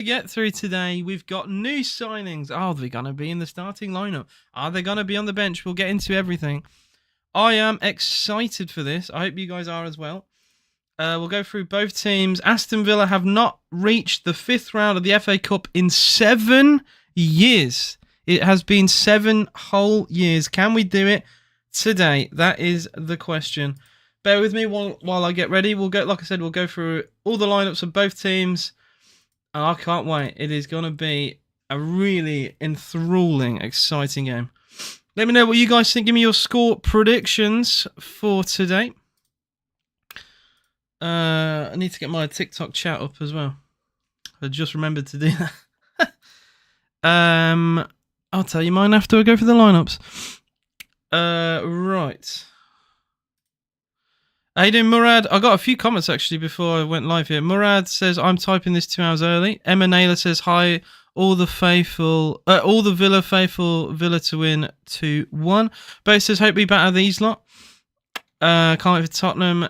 Get through today. We've got new signings. Are they going to be in the starting lineup? Are they going to be on the bench? We'll get into everything. I am excited for this. I hope you guys are as well. We'll go through both teams. Aston Villa have not reached the 5th round of the FA Cup in 7 years. It has been 7 whole years. Can we do it today? That is the question. Bear with me while I get ready. We'll go through all the lineups of both teams. And I can't wait. It is going to be a really enthralling, exciting game. Let me know what you guys think. Give me your score predictions for today. I need to get my TikTok chat up as well. I just remembered to do that. I'll tell you mine after I go for the lineups. Right. How you doing, Murad? I got a few comments actually before I went live here. Murad says, I'm typing this 2 hours early. Emma Naylor says, hi, all the Villa faithful, Villa to win 2-1. Bo says, hope we batter these lot. Can't wait for Tottenham.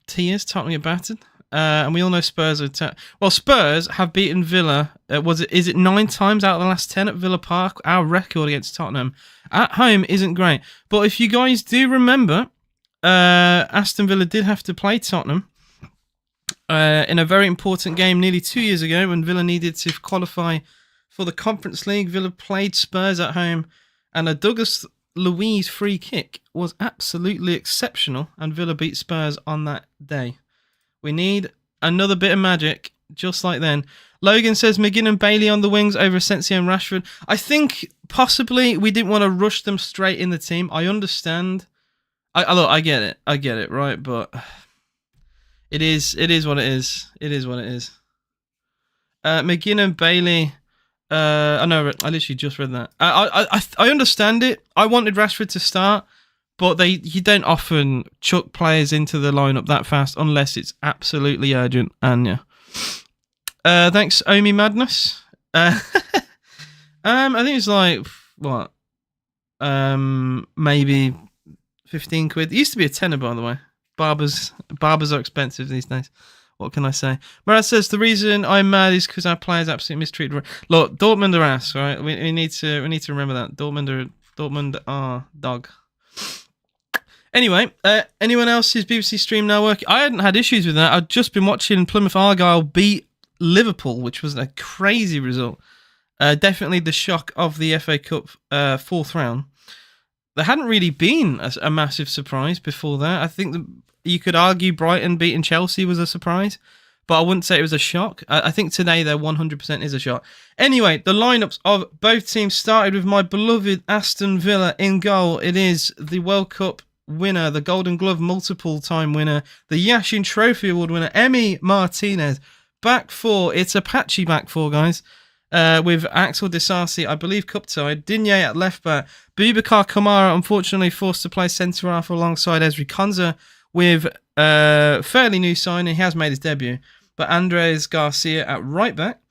Tears, Tottenham get battered. And we all know Spurs are... Well, Spurs have beaten Villa. Is it 9 times out of the last 10 at Villa Park? Our record against Tottenham at home isn't great. But if you guys do remember... Aston Villa did have to play Tottenham in a very important game nearly 2 years ago when Villa needed to qualify for the Conference League. Villa played Spurs at home, and a Douglas Luiz free kick was absolutely exceptional, and Villa beat Spurs on that day. We need another bit of magic, just like then. Logan says McGinn and Bailey on the wings over Asensio and Rashford. I think possibly we didn't want to rush them straight in the team. I understand. I get it, right? But it is what it is. It is what it is. McGinn and Bailey. I know. I literally just read that. I understand it. I wanted Rashford to start, but you don't often chuck players into the lineup that fast unless it's absolutely urgent. And yeah. Thanks, Omi Madness. I think it's like what? Maybe 15 quid. It used to be a tenner, by the way. Barbers are expensive these days. What can I say? Murad says the reason I'm mad is because our players absolutely mistreated. Look, Dortmund are ass, right? We need to remember that. Dortmund are dog. Anyway, anyone else's BBC stream now working? I hadn't had issues with that. I'd just been watching Plymouth Argyle beat Liverpool, which was a crazy result. Definitely the shock of the FA Cup 4th round. There hadn't really been a massive surprise before that. I think you could argue Brighton beating Chelsea was a surprise, but I wouldn't say it was a shock. I think today there 100% is a shock. Anyway, the lineups of both teams started with my beloved Aston Villa in goal. It is the World Cup winner, the Golden Glove multiple-time winner, the Yashin Trophy Award winner, Emi Martinez. Back 4. It's a patchy back 4, guys. With Axel Disasi, I believe, cup-tied. Digne at left-back. Boubacar Kamara, unfortunately, forced to play centre-half alongside Ezri Konsa with fairly new signing. He has made his debut. But Andres Garcia at right-back.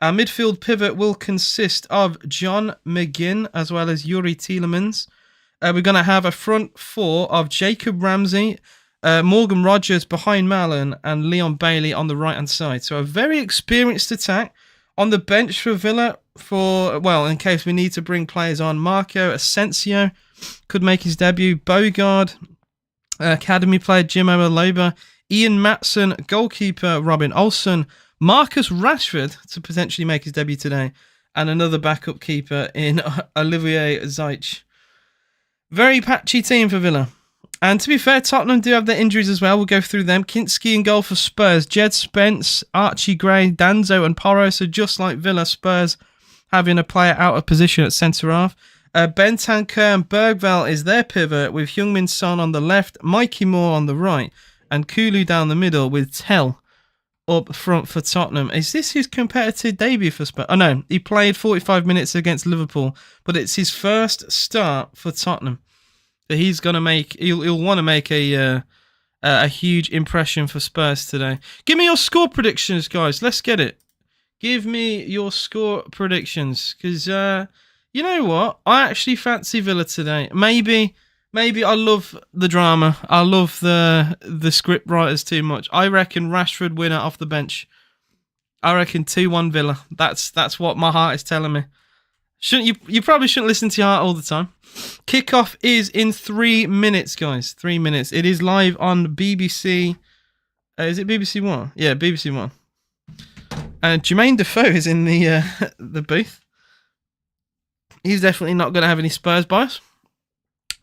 Our midfield pivot will consist of John McGinn as well as Yuri Tielemans. We're going to have a front 4 of Jacob Ramsey, Morgan Rogers behind Malin, and Leon Bailey on the right-hand side. So a very experienced attack. On the bench for Villa, in case we need to bring players on, Marco Asensio could make his debut. Bogard, academy player Jim Aloba, Ian Matson, goalkeeper Robin Olsen, Marcus Rashford to potentially make his debut today, and another backup keeper in Olivier Zeich. Very patchy team for Villa. And to be fair, Tottenham do have their injuries as well. We'll go through them. Kinski in goal for Spurs. Jed Spence, Archie Gray, Danzo and Porro. So just like Villa, Spurs having a player out of position at centre-half. Bentancur and Bergvall is their pivot with Heung-min Son on the left, Mikey Moore on the right, and Kulu down the middle with Tell up front for Tottenham. Is this his competitive debut for Spurs? Oh no, he played 45 minutes against Liverpool, but it's his first start for Tottenham. So he's gonna he'll want to make a huge impression for Spurs today. Give me your score predictions, guys. Let's get it. Give me your score predictions, because you know what? I actually fancy Villa today. Maybe I love the drama. I love the script writers too much. I reckon Rashford winner off the bench. I reckon 2-1 Villa. That's what my heart is telling me. Shouldn't you? You probably shouldn't listen to your heart all the time. Kickoff is in 3 minutes, guys. 3 minutes. It is live on BBC. Is it BBC One? Yeah, BBC One. And Jermaine Defoe is in the the booth. He's definitely not going to have any Spurs bias.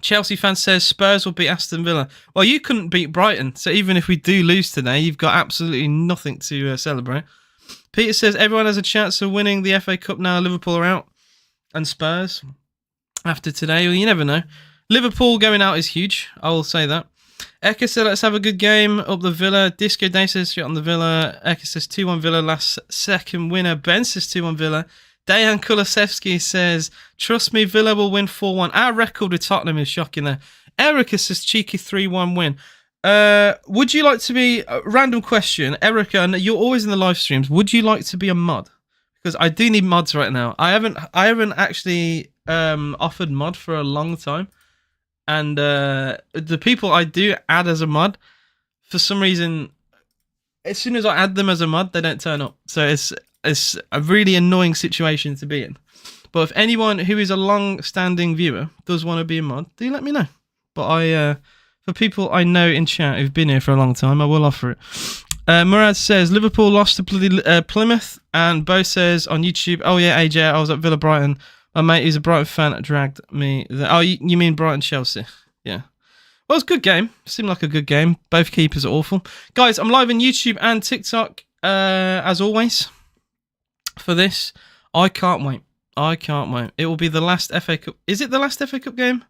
Chelsea fan says Spurs will beat Aston Villa. Well, you couldn't beat Brighton, so even if we do lose today, you've got absolutely nothing to celebrate. Peter says everyone has a chance of winning the FA Cup now. Liverpool are out. And Spurs after today. Well, you never know. Liverpool going out is huge. I will say that. Eka said, let's have a good game up the Villa. Disco Day says, shot on the Villa. Eka says, 2-1 Villa. Last second winner. Ben says, 2-1 Villa. Dejan Kulusevski says, trust me, Villa will win 4-1. Our record with Tottenham is shocking there. Erica says, cheeky 3-1 win. Would you like to be... random question. Erica, and you're always in the live streams. Would you like to be a mod? Because I do need mods right now. I haven't actually offered mod for a long time, and the people I do add as a mod, for some reason, as soon as I add them as a mod, they don't turn up. So it's a really annoying situation to be in. But if anyone who is a long-standing viewer does want to be a mod, do let me know. But for people I know in chat who've been here for a long time, I will offer it. Murad says Liverpool lost to Plymouth, and Bo says on YouTube, oh yeah, AJ, I was at Villa Brighton. My mate who's a Brighton fan dragged me there. Oh, you mean Brighton Chelsea? Yeah. Well, it's a good game. Seemed like a good game. Both keepers are awful. Guys, I'm live on YouTube and TikTok as always for this. I can't wait. I can't wait. It will be the last FA Cup. Is it the last FA Cup game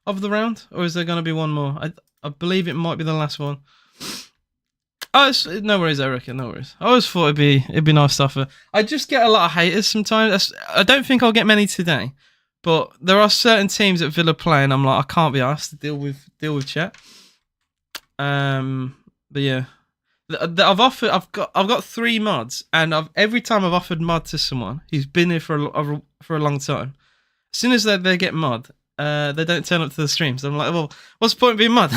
of the round, or is there going to be one more? I believe it might be the last one. Oh, no worries, Erica. No worries. I always thought it'd be nice stuff. I just get a lot of haters sometimes. I don't think I'll get many today, but there are certain teams that Villa play, and I'm like, I can't be asked to deal with chat. But yeah, I've got 3 mods, and every time I've offered mod to someone who's been here for a long time, as soon as they get mod, they don't turn up to the streams. I'm like, well, what's the point of being mod?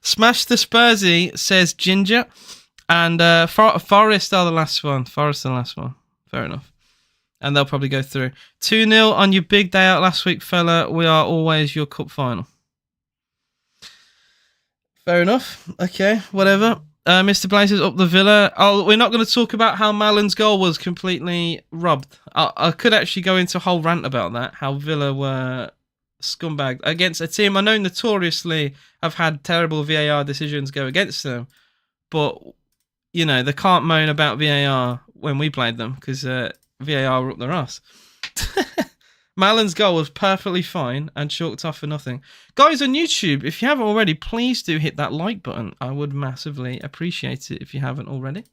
Smash the Spursy says Ginger, and Forest are the last one. Forest are the last one. Fair enough. And they'll probably go through. 2-0 on your big day out last week, fella. We are always your cup final. Fair enough. Okay, whatever. Mr. Blazers up the Villa. Oh, we're not going to talk about how Malin's goal was completely robbed. I could actually go into a whole rant about that. How Villa were scumbag against a team I know notoriously have had terrible VAR decisions go against them, but you know they can't moan about VAR when we played them because VAR were up their ass. Malin's goal was perfectly fine and chalked off for nothing. Guys on YouTube, if you haven't already, please do hit that like button. I would massively appreciate it if you haven't already.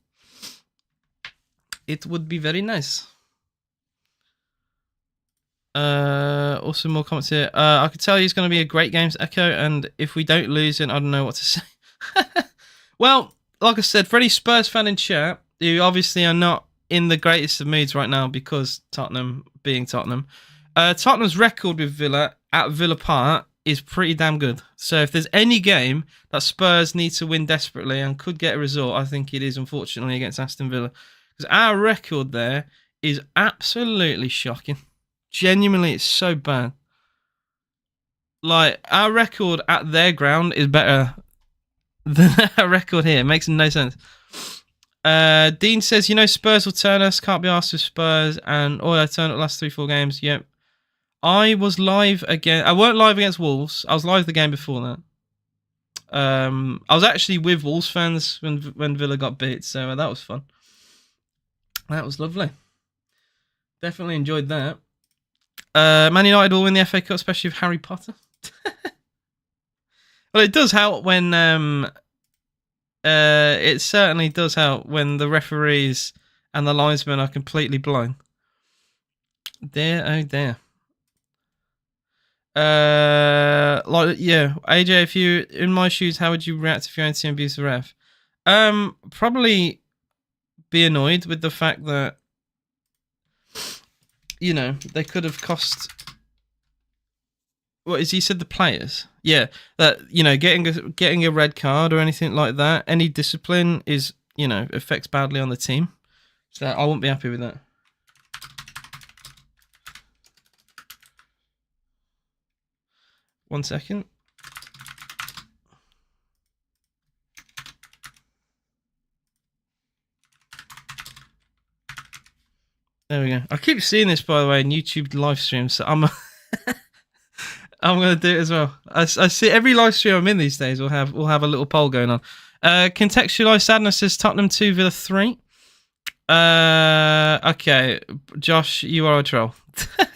It would be very nice. Also more comments here. I could tell you it's going to be a great game, Echo, and if we don't lose it, I don't know what to say. Well, like I said, for any Spurs fan in chat, who obviously are not in the greatest of moods right now because Tottenham being Tottenham, Tottenham's record with Villa at Villa Park is pretty damn good. So if there's any game that Spurs need to win desperately and could get a result, I think it is, unfortunately, against Aston Villa. Because our record there is absolutely shocking. Genuinely, it's so bad. Like, our record at their ground is better than our record here. It makes no sense. Dean says, you know, Spurs will turn us. Can't be asked with Spurs. And, oh, I turned up last 3-4 games. Yep. I was live again. I weren't live against Wolves. I was live the game before that. I was actually with Wolves fans when Villa got beat. So that was fun. That was lovely. Definitely enjoyed that. Man United will win the FA Cup, especially with Harry Potter. Well, it does help when it certainly does help when the referees and the linesmen are completely blind. Dear, oh dear. Like, yeah, AJ, if you in my shoes, how would you react if your own team abused the ref? Probably be annoyed with the fact that, you know, they could have cost. What is he said? The players, yeah, that, you know, getting a red card or anything like that. Any discipline is, you know, affects badly on the team. So I won't be happy with that. One second. There we go. I keep seeing this, by the way, in YouTube live streams, so I'm I'm gonna do it as well. I see every live stream I'm in these days. We'll have a little poll going on. Contextualized sadness says Tottenham 2, Villa 3. Okay, Josh, you are a troll.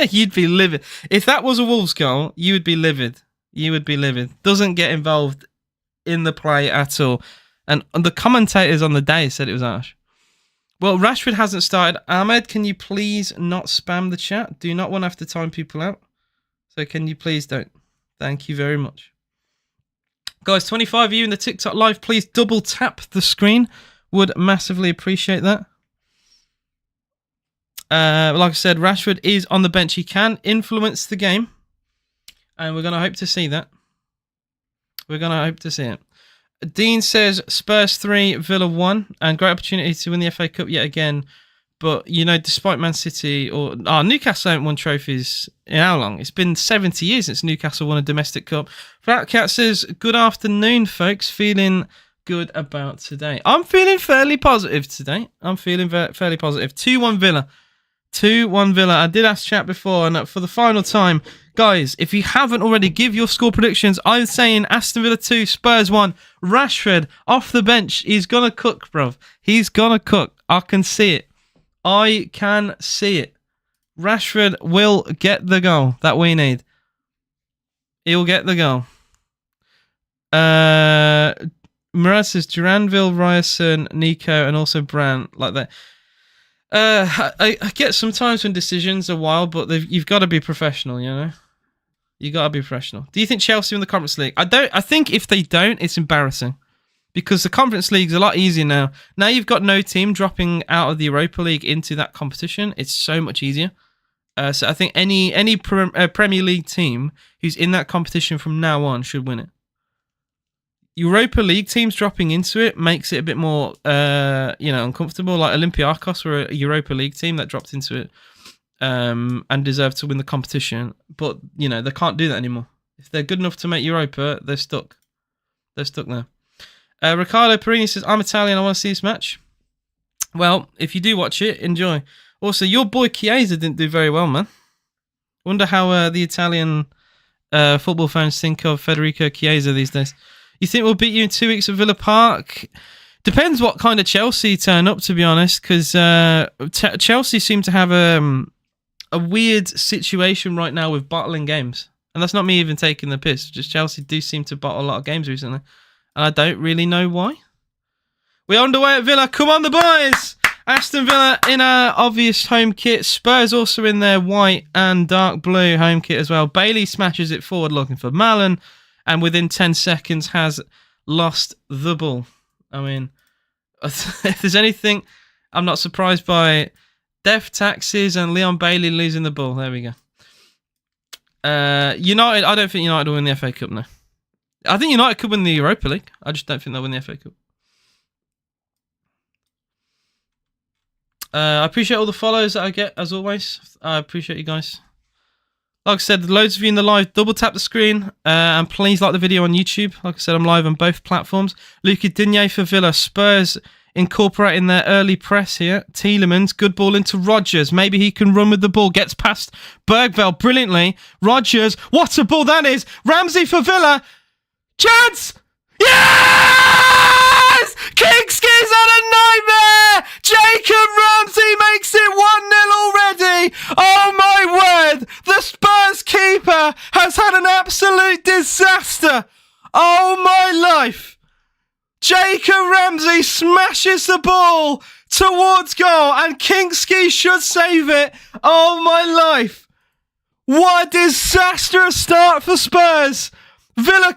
You'd be livid if that was a Wolves goal. You would be livid. You would be livid. Doesn't get involved in the play at all. And the commentators on the day said it was harsh. Well, Rashford hasn't started. Ahmed, can you please not spam the chat? Do not want to have to time people out. So can you please don't? Thank you very much. Guys, 25 of you in the TikTok live, please double tap the screen. Would massively appreciate that. Like I said, Rashford is on the bench. He can influence the game. And we're going to hope to see that. We're going to hope to see it. Dean says Spurs 3, Villa 1, and great opportunity to win the FA Cup yet again. But, you know, despite Man City or Newcastle haven't won trophies in how long? It's been 70 years since Newcastle won a domestic cup. Flat Cat says, good afternoon, folks. Feeling good about today. I'm feeling fairly positive today. I'm feeling fairly positive. 2-1 Villa. 2-1 Villa. I did ask chat before, and for the final time, guys, if you haven't already, give your score predictions. I'm saying Aston Villa 2, Spurs 1. Rashford off the bench. He's going to cook, bruv. He's going to cook. I can see it. I can see it. Rashford will get the goal that we need. He'll get the goal. Murad says Duranville, Ryerson, Nico, and also Brandt, like that. I get sometimes when decisions are wild, but you've got to be professional, you know? You got to be professional. Do you think Chelsea win the Conference League? I think if they don't, it's embarrassing. Because the Conference League's a lot easier now. Now you've got no team dropping out of the Europa League into that competition. It's so much easier. So I think any Premier League team who's in that competition from now on should win it. Europa League teams dropping into it makes it a bit more, uncomfortable. Like Olympiacos were a Europa League team that dropped into it and deserved to win the competition. But, you know, they can't do that anymore. If they're good enough to make Europa, they're stuck. They're stuck there. Riccardo Perini says, I'm Italian, I want to see this match. Well, if you do watch it, enjoy. Also, your boy Chiesa didn't do very well, man. Wonder how the Italian football fans think of Federico Chiesa these days. You think we'll beat you in 2 weeks at Villa Park? Depends what kind of Chelsea turn up, to be honest, because Chelsea seem to have a weird situation right now with bottling games. And that's not me even taking the piss. Just Chelsea do seem to bottle a lot of games recently. And I don't really know why. We're underway at Villa. Come on, the boys! Aston Villa in our obvious home kit. Spurs also in their white and dark blue home kit as well. Bailey smashes it forward looking for Malin. And within 10 seconds has lost the ball. I mean, if there's anything I'm not surprised by, death taxes and Leon Bailey losing the ball. There we go. United, I don't think United will win the FA Cup now. I think United could win the Europa League. I just don't think they'll win the FA Cup. I appreciate all the follows that I get, as always. I appreciate you guys. Like I said, loads of you in the live, double tap the screen and please like the video on YouTube. Like I said, I'm live on both platforms. Luca Digne for Villa. Spurs incorporating their early press here. Tielemans, good ball into Rodgers. Maybe he can run with the ball. Gets past Bergveld brilliantly. Rodgers, what a ball that is. Ramsey for Villa. Chance! Yes! Kingsley's had a nightmare! Jacob Ramsey makes it 1-0 already! Oh my word! The Spurs keeper has had an absolute disaster! Oh my life! Jacob Ramsey smashes the ball towards goal and Kingsley should save it! Oh my life! What a disastrous start for Spurs! Villa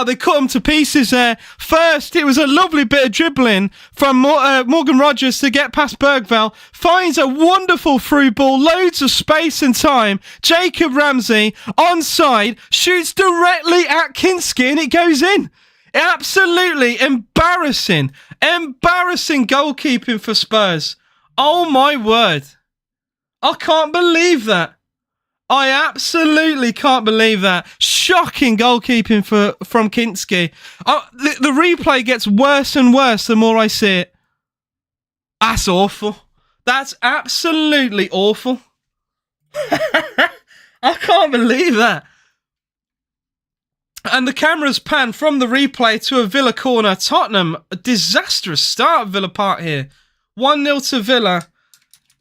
they cut them to pieces there. First, it was a lovely bit of dribbling from Morgan Rodgers to get past Bergveld. Finds a wonderful through ball, loads of space and time. Jacob Ramsey, onside, shoots directly at Kinski and it goes in. Absolutely embarrassing. Embarrassing goalkeeping for Spurs. Oh my word. I can't believe that. I absolutely can't believe that. Shocking goalkeeping from Kinski. The replay gets worse and worse the more I see it. That's awful. That's absolutely awful. I can't believe that. And the cameras pan from the replay to a Villa corner. Tottenham, a disastrous start at Villa Park here. 1-0 to Villa.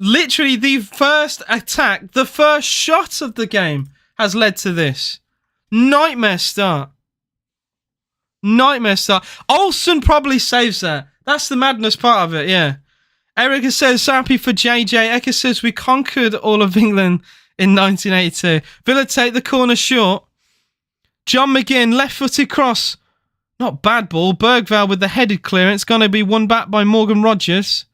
Literally the first attack, the first shot of the game has led to this. Nightmare start. Nightmare start. Olsen probably saves that. That's the madness part of it, yeah. Erica says, happy for JJ. Eka says, we conquered all of England in 1982. Villa take the corner short. John McGinn, left-footed cross. Not bad ball. Bergvall with the headed clearance. Going to be won back by Morgan Rogers.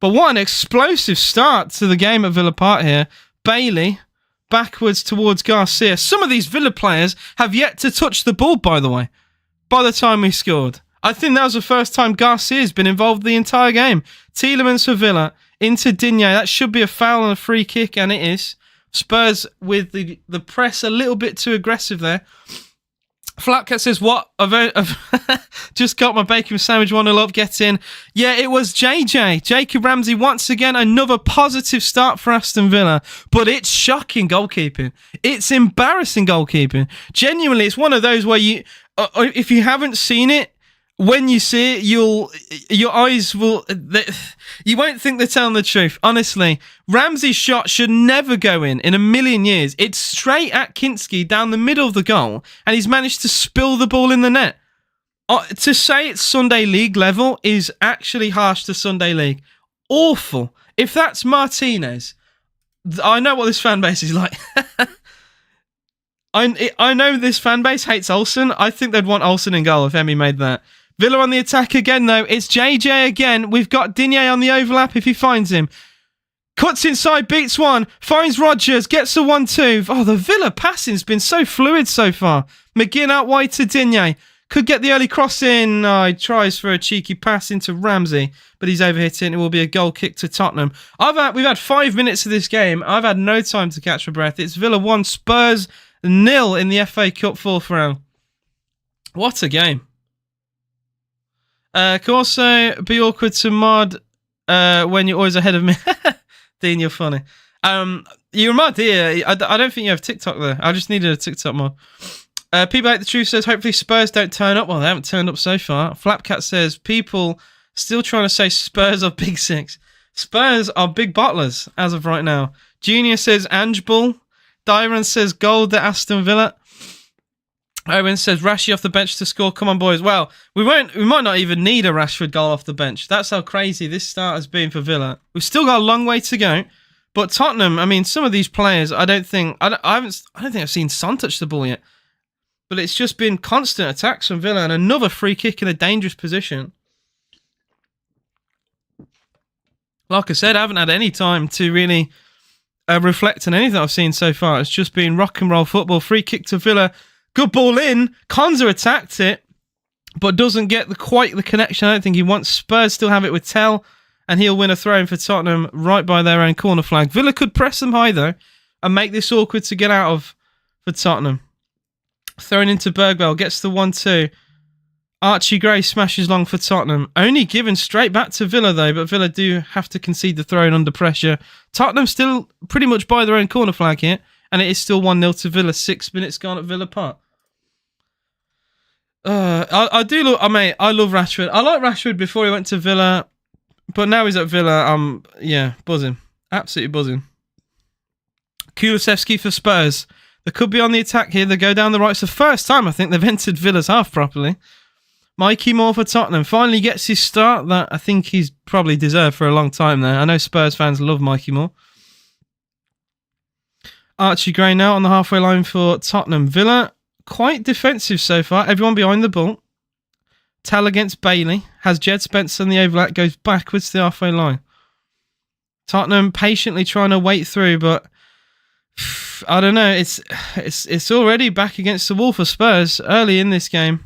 But what an explosive start to the game at Villa Park here. Bailey, backwards towards Garcia. Some of these Villa players have yet to touch the ball, by the way, by the time we scored. I think that was the first time Garcia's been involved the entire game. Tielemans for Villa, into Digne. That should be a foul and a free kick, and it is. Spurs with the press a little bit too aggressive there. Flatcat says, what? I've just got my bacon sandwich, 1-0 up, get in. Yeah, it was JJ. Jacob Ramsey, once again, another positive start for Aston Villa. But it's shocking goalkeeping. It's embarrassing goalkeeping. Genuinely, it's one of those where you, if you haven't seen it, when you see it, your eyes will, you won't think they're telling the truth. Honestly, Ramsey's shot should never go in a million years. It's straight at Kinski down the middle of the goal, and he's managed to spill the ball in the net. To say it's Sunday League level is actually harsh to Sunday League. Awful. If that's Martinez, I know what this fan base is like. I know this fan base hates Olsen. I think they'd want Olsen in goal if Emi made that. Villa on the attack again, though. It's JJ again. We've got Digne on the overlap if he finds him. Cuts inside, beats one. Finds Rogers, gets a 1-2. Oh, the Villa passing's been so fluid so far. McGinn out wide to Digne. Could get the early cross in. Oh, he tries for a cheeky pass into Ramsey, but he's overhitting. It will be a goal kick to Tottenham. We've had 5 minutes of this game. I've had no time to catch my breath. It's Villa 1, Spurs 0 in the FA Cup 4th round. What a game. Could also be awkward to mod when you're always ahead of me. Dean, you're funny. You're mod here. I don't think you have TikTok there. I just needed a TikTok mod. People Hate the Truth says, hopefully Spurs don't turn up. Well, they haven't turned up so far. Flapcat says, people still trying to say Spurs are big six. Spurs are big bottlers as of right now. Junior says, Ange Bull. Dyron says, gold at Aston Villa. Owen says, Rashi off the bench to score. Come on, boys. Well, we might not even need a Rashford goal off the bench. That's how crazy this start has been for Villa. We've still got a long way to go. But Tottenham, I mean, some of these players, I don't think I've seen Son touch the ball yet. But it's just been constant attacks from Villa and another free kick in a dangerous position. Like I said, I haven't had any time to really reflect on anything I've seen so far. It's just been rock and roll football. Free kick to Villa. Good ball in. Konza attacked it, but doesn't get quite the connection I don't think he wants. Spurs still have it with Tell, and he'll win a throw-in for Tottenham right by their own corner flag. Villa could press them high, though, and make this awkward to get out of for Tottenham. Thrown into Bergvall, gets the 1-2. Archie Gray smashes long for Tottenham. Only given straight back to Villa, though, but Villa do have to concede the throw-in under pressure. Tottenham still pretty much by their own corner flag here, and it is still 1-0 to Villa. 6 minutes gone at Villa Park. I love Rashford. I liked Rashford before he went to Villa, but now he's at Villa. Buzzing. Absolutely buzzing. Kulusevski for Spurs. They could be on the attack here. They go down the right. It's the first time I think they've entered Villa's half properly. Mikey Moore for Tottenham. Finally gets his start that I think he's probably deserved for a long time there. I know Spurs fans love Mikey Moore. Archie Gray now on the halfway line for Tottenham. Villa, quite defensive so far. Everyone behind the ball. Tal against Bailey. Has Jed Spence on the overlap. Goes backwards to the halfway line. Tottenham patiently trying to wait through, but I don't know. It's already back against the wall for Spurs early in this game.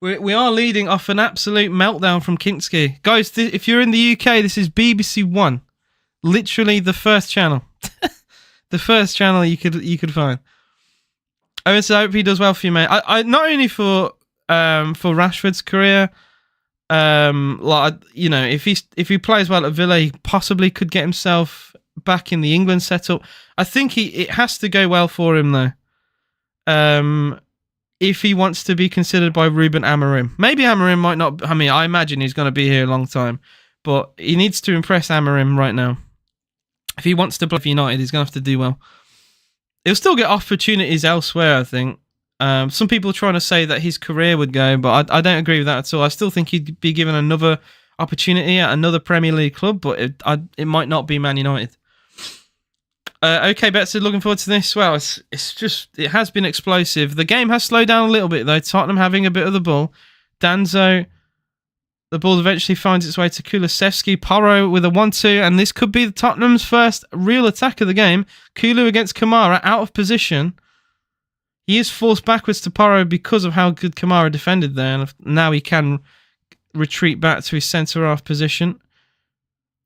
We are leading off an absolute meltdown from Kinski. Guys, if you're in the UK, this is BBC One. Literally the first channel. The first channel you could find. I hope he does well for you, mate. I not only for Rashford's career, if he plays well at Villa, he possibly could get himself back in the England setup. I think it has to go well for him though. If he wants to be considered by Ruben Amorim. Maybe Amorim might not. I mean, I imagine he's going to be here a long time, but he needs to impress Amorim right now. If he wants to play for United, he's going to have to do well. He'll still get opportunities elsewhere, I think. Some people are trying to say that his career would go, but I don't agree with that at all. I still think he'd be given another opportunity at another Premier League club, but it might not be Man United. Okay, Betsy, looking forward to this. Well, it has been explosive. The game has slowed down a little bit, though. Tottenham having a bit of the ball. Danzo, the ball eventually finds its way to Kulusevski. Porro with a 1-2, and this could be Tottenham's first real attack of the game. Kulu against Kamara, out of position. He is forced backwards to Porro because of how good Kamara defended there, and now he can retreat back to his centre-half position.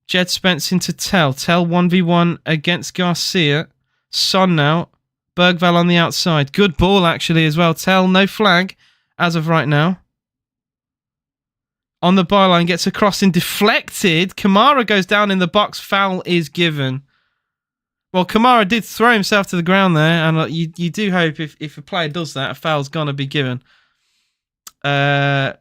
Jed Spence into Tell. Tell 1v1 against Garcia. Son now. Bergvall on the outside. Good ball, actually, as well. Tell, no flag as of right now. On the byline, gets a crossing deflected. Kamara goes down in the box. Foul is given. Well, Kamara did throw himself to the ground there, and you do hope if a player does that, a foul's going to be given. Yeah.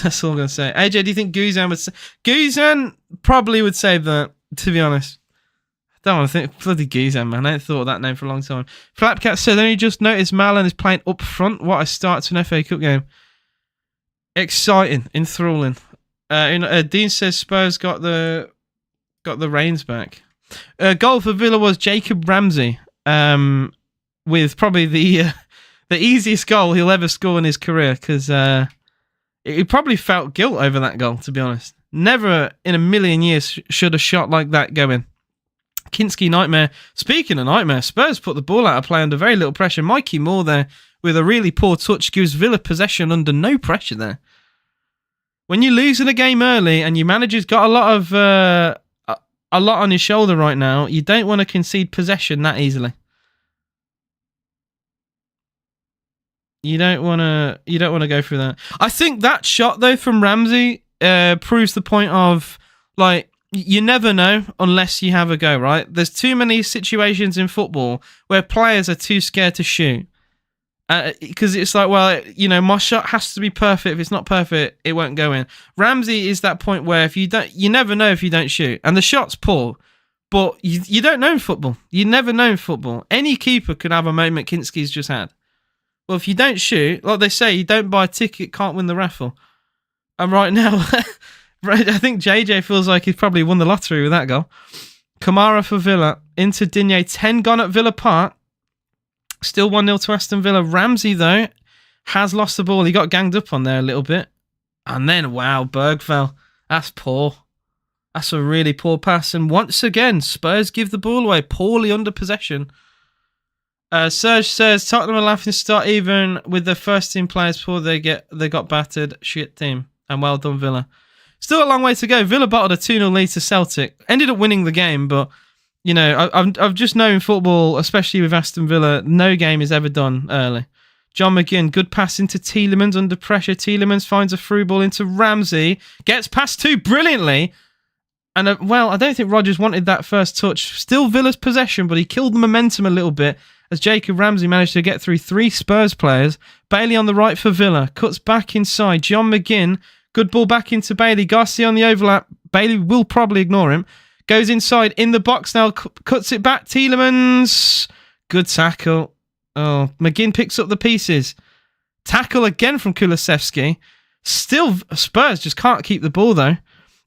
That's all I'm going to say. AJ, do you think Guzan would... Guzan probably would save that, to be honest. I don't want to think... Bloody Guzan, man. I ain't thought of that name for a long time. Flapcat said, only just noticed Malin is playing up front. What a start to an FA Cup game. Exciting. Enthralling. Dean says Spurs got the reins back. Goal for Villa was Jacob Ramsey. With probably the easiest goal he'll ever score in his career, because... he probably felt guilt over that goal, to be honest. Never in a million years should a shot like that go in. Kinski nightmare. Speaking of nightmare, Spurs put the ball out of play under very little pressure. Mikey Moore there with a really poor touch gives Villa possession under no pressure there. When you lose in a game early and your manager's got a lot on his shoulder right now, you don't want to concede possession that easily. You don't want to go through that. I think that shot though from Ramsey proves the point of, like, you never know unless you have a go, right? There's too many situations in football where players are too scared to shoot. Because it's like, well, my shot has to be perfect. If it's not perfect, it won't go in. Ramsey is that point where you never know if you don't shoot. And the shot's poor, but you don't know in football. You never know in football. Any keeper could have a moment Kinski's just had. Well, if you don't shoot, like they say, you don't buy a ticket, can't win the raffle. And right now, I think JJ feels like he's probably won the lottery with that goal. Kamara for Villa. Into Digne. 10 gone at Villa Park. Still 1-0 to Aston Villa. Ramsey, though, has lost the ball. He got ganged up on there a little bit. And then, wow, Bergvall. That's poor. That's a really poor pass. And once again, Spurs give the ball away. Poorly under possession. Serge says Tottenham are laughing start even with their first team players before they got battered. Shit team. And well done, Villa. Still a long way to go. Villa bottled a 2-0 lead to Celtic. Ended up winning the game, but I've just known in football, especially with Aston Villa, no game is ever done early. John McGinn, good pass into Tielemans under pressure. Tielemans finds a through ball into Ramsey. Gets past two brilliantly. And, I don't think Rodgers wanted that first touch. Still Villa's possession, but he killed the momentum a little bit as Jacob Ramsey managed to get through 3 Spurs players. Bailey on the right for Villa. Cuts back inside. John McGinn. Good ball back into Bailey. Garcia on the overlap. Bailey will probably ignore him. Goes inside in the box now. Cuts it back. Tielemans. Good tackle. Oh, McGinn picks up the pieces. Tackle again from Kulusevski. Still, Spurs just can't keep the ball though.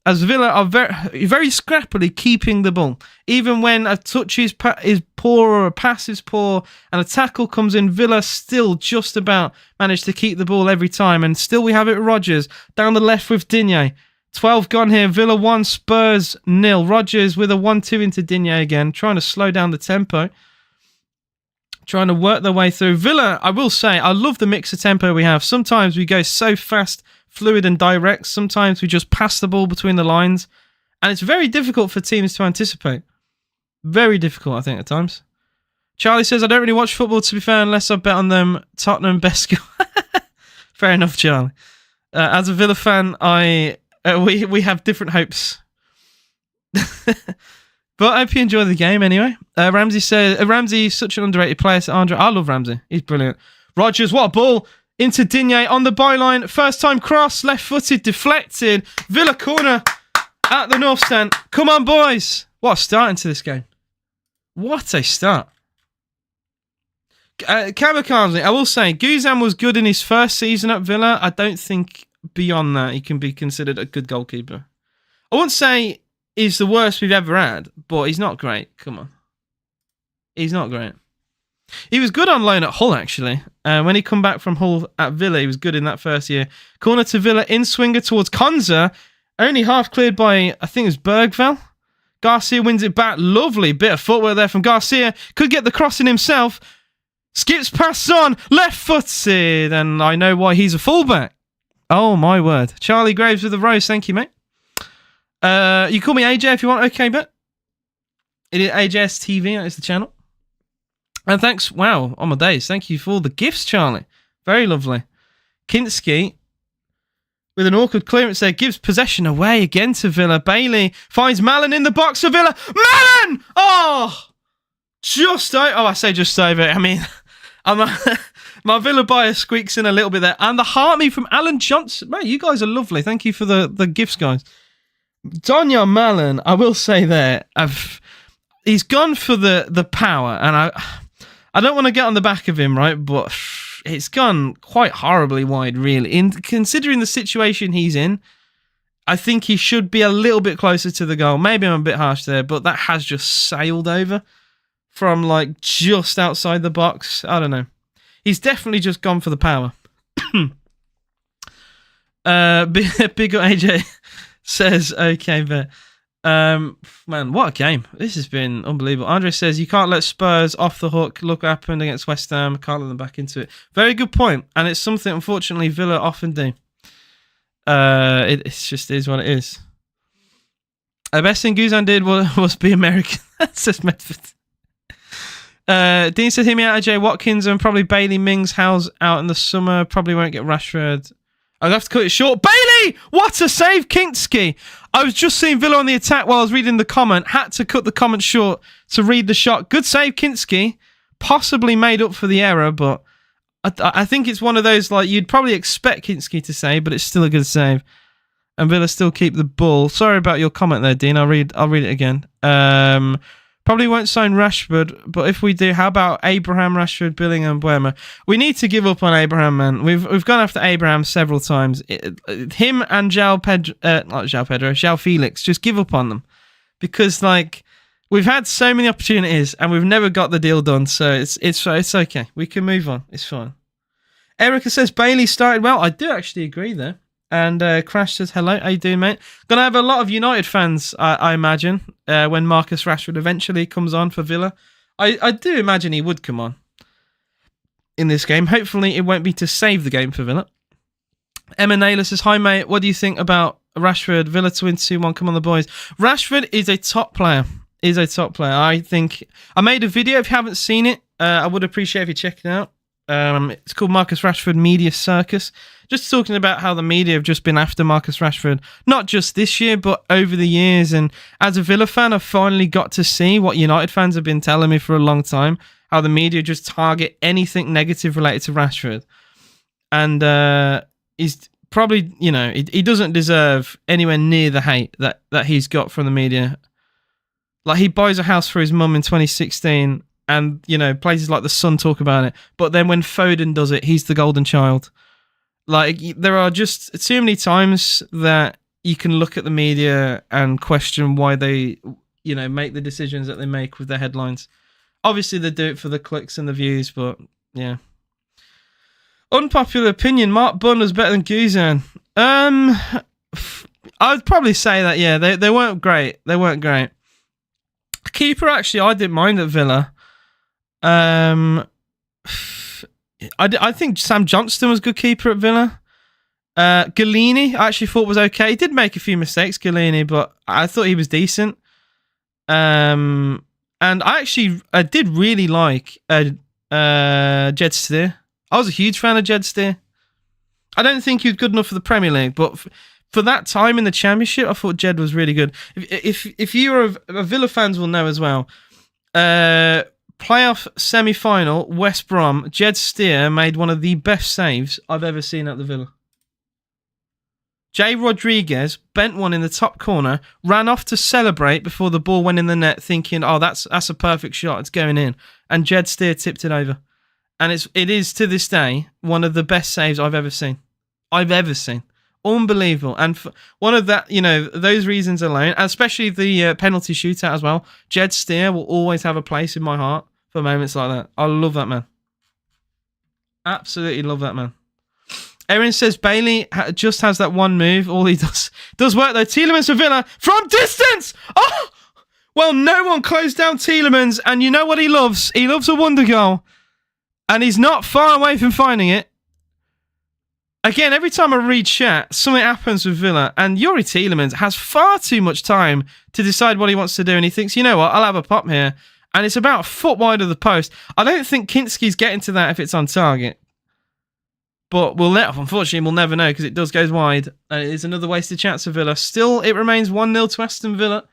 As Villa are very, very scrappily keeping the ball. Even when a touch is poor or a pass is poor and a tackle comes in, Villa still just about manage to keep the ball every time. And still we have it with Rodgers. Down the left with Digne. 12 gone here. Villa 1, Spurs 0. Rodgers with a 1-2 into Digne again. Trying to slow down the tempo. trying to work their way through. Villa, I will say, I love the mix of tempo we have. Sometimes we go so fast, fluid and direct. Sometimes we just pass the ball between the lines. And it's very difficult for teams to anticipate. Very difficult, I think, at times. Charlie says, I don't really watch football, to be fair, unless I bet on them. Tottenham best goal. Fair enough, Charlie. As a Villa fan, we have different hopes. But I hope you enjoy the game anyway. Ramsey says, Ramsey's such an underrated player. So Andre, I love Ramsey. He's brilliant. Rogers, what a ball. Into Digne on the byline. First time cross, left-footed, deflected. Villa corner at the North Stand. Come on, boys. What a start into this game. What a start. Kamikaze, I will say, Guzan was good in his first season at Villa. I don't think beyond that he can be considered a good goalkeeper. I wouldn't say he's the worst we've ever had, but he's not great. Come on. He's not great. He was good on loan at Hull, actually. When he come back from Hull at Villa, he was good in that first year. Corner to Villa, in swinger towards Konza. Only half cleared by, I think it was Bergvall. Garcia wins it back. Lovely bit of footwork there from Garcia. Could get the crossing himself. Skips past on. Left-footed. And I know why he's a fullback. Oh, my word. Charlie Graves with a rose. Thank you, mate. You call me AJ if you want. Okay, bet. It is AJS TV. That is the channel. And thanks. Wow. On my days. Thank you for the gifts, Charlie. Very lovely. Kinski with an awkward clearance there, gives possession away again to Villa. Bailey finds Mallon in the box for Villa. Mallon! Oh! I say just over. I mean, my Villa bias squeaks in a little bit there. And the heart me from Alan Johnson. Mate, you guys are lovely. Thank you for the gifts, guys. Donya Mallon, I will say there, he's gone for the power. And I don't want to get on the back of him, right? But it's gone quite horribly wide, really. Considering the situation he's in, I think he should be a little bit closer to the goal. Maybe I'm a bit harsh there, but that has just sailed over from like just outside the box. I don't know. He's definitely just gone for the power. Big AJ says, okay, but man, what a game. This has been unbelievable. Andre says, you can't let Spurs off the hook. Look what happened against West Ham. Can't let them back into it. Very good point. And it's something, unfortunately, Villa often do. It just is what it is. The best thing Guzan did was be American. Says Medford. Dean said, hear me out, AJ Watkins and probably Bailey Mings. How's out in the summer? Probably won't get Rashford. I'll have to cut it short. Bailey! What a save, Kinski! I was just seeing Villa on the attack while I was reading the comment. Had to cut the comment short to read the shot. Good save, Kinski. Possibly made up for the error, but I think it's one of those like you'd probably expect Kinski to save, but it's still a good save. And Villa still keep the ball. Sorry about your comment there, Dean. I'll read it again. Probably won't sign Rashford, but if we do, how about Abraham, Rashford, Billingham, Buema? We need to give up on Abraham, man. We've gone after Abraham several times. Him and João Felix, just give up on them. Because, like, we've had so many opportunities and we've never got the deal done, so it's okay. We can move on. It's fine. Erica says, Bailey started well. I do actually agree there. And Crash says, hello, how you doing, mate? Gonna have a lot of United fans, I imagine, when Marcus Rashford eventually comes on for Villa. I do imagine he would come on in this game. Hopefully it won't be to save the game for Villa. Emma Naylor says, hi, mate, what do you think about Rashford? Villa to win 2-1, come on the boys. Rashford is a top player. I think I made a video. If you haven't seen it, I would appreciate if you check it out. It's called Marcus Rashford Media Circus. Just talking about how the media have just been after Marcus Rashford, not just this year, but over the years. And as a Villa fan, I've finally got to see what United fans have been telling me for a long time, how the media just target anything negative related to Rashford. And he's probably, he doesn't deserve anywhere near the hate that he's got from the media. Like, he buys a house for his mum in 2016 and, places like The Sun talk about it. But then when Foden does it, he's the golden child. Like, there are just too many times that you can look at the media and question why they, make the decisions that they make with their headlines. Obviously, they do it for the clicks and the views, but, yeah. Unpopular opinion, Mark Bunn was better than Guzan. I'd probably say that, yeah, they weren't great. Keeper, actually, I didn't mind at Villa. I think Sam Johnston was a good keeper at Villa. Galini, I actually thought was okay. He did make a few mistakes, Galini, but I thought he was decent. And I did really like Jed Steer. I was a huge fan of Jed Steer. I don't think he was good enough for the Premier League, but for that time in the Championship, I thought Jed was really good. If you're a Villa fans will know as well, playoff semi-final, West Brom, Jed Steer made one of the best saves I've ever seen at the Villa. Jay Rodriguez bent one in the top corner, ran off to celebrate before the ball went in the net, thinking, "Oh, that's a perfect shot. It's going in." And Jed Steer tipped it over, and it is to this day one of the best saves I've ever seen. Unbelievable, and for one of that, those reasons alone, especially the penalty shootout as well. Jed Steer will always have a place in my heart for moments like that. I love that man. Absolutely love that man. Erin says Bailey just has that one move. All he does work though. Tielemans for Villa from distance. Oh, well, no one closed down Tielemans, and you know what he loves? He loves a wonder goal, and he's not far away from finding it. Again, every time I read chat, something happens with Villa, and Youri Tielemans has far too much time to decide what he wants to do, and he thinks, you know what, I'll have a pop here, and it's about a foot wide of the post. I don't think Kinski's getting to that if it's on target. But unfortunately, we'll never know because it does go wide. And it is another wasted chance for Villa. Still, it remains 1-0 to Aston Villa.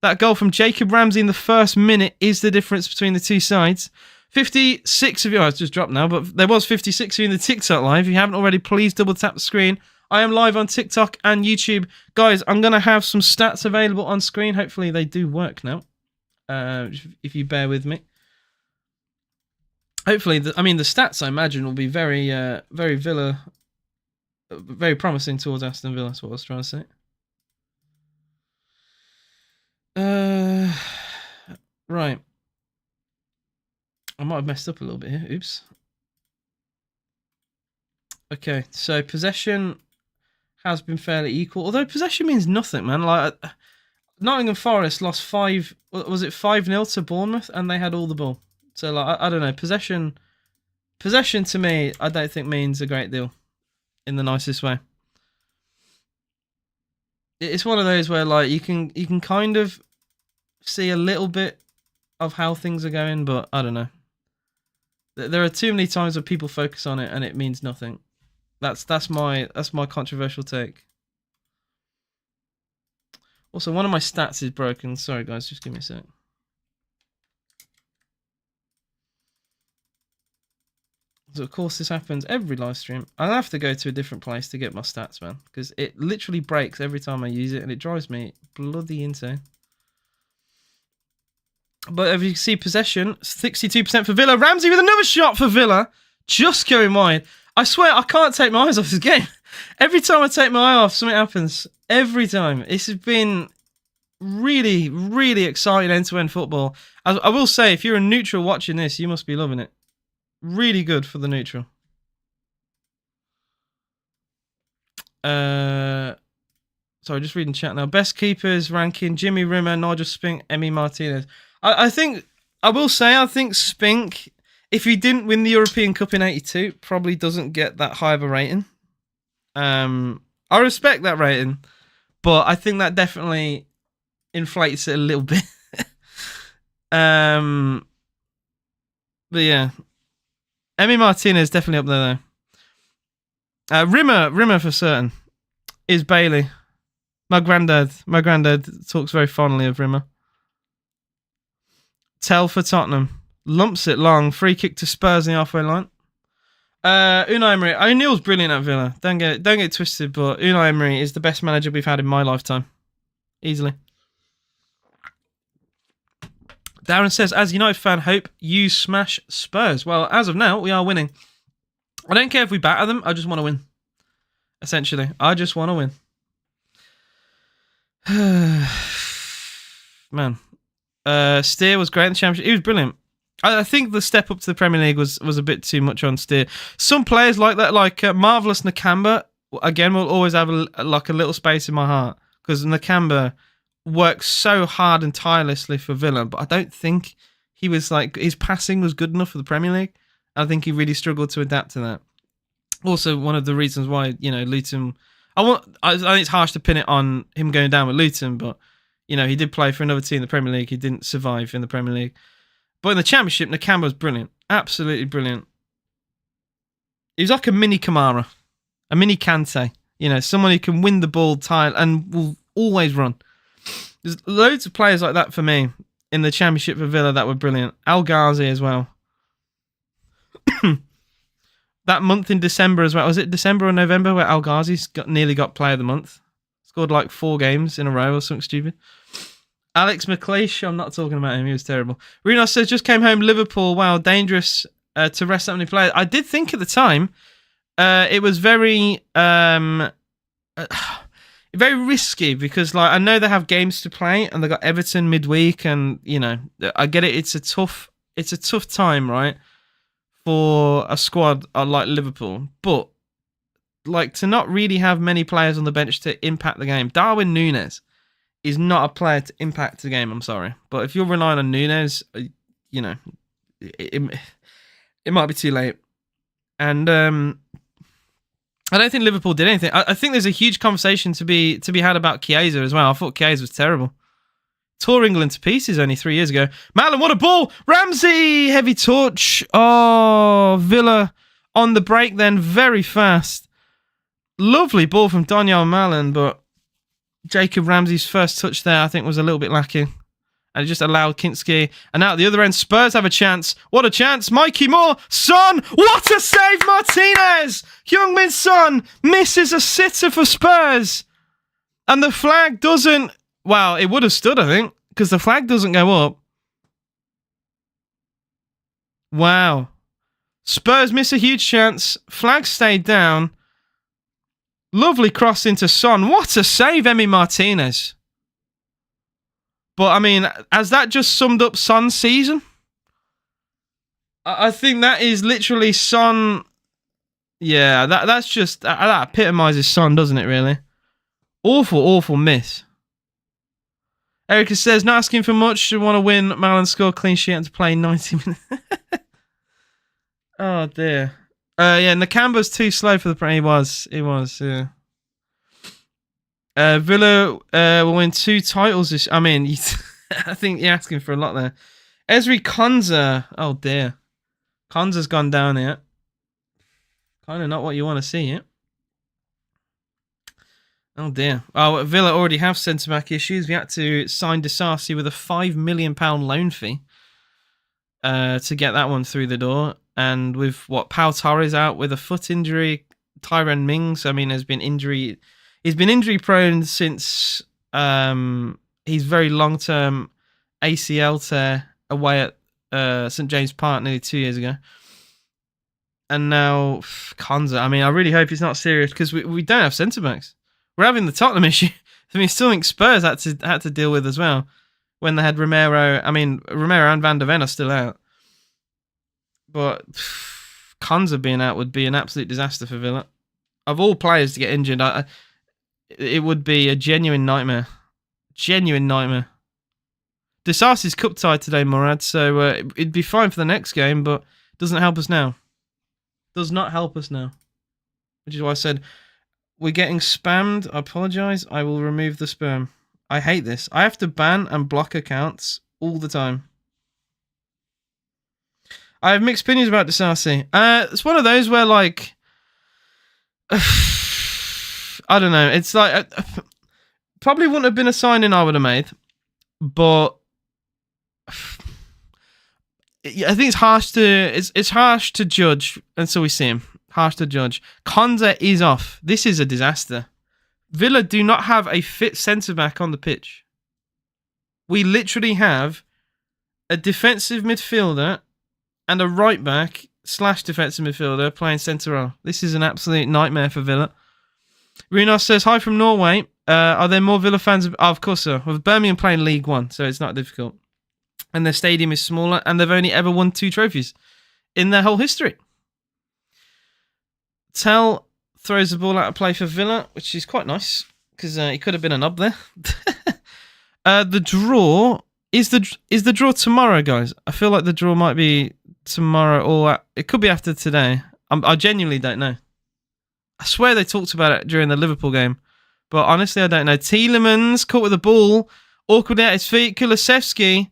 That goal from Jacob Ramsey in the first minute is the difference between the two sides. 56 of you, it's just dropped now, but there was 56 of you in the TikTok live. If you haven't already, please double tap the screen. I am live on TikTok and YouTube. Guys, I'm going to have some stats available on screen. Hopefully they do work now. If you bear with me. Hopefully, the stats I imagine will be very Villa, very promising towards Aston Villa. That's what I was trying to say. Right. I might have messed up a little bit here. Oops. Okay, so possession has been fairly equal. Although possession means nothing, man. Like Nottingham Forest lost 5-0 to Bournemouth, and they had all the ball. So, I don't know, possession to me, I don't think means a great deal in the nicest way. It's one of those where, you can kind of see a little bit of how things are going, but I don't know. There are too many times where people focus on it and it means nothing. That's my controversial take. Also, one of my stats is broken. Sorry, guys, just give me a sec. So, of course, this happens every live stream. I'll have to go to a different place to get my stats, man. Because it literally breaks every time I use it, and it drives me bloody insane. But if you see possession, 62% for Villa. Ramsey with another shot for Villa. Just going wide. I swear, I can't take my eyes off this game. Every time I take my eye off, something happens. Every time. This has been really, really exciting end-to-end football. I will say, if you're a neutral watching this, you must be loving it. Really good for the neutral. Sorry, just reading chat now. Best keepers ranking: Jimmy Rimmer, Nigel Spink, Emi Martinez. I think Spink, if he didn't win the European Cup in '82, probably doesn't get that high of a rating. I respect that rating, but I think that definitely inflates it a little bit. But yeah. Emi Martinez definitely up there though. Rimmer for certain is Bailey. My granddad talks very fondly of Rimmer. Tell for Tottenham. Lumps it long. Free kick to Spurs in the halfway line. Unai Emery. O'Neill's brilliant at Villa. Don't get it twisted, but Unai Emery is the best manager we've had in my lifetime. Easily. Darren says, as a United fan, hope you smash Spurs. Well, as of now, we are winning. I don't care if we batter them. I just want to win. Essentially. I just want to win. Man. Steer was great in the Championship. He was brilliant. I think the step up to the Premier League was a bit too much on Steer. Some players like that, like Marvellous Nakamba, again, will always have a little space in my heart. Because Nakamba works so hard and tirelessly for Villa, but I don't think he was like, his passing was good enough for the Premier League. I think he really struggled to adapt to that. Also, one of the reasons why, Luton, I think it's harsh to pin it on him going down with Luton, but, he did play for another team in the Premier League. He didn't survive in the Premier League. But in the Championship, Nakamba was brilliant. Absolutely brilliant. He was like a mini Kamara, a mini Kante. Someone who can win the ball and will always run. There's loads of players like that for me in the Championship for Villa that were brilliant. Al Ghazi as well. That month in December as well. Was it December or November where Al Ghazi nearly got Player of the Month? Scored like 4 games in a row or something stupid. Alex McLeish, I'm not talking about him. He was terrible. Renos says, just came home, Liverpool. Wow, dangerous to rest that many players. I did think at the time it was very very risky because I know they have games to play and they got Everton midweek and, I get it. It's a tough time, right? For a squad like Liverpool, but to not really have many players on the bench to impact the game. Darwin Núñez is not a player to impact the game. I'm sorry, but if you're relying on Núñez, it might be too late. And I don't think Liverpool did anything. I think there's a huge conversation to be had about Chiesa as well. I thought Chiesa was terrible. Tore England to pieces only 3 years ago. Malin, what a ball! Ramsey, heavy touch. Oh, Villa on the break then, very fast. Lovely ball from Daniel Malin, but Jacob Ramsey's first touch there, I think, was a little bit lacking. And it just allowed Kinski. And out at the other end, Spurs have a chance. What a chance. Mikey Moore. Son. What a save, Martinez. Heung-min Son misses a sitter for Spurs. And the flag doesn't... Well, it would have stood, I think, because the flag doesn't go up. Wow. Spurs miss a huge chance. Flag stayed down. Lovely cross into Son. What a save, Emi Martinez. But, I mean, has that just summed up Son's season? I think that is literally Son... Yeah, that's just... That epitomises Son, doesn't it, really? Awful miss. Erica says, not asking for much. Should want to win. Malin score clean sheet and to play 90 minutes. Oh, dear. Yeah, Nakamba's too slow for the... He was, yeah. Villa will win 2 titles this... I mean, I think you're asking for a lot there. Ezri Konza. Oh, dear. Konza's gone down here. Kind of not what you want to see here. Oh, dear. Oh, Villa already have centre-back issues. We had to sign Disasi with a £5 million loan fee to get that one through the door. And with, Pau Torres out with a foot injury, Tyrone Mings, I mean, has been injury... He's been injury-prone since his very long-term ACL tear away at St. James Park nearly 2 years ago. And now, Konza. I mean, I really hope he's not serious because we don't have centre-backs. We're having the Tottenham issue. I mean, still think Spurs had to deal with as well when they had Romero. I mean, Romero and Van der Ven are still out. But Konza being out would be an absolute disaster for Villa. Of all players to get injured, it would be a genuine nightmare. Genuine nightmare. Disasi's cup tied today, Murad, so it'd be fine for the next game, but doesn't help us now. Does not help us now. Which is why I said, we're getting spammed. I apologise. I will remove the spam. I hate this. I have to ban and block accounts all the time. I have mixed opinions about Disasi. It's one of those where, like... I don't know. It's like... probably wouldn't have been a signing I would have made. But... I think it's harsh to... It's harsh to judge until we see him. Harsh to judge. Konza is off. This is a disaster. Villa do not have a fit centre-back on the pitch. We literally have a defensive midfielder and a right-back / defensive midfielder playing centre-half. This is an absolute nightmare for Villa. Runos says, hi from Norway. Are there more Villa fans? Oh, of course, sir. With Birmingham playing League One, so it's not difficult. And their stadium is smaller, and they've only ever won 2 trophies in their whole history. Tell throws the ball out of play for Villa, which is quite nice, because he could have been a nub there. The draw Is the draw tomorrow, guys? I feel like the draw might be tomorrow, or it could be after today. I genuinely don't know. I swear they talked about it during the Liverpool game, but honestly, I don't know. Tielemans caught with the ball, awkwardly at his feet. Kulusevski,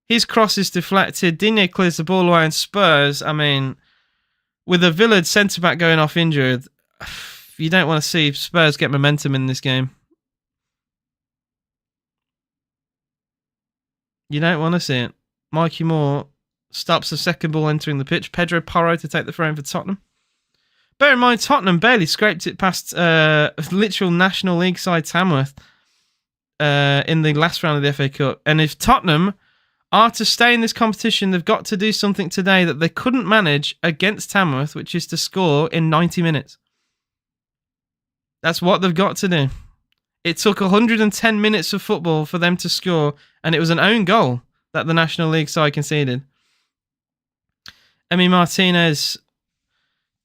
his cross is deflected. Digne clears the ball away, and Spurs, I mean, with a Villa centre-back going off injured, you don't want to see Spurs get momentum in this game. You don't want to see it. Mikey Moore stops the second ball entering the pitch. Pedro Porro to take the throw in for Tottenham. Bear in mind, Tottenham barely scraped it past literal National League side Tamworth in the last round of the FA Cup. And if Tottenham are to stay in this competition, they've got to do something today that they couldn't manage against Tamworth, which is to score in 90 minutes. That's what they've got to do. It took 110 minutes of football for them to score, and it was an own goal that the National League side conceded. Emi Martinez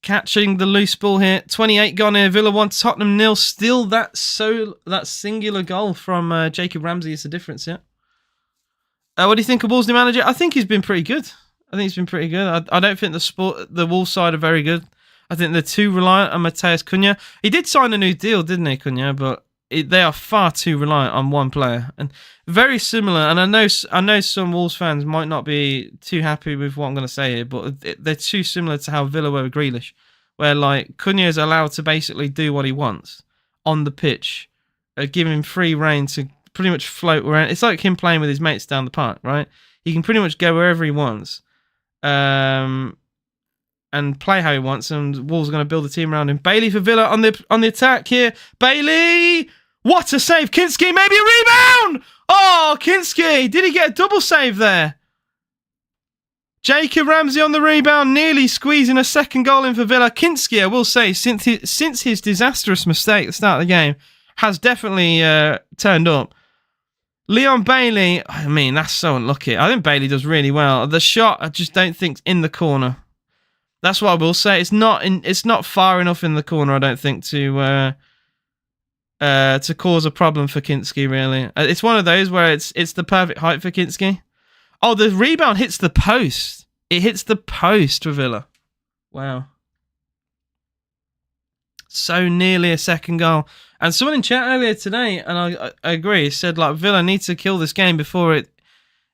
catching the loose ball here. 28 gone here. Villa 1, Tottenham 0. Still that singular goal from Jacob Ramsey is the difference here. What do you think of Wolves' new manager? I think he's been pretty good. I don't think the Wolves side are very good. I think they're too reliant on Mateus Cunha. He did sign a new deal, didn't he, Cunha? But they are far too reliant on one player, and very similar. And I know some Wolves fans might not be too happy with what I'm going to say here, but they're too similar to how Villa were with Grealish, where like Cunha is allowed to basically do what he wants on the pitch, give him free rein to pretty much float around. It's like him playing with his mates down the park, right? He can pretty much go wherever he wants, and play how he wants. And Wolves are going to build a team around him. Bailey for Villa on the attack here. Bailey. What a save. Kinski, maybe a rebound. Oh, Kinski. Did he get a double save there? Jacob Ramsey on the rebound, nearly squeezing a second goal in for Villa. Kinski, I will say, since his disastrous mistake at the start of the game, has definitely turned up. Leon Bailey, I mean, that's so unlucky. I think Bailey does really well. The shot, I just don't think it's in the corner. That's what I will say. It's not far enough in the corner, I don't think, to cause a problem for Kinski, really. It's one of those where it's the perfect height for Kinski. Oh, the rebound hits the post. It hits the post for Villa. Wow. So nearly a second goal. And someone in chat earlier today, and I agree, said like Villa needs to kill this game before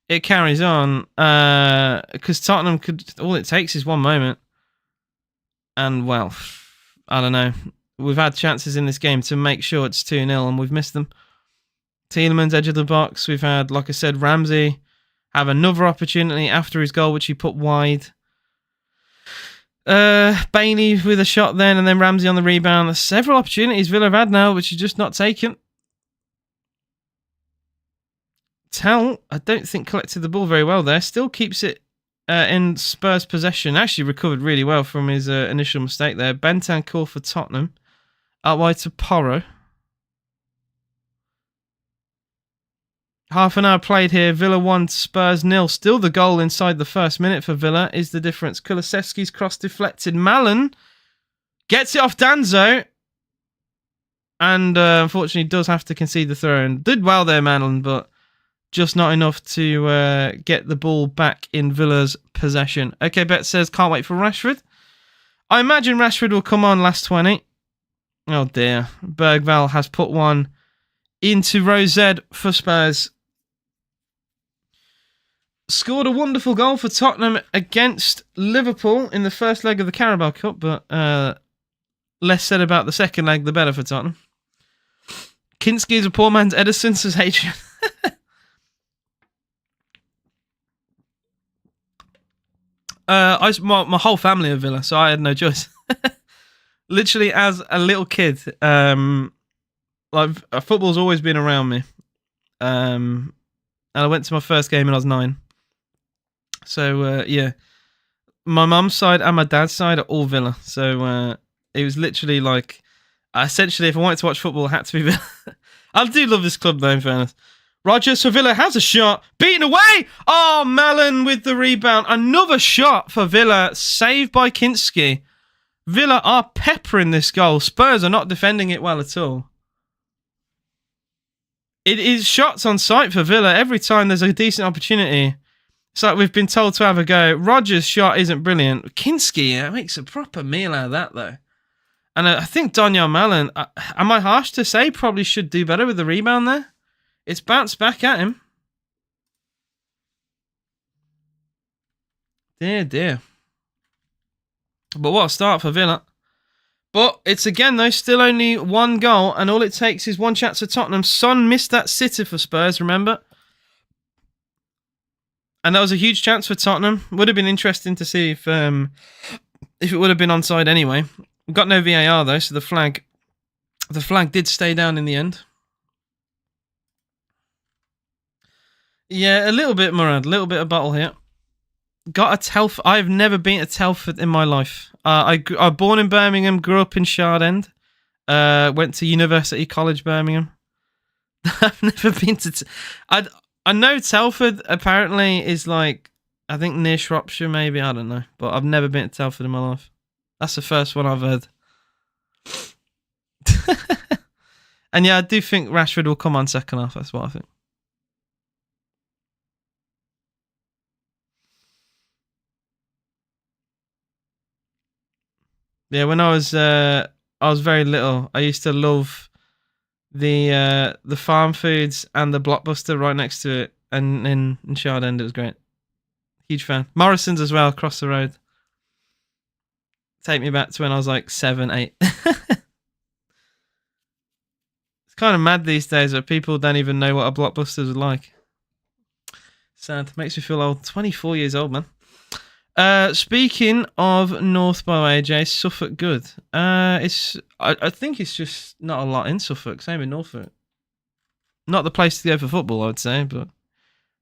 it carries on. Because Tottenham all it takes is one moment. And well, I don't know. We've had chances in this game to make sure it's 2-0 and we've missed them. Tielemans, edge of the box. We've had, like I said, Ramsey have another opportunity after his goal, which he put wide. Bailey with a shot then, and then Ramsey on the rebound. There's several opportunities Villa have had now, which is just not taken. Tell, I don't think collected the ball very well there. Still keeps it in Spurs possession. Actually recovered really well from his initial mistake there. Bentancur for Tottenham. Out wide to Porro. Half an hour played here. Villa 1, Spurs 0. Still the goal inside the first minute for Villa is the difference. Kulusevski's cross deflected. Malen gets it off Danzo. And unfortunately does have to concede the throw. And did well there, Malen, but just not enough to get the ball back in Villa's possession. Okay, Bet says, can't wait for Rashford. I imagine Rashford will come on last 20. Oh dear. Bergvall has put one into row Z for Spurs. Scored a wonderful goal for Tottenham against Liverpool in the first leg of the Carabao Cup, but less said about the second leg, the better for Tottenham. Kinski is a poor man's Edison, says Adrian. My whole family are Villa, so I had no choice. Literally, as a little kid, like football's always been around me. And I went to my first game when I was 9. So yeah, my mum's side and my dad's side are all Villa. So it was literally like, essentially, if I wanted to watch football, it had to be Villa. I do love this club, though, in fairness. Rogers for Villa has a shot. Beaten away. Oh, Malen with the rebound. Another shot for Villa. Saved by Kinski. Villa are peppering this goal. Spurs are not defending it well at all. It is shots on sight for Villa every time there's a decent opportunity. It's like we've been told to have a go. Rodgers' shot isn't brilliant. Kinski makes a proper meal out of that, though. And I think Donyell Malen, am I harsh to say, probably should do better with the rebound there? It's bounced back at him. Dear, dear. But what a start for Villa. But it's again, though, still only one goal, and all it takes is one chance for Tottenham. Son missed that sitter for Spurs, remember? And that was a huge chance for Tottenham. Would have been interesting to see if it would have been onside anyway. We've got no VAR, though, so the flag did stay down in the end. Yeah, a little bit, Murad. A little bit of battle here. Got a Telford. I've never been to Telford in my life. I was born in Birmingham, grew up in Shard End, went to University College Birmingham. I've never been to... I know Telford apparently is like, I think near Shropshire maybe, I don't know. But I've never been to Telford in my life. That's the first one I've heard. And yeah, I do think Rashford will come on second half, that's what I think. Yeah, when I was very little, I used to love the farm foods and the Blockbuster right next to it, and in Shard End it was great. Huge fan. Morrison's as well, across the road. Take me back to when I was like 7, 8. It's kind of mad these days that people don't even know what a Blockbuster was like. Sad. Makes me feel old. 24 years old, man. Speaking of North, by the way, AJ, Suffolk good. I think it's just not a lot in Suffolk. Same in Norfolk. Not the place to go for football, I would say, but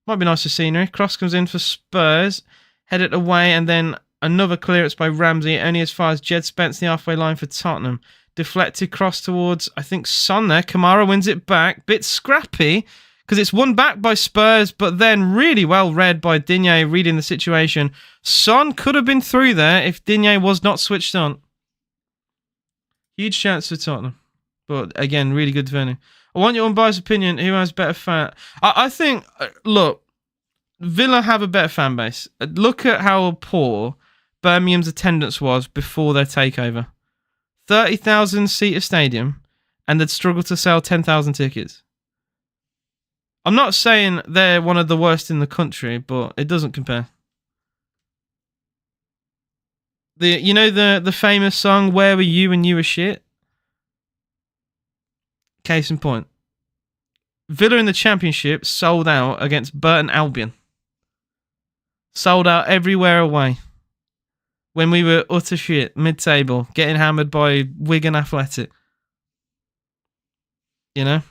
might be nice for scenery. Cross comes in for Spurs, headed away, and then another clearance by Ramsey, only as far as Jed Spence, the halfway line for Tottenham. Deflected cross towards, I think, Son there. Kamara wins it back. Bit scrappy, because it's won back by Spurs, but then really well read by Digne, reading the situation. Son could have been through there if Digne was not switched on. Huge chance for Tottenham. But again, really good defending. I want your unbiased opinion. Who has better fan? I think, look, Villa have a better fan base. Look at how poor Birmingham's attendance was before their takeover. 30,000 seater stadium, and they'd struggled to sell 10,000 tickets. I'm not saying they're one of the worst in the country, but it doesn't compare. The famous song, Where Were You When You Were Shit? Case in point. Villa in the Championship sold out against Burton Albion. Sold out everywhere away. When we were utter shit, mid-table, getting hammered by Wigan Athletic. You know?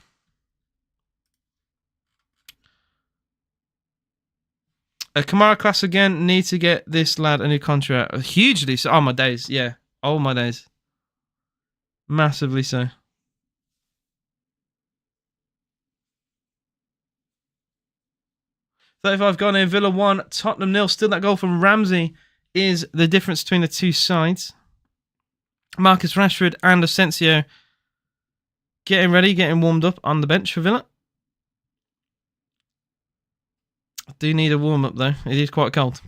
Kamara class again. Need to get this lad a new contract. Hugely so. Oh, my days. Yeah. Oh, my days. Massively so. $35 gone in. Villa 1. Tottenham 0. Still that goal from Ramsey is the difference between the two sides. Marcus Rashford and Asensio getting ready, getting warmed up on the bench for Villa. I do need a warm-up, though. It is quite cold.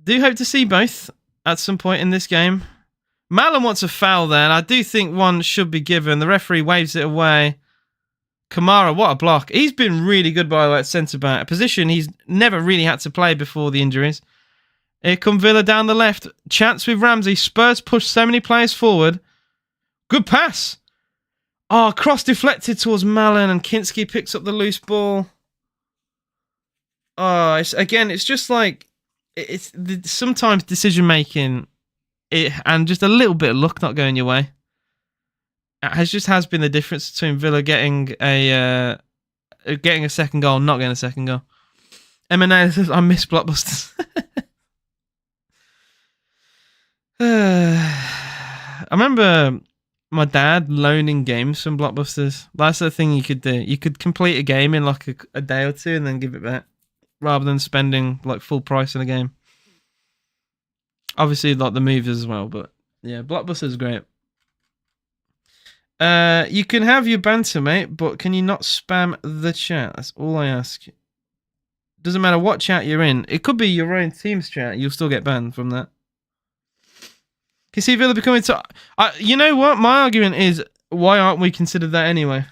Do hope to see both at some point in this game. Malen wants a foul there, and I do think one should be given. The referee waves it away. Kamara, what a block. He's been really good, by the way, at centre-back. A position he's never really had to play before the injuries. Here come Villa down the left. Chance with Ramsey. Spurs push so many players forward. Good pass. Oh, cross deflected towards Malen, and Kinski picks up the loose ball. Oh, it's just like it's sometimes decision making, and just a little bit of luck not going your way. It has been the difference between Villa getting a second goal and not getting a second goal. M&A says I miss Blockbusters. I remember my dad loaning games from Blockbusters. That's the thing you could do. You could complete a game in like a day or two and then give it back, rather than spending like full price on a game. Obviously, like the movies as well, but yeah, Blockbuster is great. You can have your banter, mate, but can you not spam the chat? That's all I ask. Doesn't matter what chat you're in. It could be your own team's chat. You'll still get banned from that. Can you see Villa becoming... you know what? My argument is, why aren't we considered that anyway?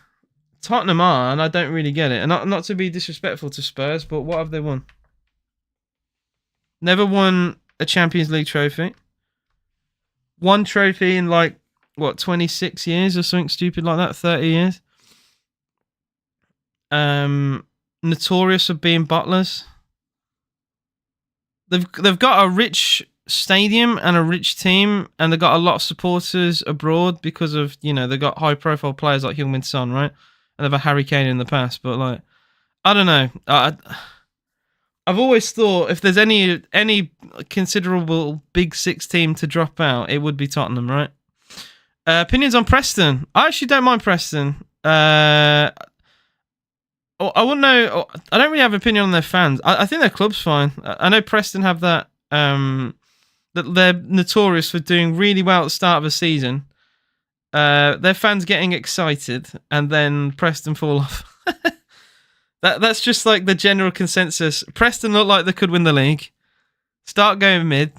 Tottenham are, and I don't really get it. And not to be disrespectful to Spurs, but what have they won? Never won a Champions League trophy. One trophy in, like, what, 26 years or something stupid like that? 30 years? Notorious for being butlers. They've got a rich stadium and a rich team, and they've got a lot of supporters abroad because of, you know, they've got high profile players like Heung-min Son, right? And they've had Harry Kane in the past, but like, I don't know. I've always thought if there's any considerable Big Six team to drop out, it would be Tottenham, right? Opinions on Preston. I actually don't mind Preston. I wouldn't know. I don't really have an opinion on their fans. I think their club's fine. I know Preston have that. That they're notorious for doing really well at the start of a season. Their fans getting excited, and then Preston fall off. That's just like the general consensus. Preston look like they could win the league, start going mid,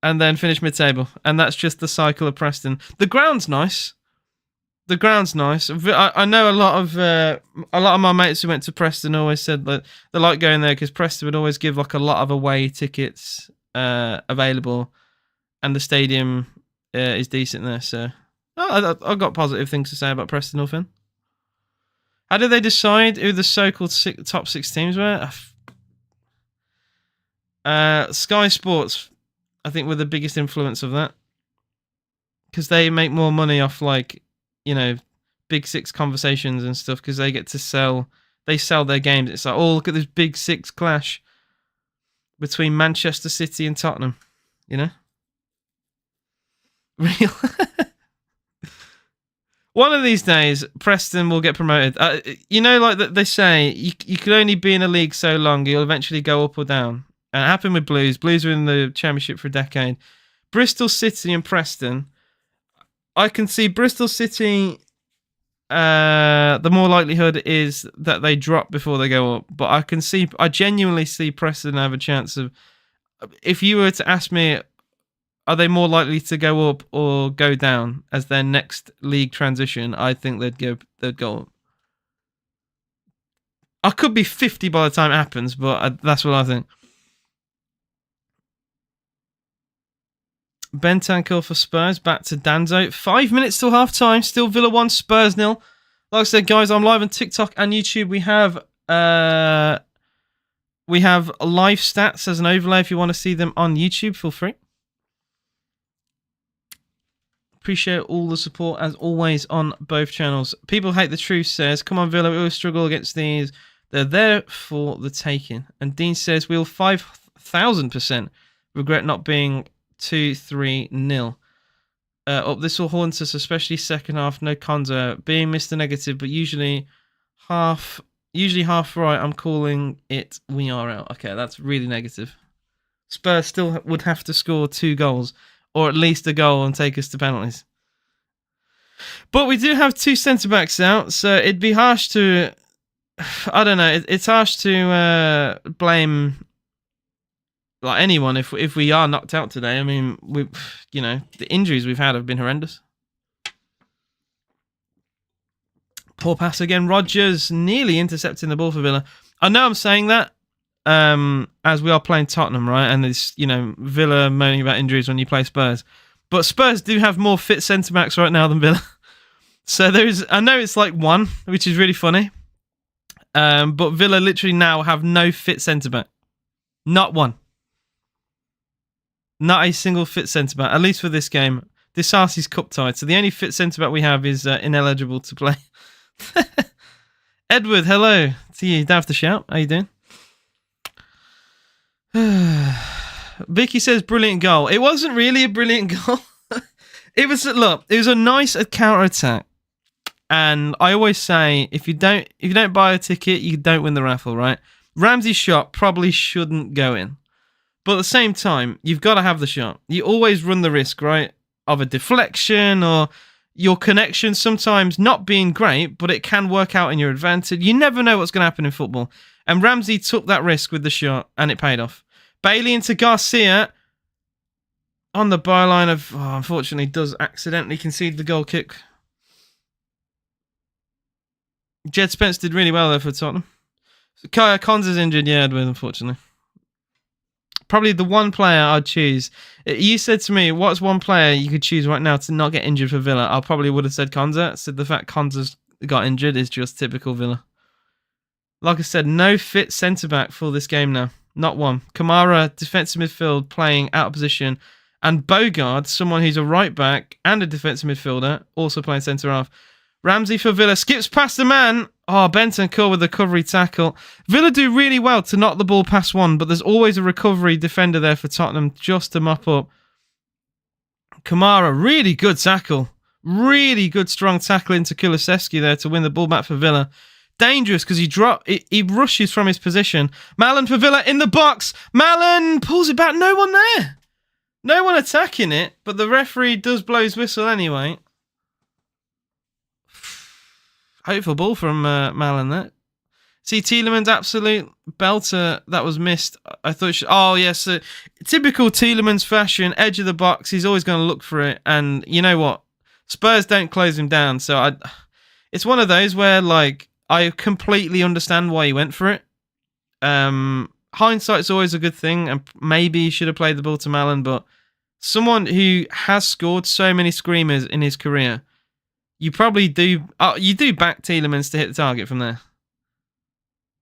and then finish mid-table, and that's just the cycle of Preston. The ground's nice. I know a lot of my mates who went to Preston always said that they like going there because Preston would always give like a lot of away tickets available, and the stadium is decent there. So I've got positive things to say about Preston North End. How did they decide who the so-called top 6 teams were? Sky Sports, I think, were the biggest influence of that because they make more money off, like, you know, Big Six conversations and stuff because they get to sell their games. It's like, oh, look at this Big Six clash between Manchester City and Tottenham, you know? Real. One of these days, Preston will get promoted. You know, like they say, you can only be in a league so long, you'll eventually go up or down. And it happened with Blues. Blues were in the Championship for a decade. Bristol City and Preston, I can see Bristol City, the more likelihood is that they drop before they go up. But I genuinely see Preston have a chance of, if you were to ask me, are they more likely to go up or go down as their next league transition, I think they'd go up. I could be 50 by the time it happens, but that's what I think. Bentancur for Spurs, back to Danzo. 5 minutes till half time. Still Villa 1, Spurs 0. Like I said, guys, I'm live on TikTok and YouTube. We have live stats as an overlay. If you want to see them on YouTube, feel free. Appreciate all the support as always on both channels. People Hate the Truth says, come on Villa, we always struggle against these. They're there for the taking. And Dean says, we'll 5,000% regret not being 2-3-0. Up, this will haunt us, especially second half. No Konza being Mr. Negative, but usually half right. I'm calling it. We are out. Okay, that's really negative. Spurs still would have to score 2 goals, or at least a goal, and take us to penalties. But we do have 2 centre backs out, so it'd be harsh to. I don't know. It's harsh to blame like anyone if we are knocked out today. I mean, the injuries we've had have been horrendous. Poor pass again. Rodgers nearly intercepting the ball for Villa. I know I'm saying that as we are playing Tottenham, right? And it's, Villa moaning about injuries when you play Spurs. But Spurs do have more fit centre-backs right now than Villa. So I know it's like 1, which is really funny. But Villa literally now have no fit centre-back. Not one. Not a single fit centre-back, at least for this game. Disasi's cup tied, so the only fit centre-back we have is ineligible to play. Edward, hello to you. Don't have to shout. How you doing? Vicky says brilliant goal. It wasn't really a brilliant goal. It was a nice counter-attack. And I always say, if you don't buy a ticket, you don't win the raffle, right? Ramsey's shot probably shouldn't go in. But at the same time, you've got to have the shot. You always run the risk, right, of a deflection, or your connection sometimes not being great, but it can work out in your advantage. You never know what's going to happen in football. And Ramsey took that risk with the shot, and it paid off. Bailey into Garcia on the byline of, unfortunately, does accidentally concede the goal kick. Jed Spence did really well there for Tottenham. Kaya Konza's injured, yeah, Edwin, unfortunately. Probably the one player I'd choose. You said to me, what's one player you could choose right now to not get injured for Villa? I probably would have said Konza. So the fact Konza's got injured is just typical Villa. Like I said, no fit centre-back for this game now. Not one. Kamara, defensive midfield, playing out of position. And Bogard, someone who's a right-back and a defensive midfielder, also playing centre-half. Ramsey for Villa, skips past the man. Bentancur with the recovery tackle. Villa do really well to knock the ball past one, but there's always a recovery defender there for Tottenham just to mop up. Kamara, really good tackle. Really good strong tackle into Kulusevski there to win the ball back for Villa. Dangerous because he rushes from his position. Malen for Villa in the box. Malen pulls it back. No one there. No one attacking it, but the referee does blow his whistle anyway. Hopeful ball from Malen there. See, Tielemans, absolute belter that was missed. I thought, yes, typical Tielemans fashion, edge of the box. He's always going to look for it. And you know what? Spurs don't close him down. So it's one of those where, like, I completely understand why he went for it. Hindsight's always a good thing. And maybe he should have played the ball to Malen. But someone who has scored so many screamers in his career, you probably do. You do back Tielemans to hit the target from there.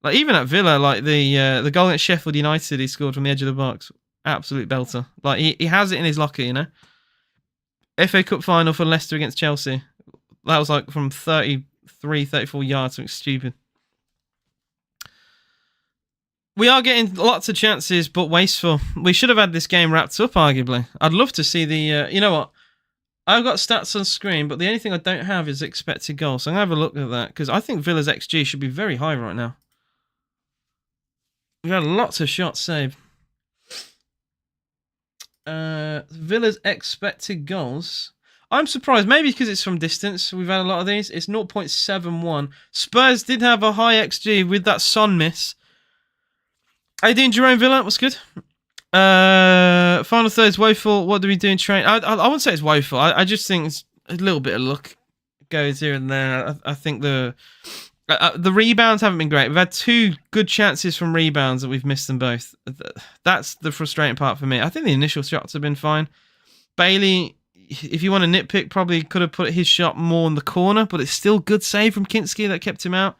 Like even at Villa, like the goal at Sheffield United, he scored from the edge of the box. Absolute belter. Like he has it in his locker, you know. FA Cup final for Leicester against Chelsea. That was like from 33, 34 yards. Something stupid. We are getting lots of chances, but wasteful. We should have had this game wrapped up, arguably. I'd love to see the. You know what? I've got stats on screen, but the only thing I don't have is expected goals. So I'm going to have a look at that, because I think Villa's XG should be very high right now. We've had lots of shots saved. Villa's expected goals. I'm surprised, maybe because it's from distance. We've had a lot of these. It's 0.71. Spurs did have a high XG with that Son miss. How you doing, Jerome Villa? What's good? Final third is woeful. What do we do in training? I wouldn't say it's woeful. I just think it's a little bit of luck goes here and there. I think the rebounds haven't been great. We've had 2 good chances from rebounds and we've missed them both. That's the frustrating part for me. I think the initial shots have been fine. Bailey, if you want to nitpick, probably could have put his shot more in the corner, but it's still good save from Kinski that kept him out.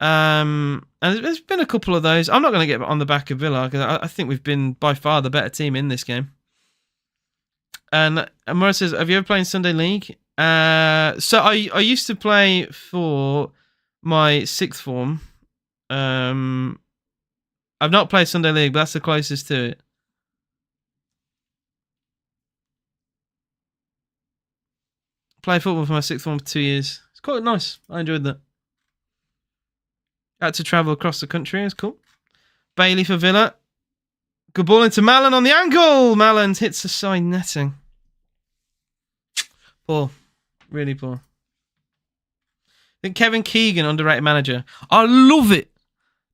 And there's been a couple of those. I'm not going to get on the back of Villa because I think we've been by far the better team in this game. And Murray says, have you ever played in Sunday League? So I used to play for my 6th form. I've not played Sunday League, but that's the closest to it. Played football for my 6th form for 2 years. It's quite nice. I enjoyed that. Had to travel across the country. It's cool. Bailey for Villa. Good ball into Malen on the angle. Malen hits the side netting. Poor. Really poor. I think Kevin Keegan, underrated manager. I love it.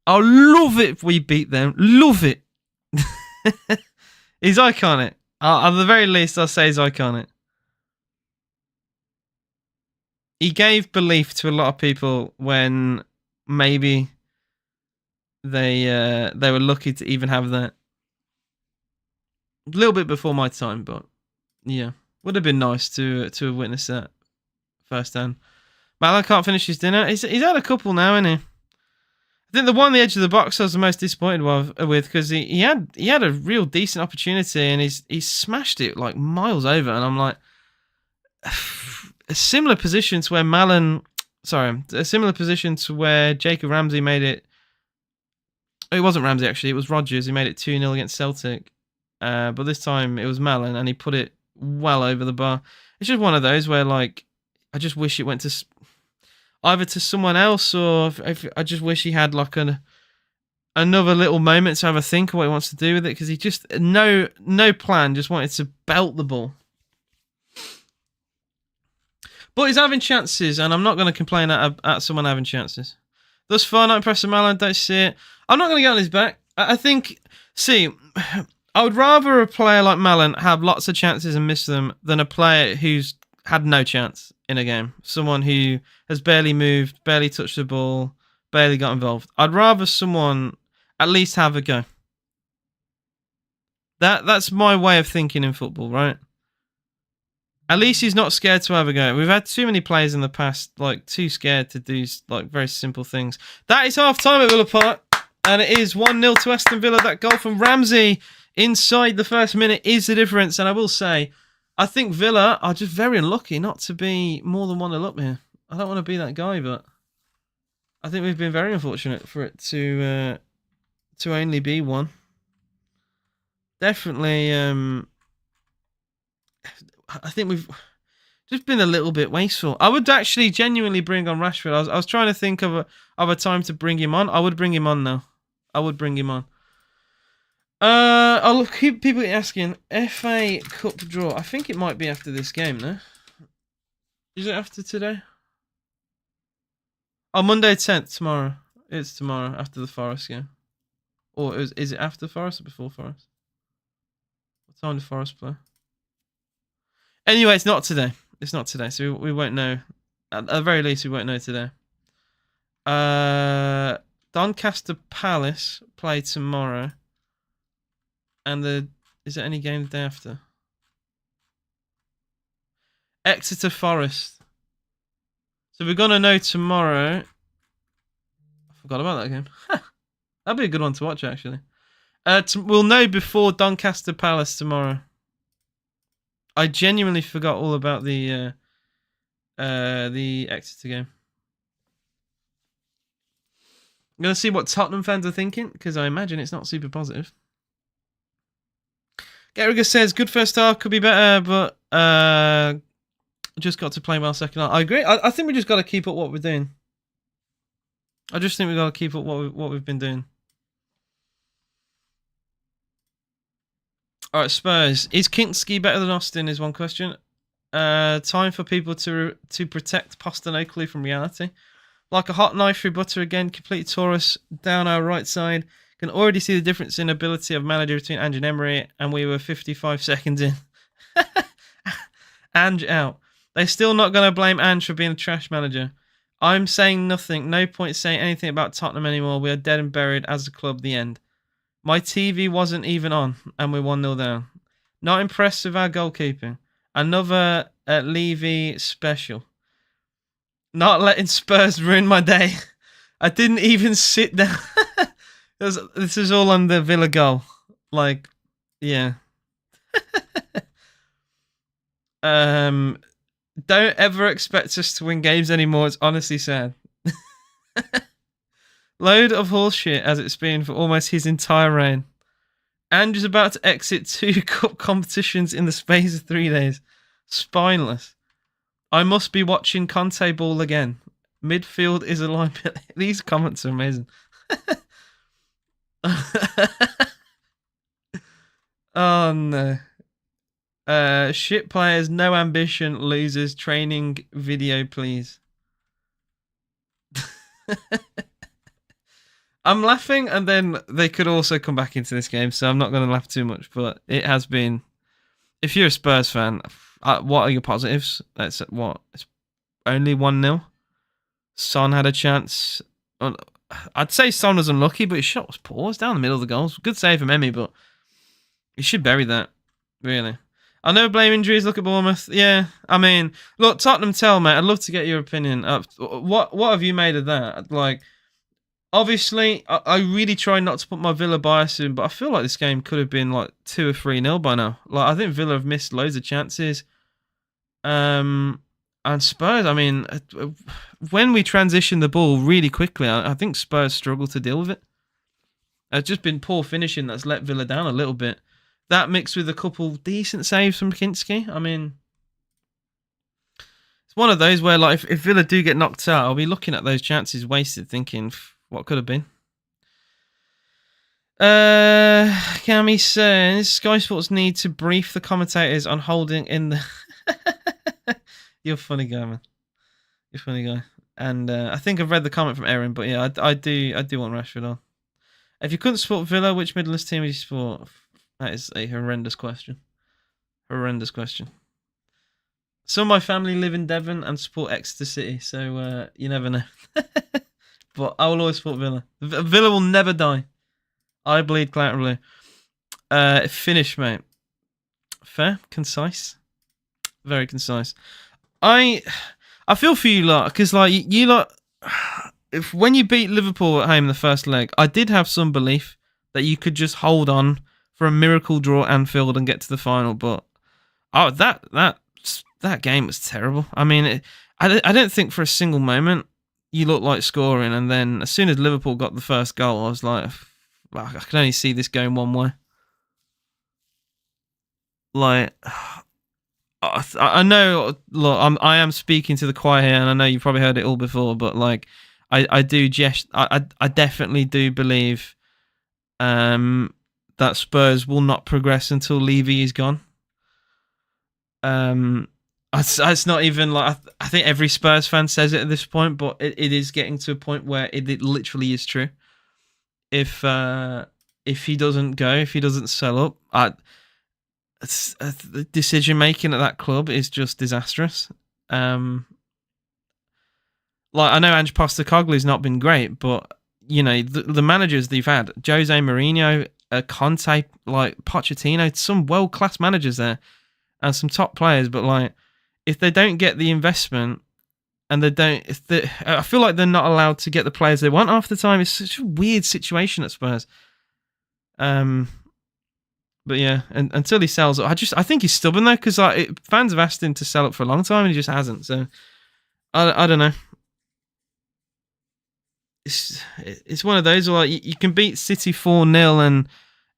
I love it if we beat them. Love it. He's iconic. At the very least, I'll say he's iconic. He gave belief to a lot of people when maybe they were lucky to even have that. A little bit before my time, but yeah, would have been nice to have witnessed that firsthand. Malen can't finish his dinner. He's had a couple now, isn't he? I think the one on the edge of the box I was the most disappointed with because he had a real decent opportunity and he smashed it like miles over, and I'm like, a similar position to where Jacob Ramsey made it. It wasn't Ramsey, actually. It was Rodgers. He made it 2-0 against Celtic. But this time it was Malen, and he put it well over the bar. It's just one of those where, like, I just wish it went to either to someone else, or if I just wish he had, like, another little moment to have a think of what he wants to do with it, because he just, no plan, just wanted to belt the ball. But he's having chances, and I'm not going to complain at someone having chances. Thus far, not impressed with Malin. Don't see it. I'm not going to get on his back. I think. See, I would rather a player like Malin have lots of chances and miss them than a player who's had no chance in a game. Someone who has barely moved, barely touched the ball, barely got involved. I'd rather someone at least have a go. That's my way of thinking in football, right? At least he's not scared to have a go. We've had too many players in the past, like, too scared to do, like, very simple things. That is half-time at Villa Park, and it is 1-0 to Aston Villa. That goal from Ramsey inside the first minute is the difference, and I will say, I think Villa are just very unlucky not to be more than 1-0 up here. I don't want to be that guy, but I think we've been very unfortunate for it to only be one. Definitely, I think we've just been a little bit wasteful. I would actually genuinely bring on Rashford. I was trying to think of a time to bring him on. I would bring him on now. I would bring him on. I'll keep people asking. FA Cup draw. I think it might be after this game, no? Is it after today? Oh, Monday 10th, tomorrow. It's tomorrow, after the Forest game. Or is it after Forest or before Forest? What time did Forest play? Anyway, it's not today. It's not today, so we won't know. At the very least, we won't know today. Doncaster Palace play tomorrow. And is there any game the day after? Exeter Forest. So we're going to know tomorrow. I forgot about that game. That'd be a good one to watch, actually. We'll know before Doncaster Palace tomorrow. I genuinely forgot all about the Exeter game. I'm going to see what Tottenham fans are thinking, because I imagine it's not super positive. Gerriger says, good first half, could be better, but just got to play well second half. I agree. I think we just got to keep up what we're doing. I just think we've got to keep up what we've been doing. All right, Spurs. Is Kinski better than Austin is one question. Time for people to protect Postecoglou from reality. Like a hot knife through butter again, complete Taurus down our right side. Can already see the difference in ability of manager between Ange and Emery, and we were 55 seconds in. Ange out. They're still not going to blame Ange for being a trash manager. I'm saying nothing. No point saying anything about Tottenham anymore. We are dead and buried as a club. The end. My TV wasn't even on, and we're 1-0 down. Not impressed with our goalkeeping. Another Levy special. Not letting Spurs ruin my day. I didn't even sit down. This is all on the Villa goal. Like, yeah. Don't ever expect us to win games anymore. It's honestly sad. Load of horseshit as it's been for almost his entire reign. Andrew's about to exit 2 cup competitions in the space of 3 days. Spineless. I must be watching Conte ball again. Midfield is a liability. These comments are amazing. Oh no. Shit players, no ambition, losers, training video, please. I'm laughing, and then they could also come back into this game, so I'm not going to laugh too much, but it has been... If you're a Spurs fan, what are your positives? It's only 1-0. Son had a chance. I'd say Son was unlucky, but his shot was poor. It's down the middle of the goals. Good save from Emmy, but he should bury that, really. I know blame injuries. Look at Bournemouth. Yeah, I mean, look, Tottenham Tell, mate. I'd love to get your opinion. What have you made of that? Like, obviously, I really try not to put my Villa bias in, but I feel like this game could have been like 2 or 3-0 by now. Like, I think Villa have missed loads of chances. And Spurs, I mean, when we transition the ball really quickly, I think Spurs struggle to deal with it. It's just been poor finishing that's let Villa down a little bit. That mixed with a couple decent saves from Kinski. I mean, it's one of those where, like, if Villa do get knocked out, I'll be looking at those chances wasted, thinking what could have been. Cami says Sky Sports need to brief the commentators on holding in the. You're a funny guy, man. You're a funny guy. And I think I've read the comment from Erin, but yeah, I do want Rashford on. If you couldn't support Villa, which Midlands team would you support? That is a horrendous question. Horrendous question. Some of my family live in Devon and support Exeter City, so you never know. But I will always support Villa. Villa will never die. I bleed clout blue. Finish, mate. Fair, concise, very concise. I feel for you lot because like you lot, if when you beat Liverpool at home in the first leg, I did have some belief that you could just hold on for a miracle draw at Anfield and get to the final. But that game was terrible. I mean, I don't think for a single moment you looked like scoring, and then as soon as Liverpool got the first goal, I was like I can only see this going one way. Like, I know, look, I am speaking to the choir here, and I know you've probably heard it all before, but like, I definitely do believe, that Spurs will not progress until Levy is gone. It's not even like I think every Spurs fan says it at this point, but it is getting to a point where it literally is true. If he doesn't go, if he doesn't sell up, the decision making at that club is just disastrous. Like I know Ange Postecoglou's not been great, but you know the managers they've had, Jose Mourinho, Conte, like Pochettino, some world class managers there, and some top players. But like, if they don't get the investment, and I feel like they're not allowed to get the players they want half the time. It's such a weird situation at Spurs. But yeah, and until he sells up, I think he's stubborn though, because like fans have asked him to sell up for a long time and he just hasn't. So I don't know. It's one of those where like you can beat City 4-0 and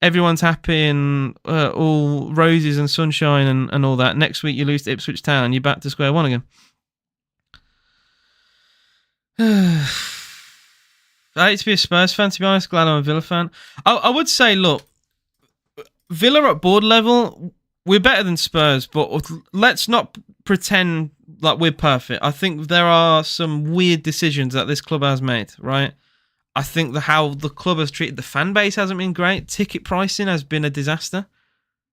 everyone's happy and all roses and sunshine and all that. Next week you lose to Ipswich Town, you're back to square one again. I hate to be a Spurs fan, to be honest. Glad I'm a Villa fan. I would say, look, Villa at board level, we're better than Spurs, but let's not pretend like we're perfect. I think there are some weird decisions that this club has made, right? I think how the club has treated the fan base hasn't been great. Ticket pricing has been a disaster.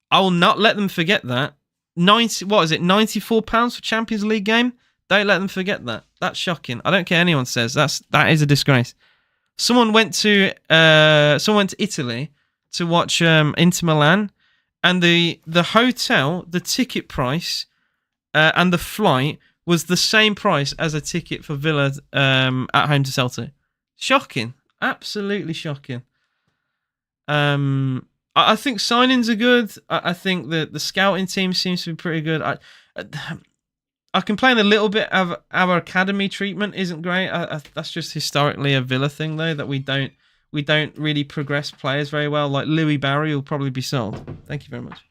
I will not let them forget that. £94 for Champions League game? Don't let them forget that. That's shocking. I don't care anyone says. That is a disgrace. Someone went to Italy to watch Inter Milan, and the hotel, the ticket price, and the flight was the same price as a ticket for Villa at home to Celtic. Shocking, absolutely shocking. I think signings are good. I think the scouting team seems to be pretty good. I complain a little bit of our academy treatment isn't great. That's just historically a Villa thing though, that we don't really progress players very well. Like Louis Barry will probably be sold. Thank you very much.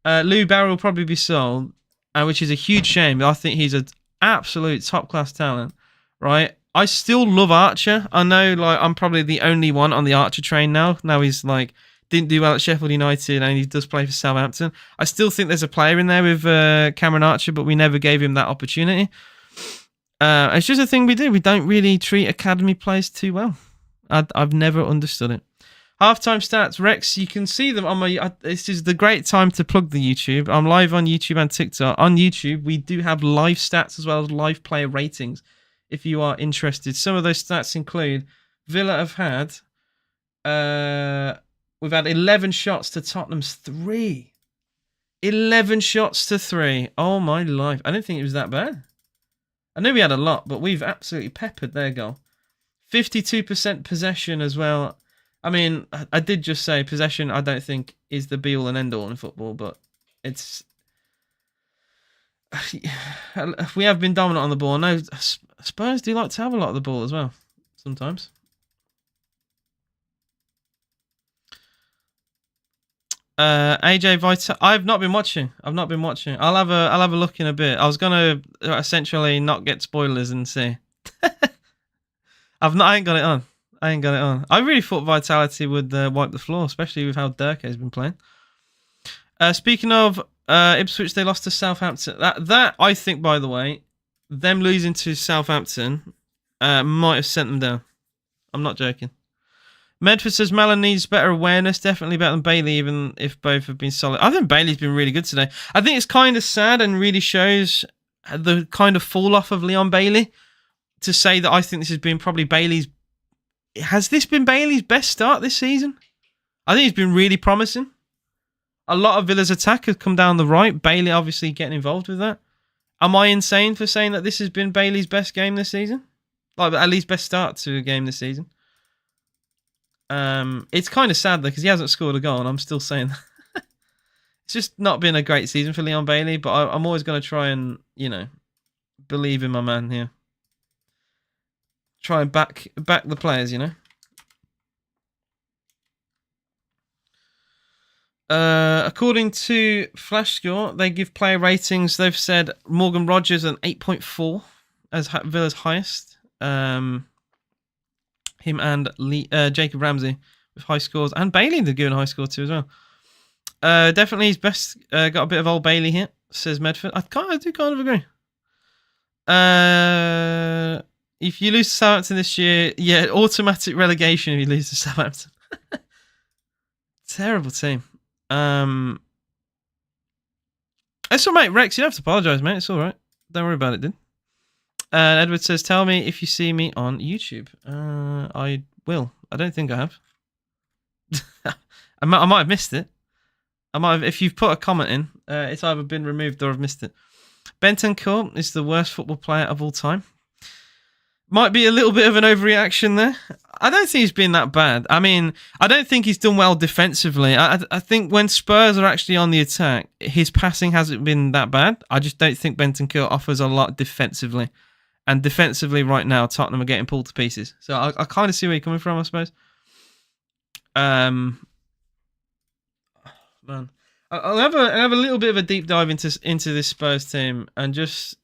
Louis Barry will probably be sold, which is a huge shame. I think he's an absolute top class talent, right? I still love Archer. I know, like, I'm probably the only one on the Archer train now. Now he's like didn't do well at Sheffield United and he does play for Southampton. I still think there's a player in there with Cameron Archer, but we never gave him that opportunity. It's just a thing we do. We don't really treat academy players too well. I've never understood it. Halftime stats, Rex, you can see them on my... this is the great time to plug the YouTube. I'm live on YouTube and TikTok. On YouTube, we do have live stats as well as live player ratings, if you are interested. Some of those stats include Villa have had... we've had 11 shots to Tottenham's 3. 11 shots to 3. Oh, my life. I didn't think it was that bad. I knew we had a lot, but we've absolutely peppered their goal. 52% possession as well. I mean, I did just say possession I don't think is the be-all and end-all in football, but it's... we have been dominant on the ball. No, Spurs do like to have a lot of the ball as well, sometimes. AJ Vital, I've not been watching. I'll have a look in a bit. I was gonna essentially not get spoilers and see. I ain't got it on. I really thought Vitality would wipe the floor, especially with how Durk has been playing. Speaking of Ipswich, they lost to Southampton. That I think, by the way, them losing to Southampton might have sent them down. I'm not joking. Medford says Malin needs better awareness, definitely better than Bailey, even if both have been solid. I think Bailey's been really good today. I think it's kind of sad and really shows the kind of fall off of Leon Bailey to say that I think this has been probably Bailey's... Has this been Bailey's best start this season? I think he's been really promising. A lot of Villa's attack has come down the right. Bailey obviously getting involved with that. Am I insane for saying that this has been Bailey's best game this season? Like, at least best start to a game this season. It's kind of sad though because he hasn't scored a goal, and I'm still saying that. It's just not been a great season for Leon Bailey, but I'm always going to try and believe in my man here. Try and back the players, According to FlashScore, they give player ratings. They've said Morgan Rogers an 8.4 as Villa's highest. Him and Jacob Ramsey with high scores, and Bailey they're giving a high score too as well. Definitely his best. Got a bit of old Bailey here, says Medford. I do kind of agree. If you lose to Southampton this year, yeah, automatic relegation if you lose to Southampton. Terrible team. It's all right, Rex. You don't have to apologise, mate. It's all right. Don't worry about it, dude. Edward says, tell me if you see me on YouTube. I will. I don't think I have. I might have missed it. I might have, if you've put a comment in, it's either been removed or I've missed it. Bentancur is the worst football player of all time. Might be a little bit of an overreaction there. I don't think he's been that bad. I mean, I don't think he's done well defensively. I think when Spurs are actually on the attack, his passing hasn't been that bad. I just don't think Bentancur offers a lot defensively. And defensively right now, Tottenham are getting pulled to pieces. So I kind of see where you're coming from, I suppose. Man, I'll have a little bit of a deep dive into this Spurs team and just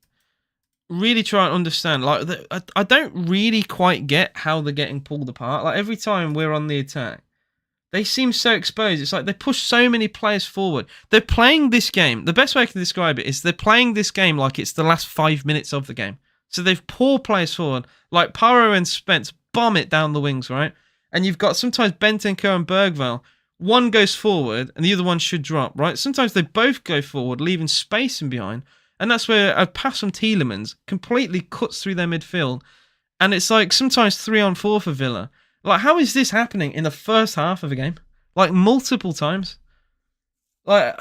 really try and understand. Like, I don't really quite get how they're getting pulled apart. Like, every time we're on the attack, they seem so exposed. It's like they push so many players forward. They're playing this game. The best way I can describe it is they're playing this game like it's the last 5 minutes of the game. So they've pulled players forward. Like Paro and Spence bomb it down the wings, right? And you've got sometimes Bentancur and Bergvall. One goes forward and the other one should drop, right? Sometimes they both go forward, leaving space in behind. And that's where a pass from Tielemans completely cuts through their midfield. And it's like sometimes 3-on-4 for Villa. Like, how is this happening in the first half of a game? Like, multiple times. Like,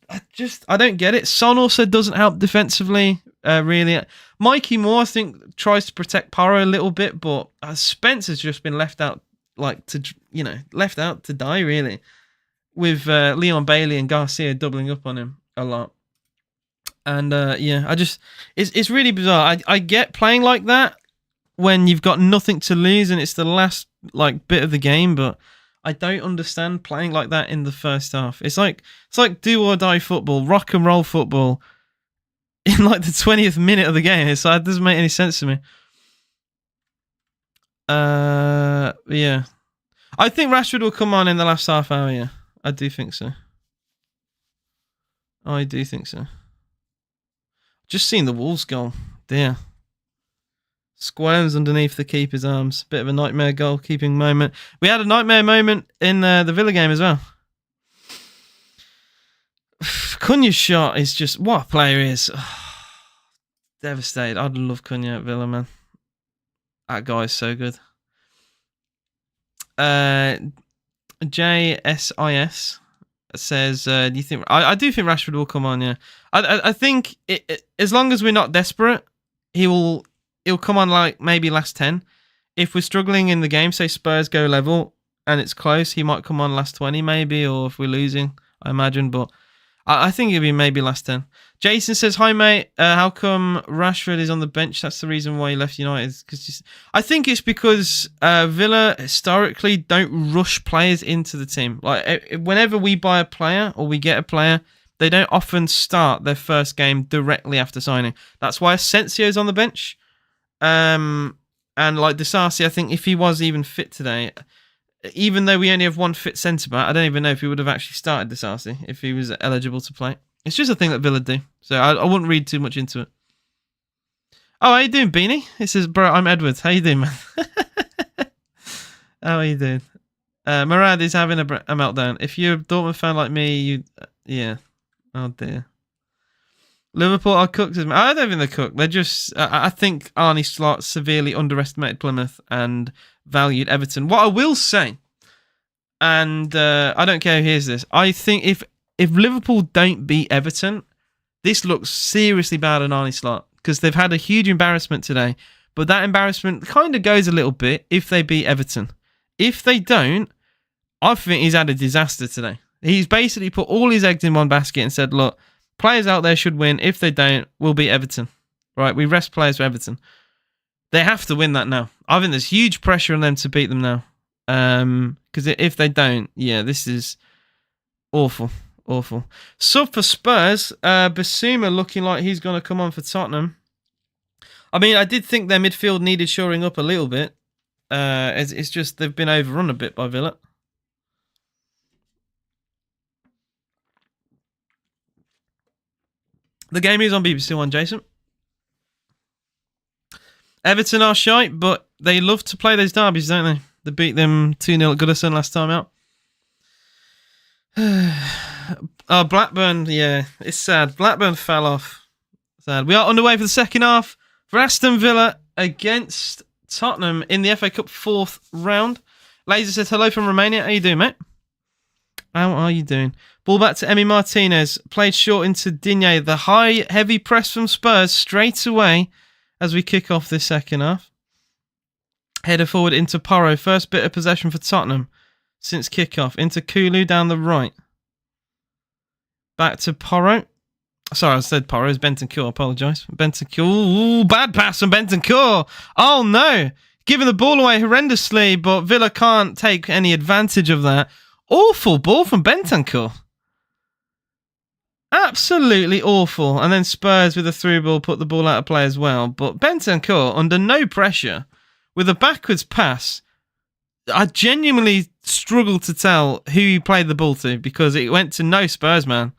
I don't get it. Son also doesn't help defensively, really. Mikey Moore, I think, tries to protect Paro a little bit, but Spence has just been left out, left out to die, really. With Leon Bailey and Garcia doubling up on him a lot. And it's really bizarre. I get playing like that when you've got nothing to lose and it's the last bit of the game, but I don't understand playing like that in the first half. It's like do or die football, rock and roll football in like the 20th minute of the game. It doesn't make any sense to me. Yeah. I think Rashford will come on in the last half hour, yeah. I do think so. I do think so. Just seen the Wolves goal. Dear. Squirms underneath the keeper's arms. Bit of a nightmare goalkeeping moment. We had a nightmare moment in the Villa game as well. Cunha's shot is just... What a player he is. Devastated. I'd love Cunha at Villa, man. That guy is so good. JSIS says, do you think... I do think Rashford will come on, yeah. I think as long as we're not desperate, he'll come on maybe last 10. If we're struggling in the game, say Spurs go level and it's close, he might come on last 20 maybe, or if we're losing, I imagine. But I think it'll be maybe last 10. Jason says, hi mate, how come Rashford is on the bench? That's the reason why he left United. I think it's because Villa historically don't rush players into the team. Like, whenever we buy a player or we get a player, they don't often start their first game directly after signing. That's why Asensio's on the bench. And like Disasi, I think if he was even fit today, even though we only have one fit centre-back, I don't even know if he would have actually started Disasi if he was eligible to play. It's just a thing that Villa do. So I wouldn't read too much into it. Oh, how you doing, Beanie? It says, bro, I'm Edward. How you doing, man? How are you doing? Murad is having a meltdown. If you're a Dortmund fan like me, you... yeah. Oh, dear. Liverpool are cooked. I don't think they're cooked. They're just... I think Arne Slot severely underestimated Plymouth and valued Everton. What I will say, and I don't care who hears this, I think if Liverpool don't beat Everton, this looks seriously bad on Arne Slot because they've had a huge embarrassment today. But that embarrassment kind of goes a little bit if they beat Everton. If they don't, I think he's had a disaster today. He's basically put all his eggs in one basket and said, look, players out there should win. If they don't, we'll beat Everton. Right? We rest players for Everton. They have to win that now. I think there's huge pressure on them to beat them now. Because if they don't, yeah, this is awful. Awful. Sub for Spurs, Basuma looking like he's going to come on for Tottenham. I mean, I did think their midfield needed shoring up a little bit. It's just they've been overrun a bit by Villa. The game is on BBC One, Jason. Everton are shite, but they love to play those derbies, don't they? They beat them 2-0 at Goodison last time out. Oh, Blackburn, yeah, it's sad. Blackburn fell off. Sad. We are underway for the second half for Aston Villa against Tottenham in the FA Cup 4th round. Laser says, hello from Romania. How you doing, mate? How are you doing? Ball back to Emi Martinez. Played short into Digne. The high, heavy press from Spurs straight away as we kick off this second half. Header forward into Porro. First bit of possession for Tottenham since kickoff. Into Kulu down the right. Back to Porro. Sorry, I said Porro. It's Bentancur. I apologise. Bentancur. Ooh, bad pass from Bentancur. Oh, no. Giving the ball away horrendously, but Villa can't take any advantage of that. Awful ball from Bentancur. Absolutely awful. And then Spurs with a through ball put the ball out of play as well. But Bentancur, under no pressure, with a backwards pass, I genuinely struggled to tell who he played the ball to because it went to no Spurs man.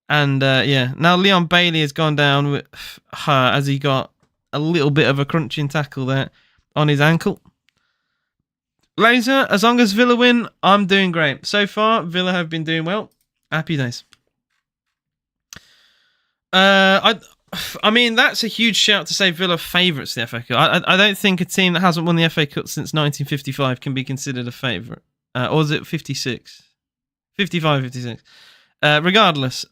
And yeah, now Leon Bailey has gone down with her as he got a little bit of a crunching tackle there on his ankle. Laser, as long as Villa win, I'm doing great. So far, Villa have been doing well. Happy days. I mean, that's a huge shout to say Villa favourites the FA Cup. I don't think a team that hasn't won the FA Cup since 1955 can be considered a favourite. Or is it 56? 55, 56. Regardless,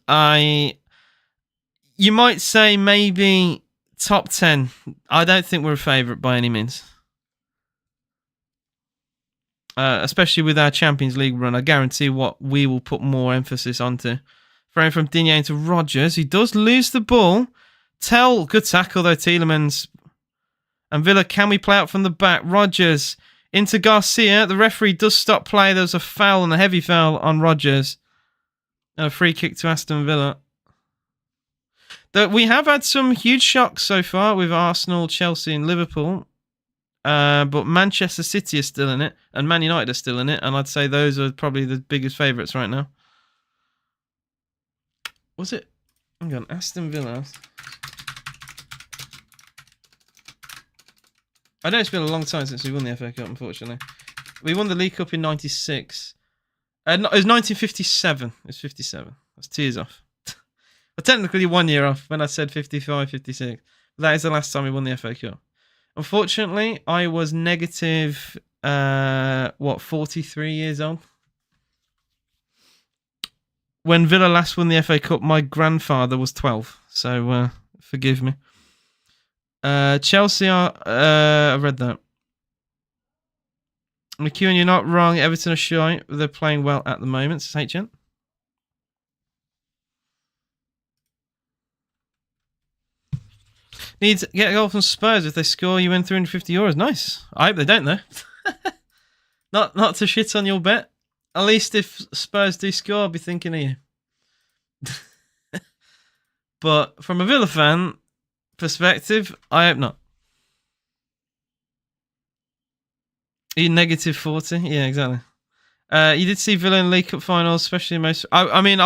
you might say maybe top 10. I don't think we're a favourite by any means. Especially with our Champions League run. I guarantee what we will put more emphasis onto. Throwing from Digne into Rodgers. He does lose the ball. Good tackle though, Tielemans. And Villa, can we play out from the back? Rodgers into Garcia. The referee does stop play. There was a foul and a heavy foul on Rodgers. And a free kick to Aston Villa. We have had some huge shocks so far with Arsenal, Chelsea and Liverpool. But Manchester City is still in it. And Man United are still in it. And I'd say those are probably the biggest favourites right now. Was it? Hang on, Aston Villa. I know it's been a long time since we won the FA Cup, unfortunately. We won the League Cup in 96. No, it was 1957. It was 57. That's 2 years off. Well, technically 1 year off when I said 55, 56. That is the last time we won the FA Cup. Unfortunately, I was negative, 43 years old? When Villa last won the FA Cup, my grandfather was 12. So, forgive me. Chelsea are... I read that. McEwen, you're not wrong. Everton are shy. They're playing well at the moment. Says HN. Need to get a goal from Spurs. If they score, you win €350. Nice. I hope they don't, though. Not to shit on your bet. At least if Spurs do score, I'll be thinking of you. But from a Villa fan perspective, I hope not. Are you negative 40? Yeah, exactly. You did see Villa in League Cup finals, especially most. I mean,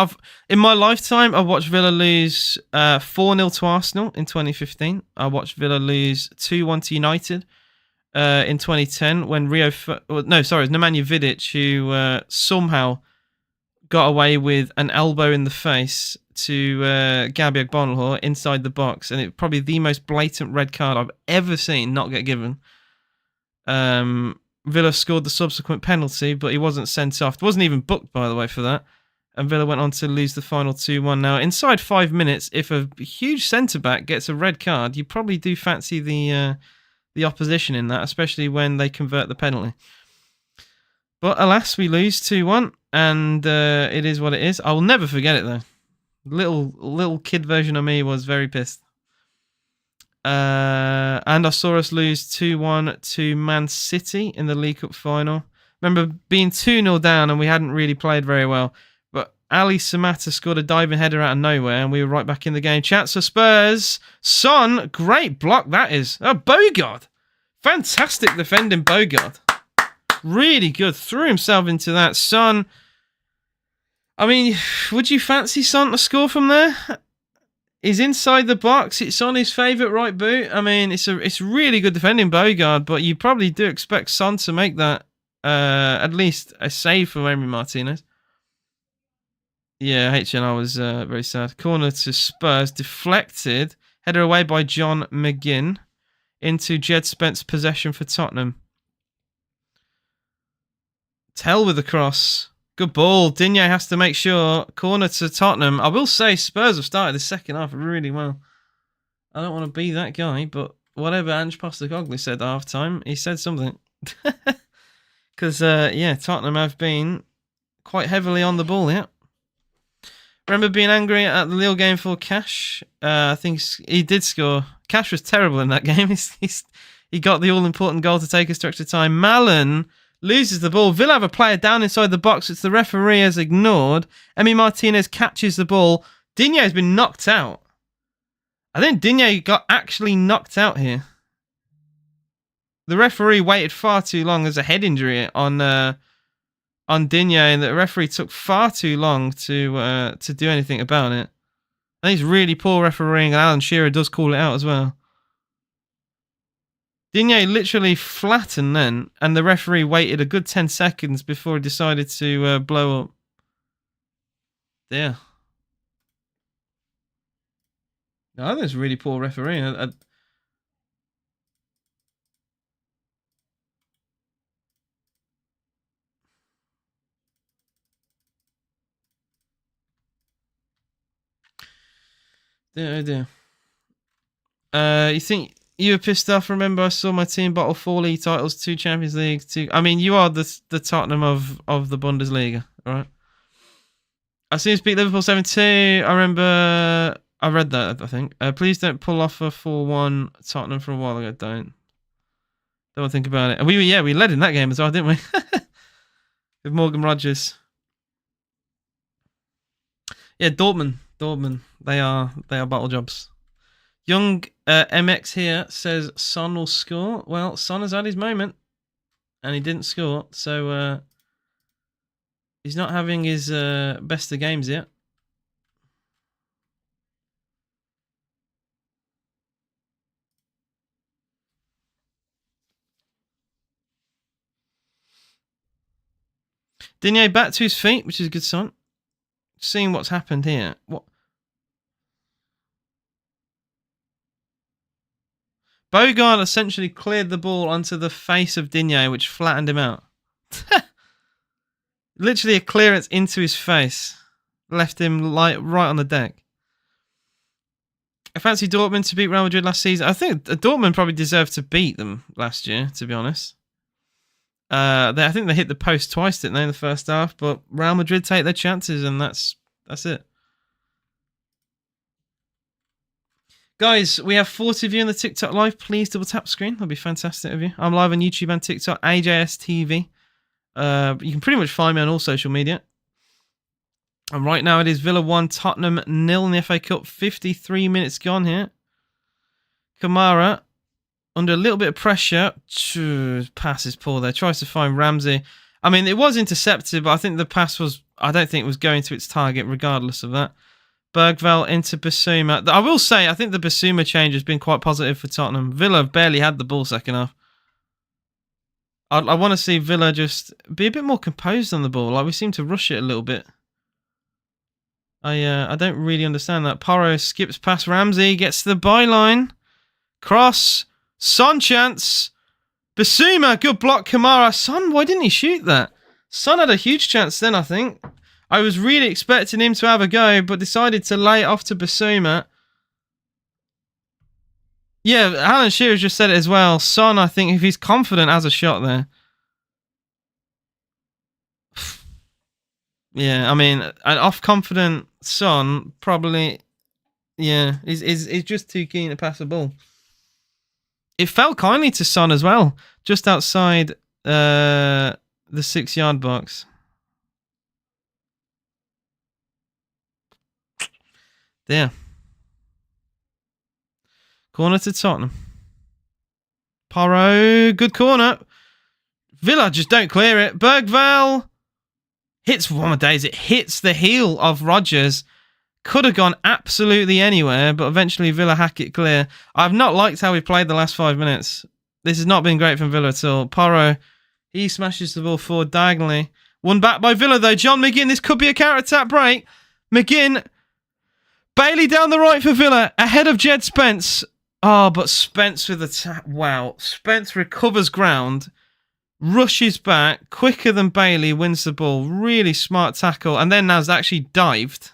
in my lifetime, I watched Villa lose 4-0 to Arsenal in 2015. I watched Villa lose 2-1 to United in 2010 when it was Nemanja Vidic who somehow got away with an elbow in the face to Gabi Agbonlahor inside the box, and it's probably the most blatant red card I've ever seen not get given. Villa scored the subsequent penalty, but he wasn't sent off. It wasn't even booked, by the way, for that. And Villa went on to lose the final 2-1. Now, inside 5 minutes, if a huge centre-back gets a red card, you probably do fancy the opposition in that, especially when they convert the penalty. But alas, we lose 2-1, and it is what it is. I will never forget it, though. Little kid version of me was very pissed. And I saw us lose 2-1 to Man City in the League Cup final. Remember being 2-0 down and we hadn't really played very well. But Ali Samata scored a diving header out of nowhere and we were right back in the game. Chats for Spurs. Son, great block that is. Oh, Bogard. Fantastic defending Bogard. Really good. Threw himself into that. Son, I mean, would you fancy Son to score from there? He's inside the box. It's on his favourite right boot. I mean, it's really good defending Bogard, but you probably do expect Son to make that at least a save for Emery Martinez. Yeah, HNR was very sad. Corner to Spurs, deflected, header away by John McGinn into Jed Spence possession for Tottenham. Tell with the cross. Good ball. Digne has to make sure. Corner to Tottenham. I will say Spurs have started the second half really well. I don't want to be that guy, but whatever Ange Postecoglou said at half time, he said something. Because, Tottenham have been quite heavily on the ball, yeah. Remember being angry at the Lille game for Cash? I think he did score. Cash was terrible in that game. He got the all-important goal to take us to extra time. Malen loses the ball. Villa have a player down inside the box, which the referee has ignored. Emi Martinez catches the ball. Digne has been knocked out. I think Digne got actually knocked out here. The referee waited far too long. There's a head injury on Digne, and the referee took far too long to do anything about it. I think it's really poor refereeing, and Alan Shearer does call it out as well. Digne literally flattened then, and the referee waited a good 10 seconds before he decided to blow up. There. No, that's really poor refereeing. Dear. You think you were pissed off? Remember, I saw my team bottle 4 league titles, 2 Champions League, 2. I mean, you are the Tottenham of the Bundesliga, all right? I see us beat Liverpool 7-2. I remember I read that. I think. Please don't pull off a 4-1 Tottenham for a while ago. Don't want to think about it. And we led in that game as well, didn't we? With Morgan Rogers. Yeah, Dortmund. They are battle jobs. Young MX here says Son will score. Well, Son has had his moment, and he didn't score, so he's not having his best of games yet. Digne back to his feet, which is a good sign. Seeing what's happened here. What? Bogard essentially cleared the ball onto the face of Digne, which flattened him out. Literally a clearance into his face. Left him right on the deck. I fancy Dortmund to beat Real Madrid last season. I think Dortmund probably deserved to beat them last year, to be honest. I think they hit the post twice, didn't they, in the first half? But Real Madrid take their chances, and that's it. Guys, we have 40 of you in the TikTok live. Please double tap screen. That'll be fantastic of you. I'm live on YouTube and TikTok, AJS TV. You can pretty much find me on all social media. And right now it is Villa 1, Tottenham 0 in the FA Cup. 53 minutes gone here. Kamara, under a little bit of pressure. Pass is poor there. Tries to find Ramsey. I mean, it was intercepted, but I think the pass was... I don't think it was going to its target regardless of that. Bergvall into Basuma. I will say, I think the Basuma change has been quite positive for Tottenham. Villa barely had the ball second half. I want to see Villa just be a bit more composed on the ball. Like, we seem to rush it a little bit. I don't really understand that. Porro skips past Ramsey, gets to the byline. Cross. Son chance. Basuma, good block. Kamara. Son, why didn't he shoot that? Son had a huge chance then, I think. I was really expecting him to have a go, but decided to lay it off to Basuma. Yeah, Alan Shearer just said it as well. Son, I think, if he's confident, has a shot there. Yeah, I mean, an off-confident Son probably... Yeah, is just too keen to pass the ball. It fell kindly to Son as well, just outside the 6-yard box. There. Corner to Tottenham. Porro, good corner. Villa just don't clear it. Bergvall hits one of days. It hits the heel of Rodgers. Could have gone absolutely anywhere, but eventually Villa hack it clear. I've not liked how we played the last 5 minutes. This has not been great from Villa at all. Porro, he smashes the ball forward diagonally. Won back by Villa though. John McGinn, this could be a counter-attack break. McGinn, Bailey down the right for Villa, ahead of Jed Spence. Oh, but Spence with the wow. Spence recovers ground, rushes back, quicker than Bailey, wins the ball. Really smart tackle. And then Naz actually dived.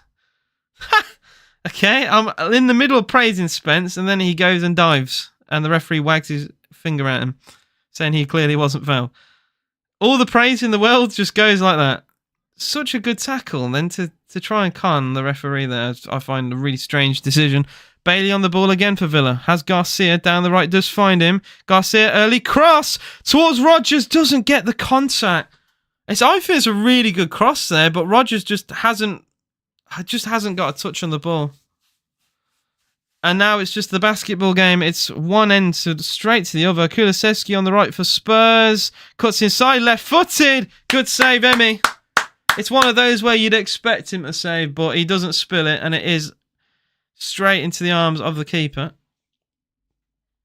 Okay, I'm in the middle of praising Spence, and then he goes and dives. And the referee wags his finger at him, saying he clearly wasn't foul. All the praise in the world just goes like that. Such a good tackle. And then to try and con the referee there, I find a really strange decision. Bailey on the ball again for Villa. Has Garcia down the right, does find him. Garcia early cross towards Rodgers, doesn't get the contact. I think it's a really good cross there, but Rodgers just hasn't got a touch on the ball. And now it's just the basketball game. It's one end straight to the other. Kulusevski on the right for Spurs. Cuts inside, left-footed. Good save, Emi. It's one of those where you'd expect him to save, but he doesn't spill it, and it is straight into the arms of the keeper.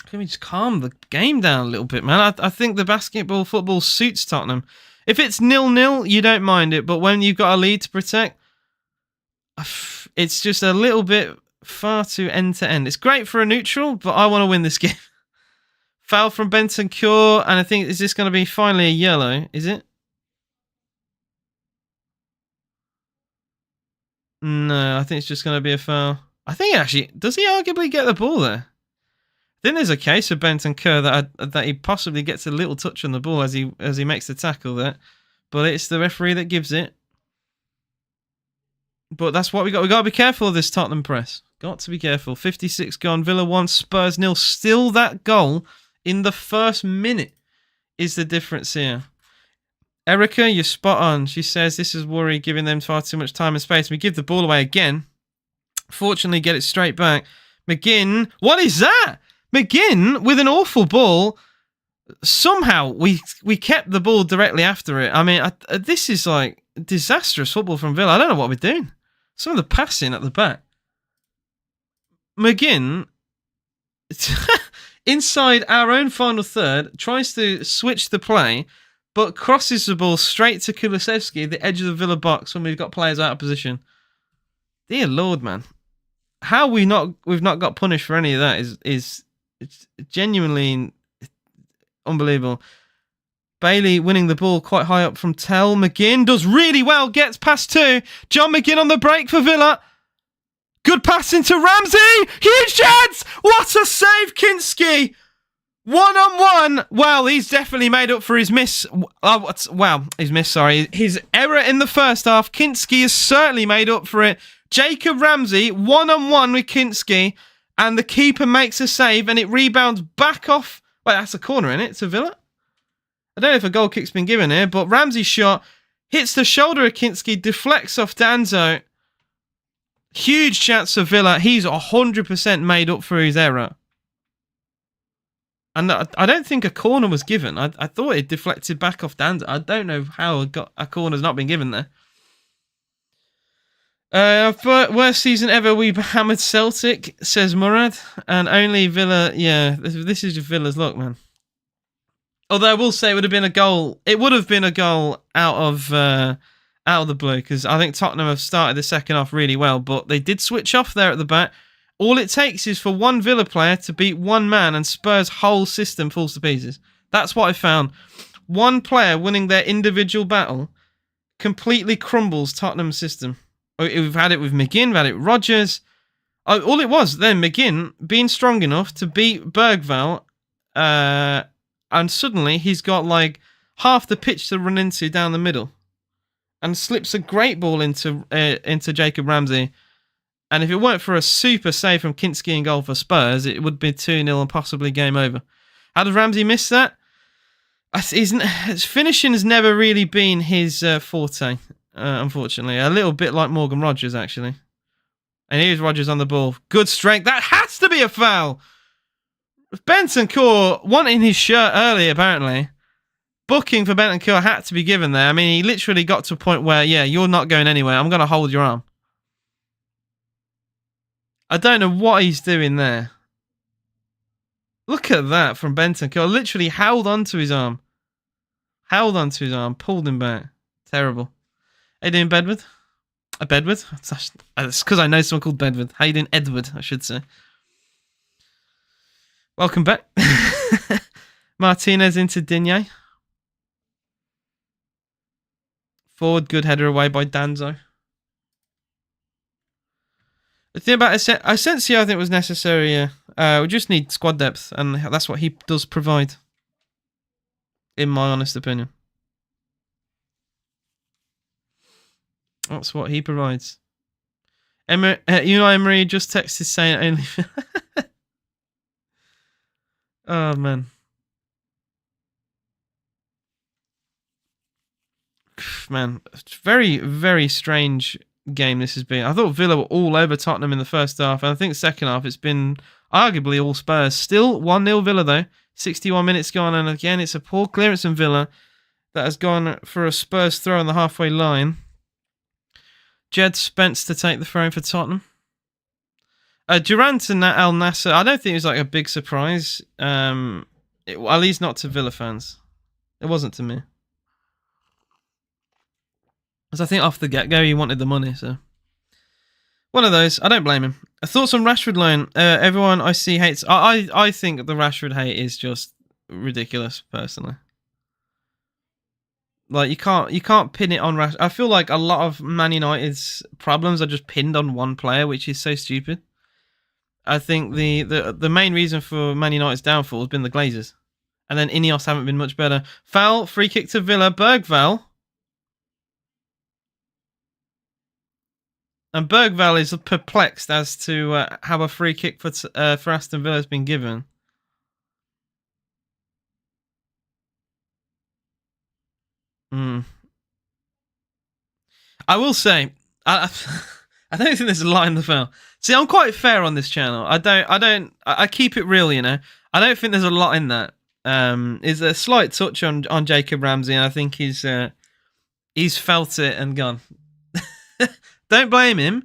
Can we just calm the game down a little bit, man? I think the football suits Tottenham. If it's 0-0, you don't mind it, but when you've got a lead to protect, it's just a little bit far too end-to-end. It's great for a neutral, but I want to win this game. Foul from Bentancur, and I think, is this going to be finally a yellow? Is it? No, I think it's just going to be a foul. I think actually, does he arguably get the ball there? I think there's a case of Bentancur that he possibly gets a little touch on the ball as he makes the tackle there, but it's the referee that gives it. But that's what we got. We got to be careful of this Tottenham press. Got to be careful. 56 gone. Villa 1, Spurs 0. Still that goal in the first minute is the difference here. Erica, you're spot on. She says this is worry, giving them far too much time and space. We give the ball away again. Fortunately, get it straight back. McGinn, what is that? McGinn with an awful ball. Somehow we kept the ball directly after it. I mean, this is like disastrous football from Villa. I don't know what we're doing. Some of the passing at the back. McGinn, inside our own final third, tries to switch the play, but crosses the ball straight to Kulusevski, the edge of the Villa box, when we've got players out of position. Dear Lord, man. How we've not got punished for any of that is it's genuinely unbelievable. Bailey winning the ball quite high up from Tell. McGinn does really well, gets past 2. John McGinn on the break for Villa. Good pass into Ramsey. Huge chance. What a save, Kinski. 1-on-1. Well, he's definitely made up for his miss. His miss, sorry. His error in the first half. Kinski has certainly made up for it. Jacob Ramsey, 1-on-1 with Kinski. And the keeper makes a save and it rebounds back off. Well, that's a corner, isn't it? To Villa. I don't know if a goal kick's been given here, but Ramsey's shot hits the shoulder of Kinski, deflects off Danzo. Huge chance for Villa. He's 100% made up for his error. And I don't think a corner was given. I thought it deflected back off Danza. I don't know how a corner's not been given there. Worst season ever, we hammered Celtic, says Murad. And only Villa, yeah, this is Villa's luck, man. Although I will say it would have been a goal. It would have been a goal out of the blue, because I think Tottenham have started the second half really well, but they did switch off there at the back. All it takes is for one Villa player to beat one man and Spurs' whole system falls to pieces. That's what I found. One player winning their individual battle completely crumbles Tottenham's system. We've had it with McGinn, we've had it with Rodgers. All it was then, McGinn being strong enough to beat Bergvall, and suddenly he's got like half the pitch to run into down the middle, and slips a great ball into Jacob Ramsey. And if it weren't for a super save from Kinski in goal for Spurs, it would be 2-0 and possibly game over. How did Ramsey miss that? His finishing has never really been his forte, unfortunately. A little bit like Morgan Rodgers, actually. And here's Rodgers on the ball. Good strength. That has to be a foul. Bentancur wanting his shirt early, apparently. Booking for Bentancur had to be given there. I mean, he literally got to a point where, yeah, you're not going anywhere. I'm going to hold your arm. I don't know what he's doing there. Look at that from Bentancur. Literally held onto his arm. Pulled him back. Terrible. How you doing, Bedward? Bedward? It's because I know someone called Bedward. How you doing, Edward, I should say. Welcome back. Martinez into Digne. Forward, good header away by Danzo. The thing about Asensio, I think, was necessary. We just need squad depth, and that's what he does provide, in my honest opinion. That's what he provides. Unai Emery just texted saying only... Oh, man. Man, very, very strange game this has been. I thought Villa were all over Tottenham in the first half, and I think the second half it's been arguably all Spurs. Still 1-0 Villa though. 61 minutes gone, and again it's a poor clearance from Villa that has gone for a Spurs throw on the halfway line. Jed Spence to take the throw in for Tottenham. Durant and Al Nasser, I don't think it was like a big surprise. At least not to Villa fans. It wasn't to me. Because I think off the get-go he wanted the money, so... One of those. I don't blame him. Thoughts on Rashford loan? Everyone I see hates... I think the Rashford hate is just ridiculous, personally. Like, you can't pin it on Rashford. I feel like a lot of Man United's problems are just pinned on one player, which is so stupid. I think the main reason for Man United's downfall has been the Glazers. And then Ineos haven't been much better. Foul, free kick to Villa, Bergvall. And Bergvall is perplexed as to how a free kick for Aston Villa has been given. I will say, I don't think there's a lie in the foul. See, I'm quite fair on this channel. I keep it real, you know. I don't think there's a lot in that. There's a slight touch on Jacob Ramsey, and I think he's felt it and gone. Don't blame him,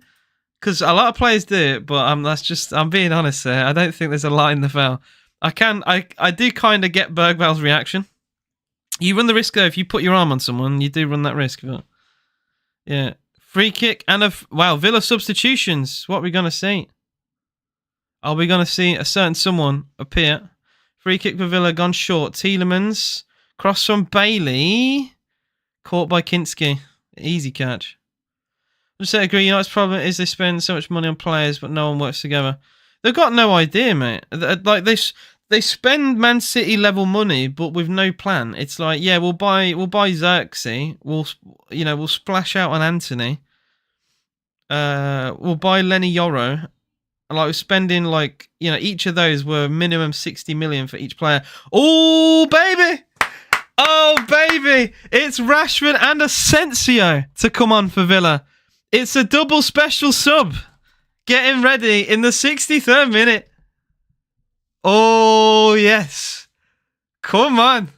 because a lot of players do it, but I'm being honest there. I don't think there's a lot in the foul. I do kind of get Bergvall's reaction. You run the risk though, if you put your arm on someone, you do run that risk. But yeah, free kick and Villa substitutions. What are we gonna see? Are we gonna see a certain someone appear? Free kick for Villa gone short. Tielemans cross from Bailey, caught by Kinski. Easy catch. I just agree. United's problem is they spend so much money on players, but no one works together. They've got no idea, mate. Like they spend Man City level money, but with no plan. It's like, yeah, we'll buy Xerxes. We'll splash out on Anthony. We'll buy Lenny Yoro. Like we're spending each of those were minimum 60 million for each player. Oh baby, it's Rashford and Asensio to come on for Villa. It's a double special sub. Getting ready in the 63rd minute. Oh, yes. Come on.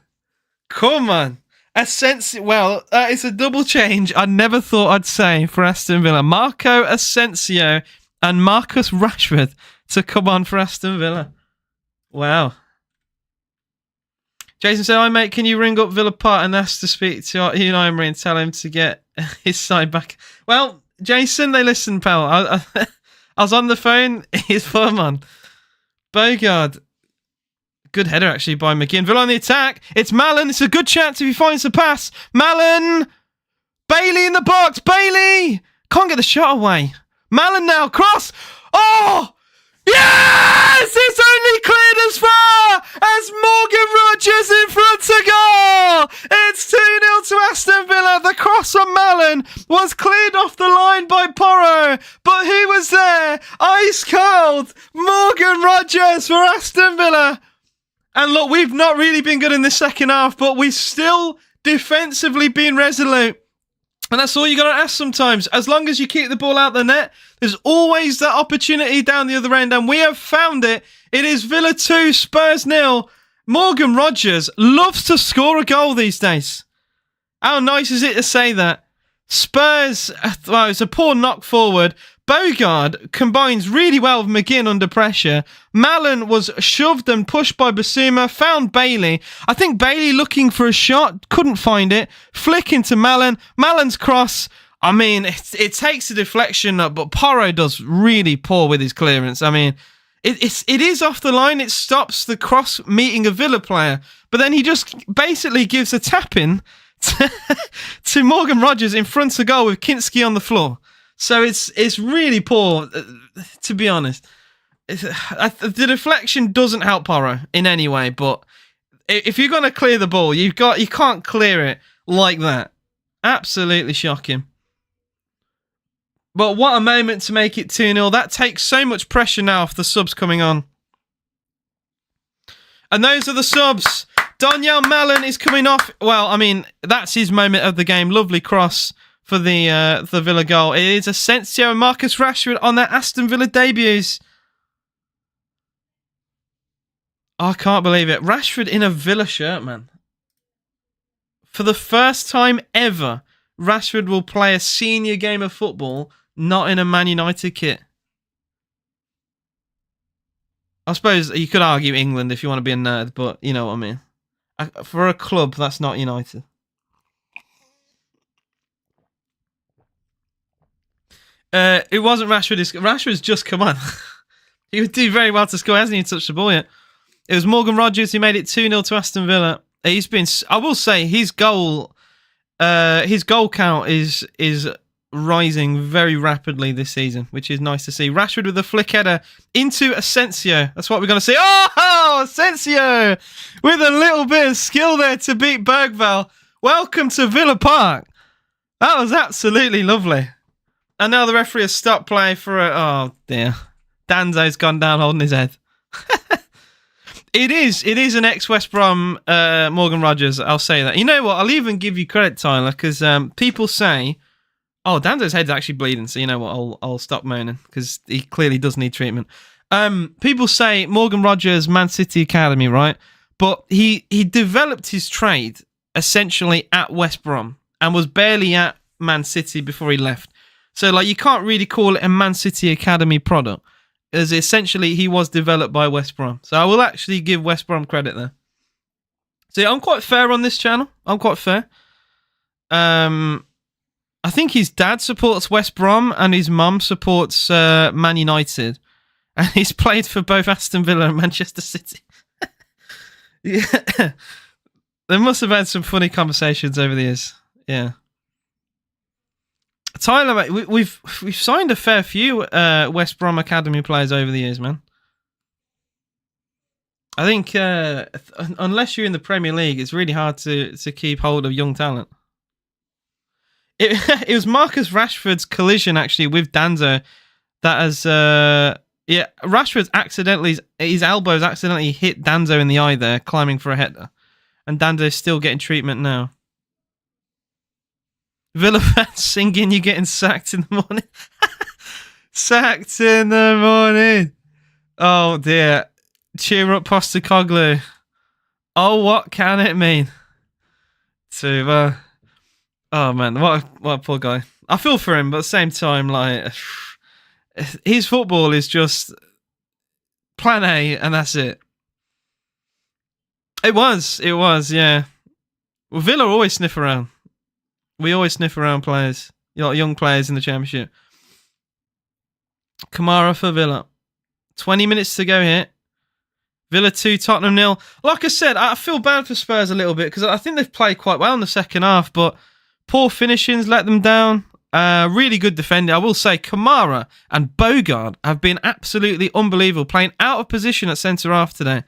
Well, it's a double change I never thought I'd say for Aston Villa. Marco Asensio and Marcus Rashford to come on for Aston Villa. Wow. Jason said, "Hi mate, can you ring up Villa Park and ask to speak to Unai Emery and tell him to get his side back?" Well, Jason, they listen, pal. I was on the phone. He's firm on. Bogard. Good header, actually, by McGinn. Villa on the attack. It's Malen. It's a good chance if he finds the pass. Malen. Bailey in the box. Bailey. Can't get the shot away. Malen now. Cross. Oh! Yes! It's only cleared as far as Morgan Rogers in front of goal. It's 2-0 to Aston Villa. The cross from Malen was cleared off the line by Porro, but who was there? Ice cold Morgan Rogers for Aston Villa. And look, we've not really been good in the second half, but we've still defensively been resolute. And that's all you got to ask sometimes. As long as you keep the ball out the net, there's always that opportunity down the other end. And we have found it. It is Villa 2, Spurs 0. Morgan Rogers loves to score a goal these days. How nice is it to say that? Spurs, well, it's a poor knock forward. Bogard combines really well with McGinn under pressure. Malen was shoved and pushed by Basuma, found Bailey. I think Bailey looking for a shot, couldn't find it. Flick into Malen. Malen's cross. I mean, it takes a deflection, but Porro does really poor with his clearance. I mean, it is off the line. It stops the cross meeting a Villa player. But then he just basically gives a tap-in to Morgan Rogers in front of goal with Kinski on the floor. So it's really poor, to be honest. The deflection doesn't help Porro in any way, but if you're going to clear the ball, you can't clear it like that. Absolutely shocking. But what a moment to make it 2-0. That takes so much pressure now off the subs coming on. And those are the subs. Donyell Malen is coming off. Well, I mean, that's his moment of the game. Lovely cross for the Villa goal. It is Asensio and Marcus Rashford on their Aston Villa debuts. I can't believe it. Rashford in a Villa shirt, man. For the first time ever, Rashford will play a senior game of football not in a Man United kit. I suppose you could argue England if you want to be a nerd, but you know what I mean. For a club, that's not United. It wasn't Rashford. Rashford's just come on. He would do very well to score. He hasn't even touched the ball yet. It was Morgan Rogers who made it 2-0 to Aston Villa. He's been, I will say, his goal count is rising very rapidly this season, which is nice to see. Rashford with a flick header into Asensio. That's what we're going to see. Oh, Asensio with a little bit of skill there to beat Bergvall. Welcome to Villa Park. That was absolutely lovely. And now the referee has stopped play for a... Oh, dear. Danzo's gone down holding his head. It is an ex-West Brom Morgan Rogers, I'll say that. You know what? I'll even give you credit, Tyler, because people say, oh, Danzo's head's actually bleeding, so you know what? I'll stop moaning, because he clearly does need treatment. People say Morgan Rogers, Man City Academy, right? But he developed his trade, essentially, at West Brom, and was barely at Man City before he left. So, like, you can't really call it a Man City Academy product, as essentially he was developed by West Brom. So I will actually give West Brom credit there. So yeah, I'm quite fair on this channel. I'm quite fair. I think his dad supports West Brom and his mum supports Man United. And he's played for both Aston Villa and Manchester City. Yeah. They must have had some funny conversations over the years. Yeah. Tyler, mate, we've signed a fair few West Brom Academy players over the years, man. I think unless you're in the Premier League, it's really hard to keep hold of young talent. It was Marcus Rashford's collision, actually, with Danzo that has... Rashford's his elbows accidentally hit Danzo in the eye there, climbing for a header. And Danzo's still getting treatment now. Villa fans singing, you're getting sacked in the morning. Sacked in the morning. Oh, dear. Cheer up, Postecoglou. Oh, what can it mean? To oh man, what a poor guy. I feel for him, but at the same time, like his football is just plan A, and that's it. It was, yeah. Well, Villa always sniff around. We always sniff around players, young players in the Championship. Kamara for Villa. 20 minutes to go here. Villa 2, Tottenham 0. Like I said, I feel bad for Spurs a little bit because I think they've played quite well in the second half, but poor finishings let them down. Really good defending. I will say Kamara and Bogard have been absolutely unbelievable, playing out of position at centre-half today.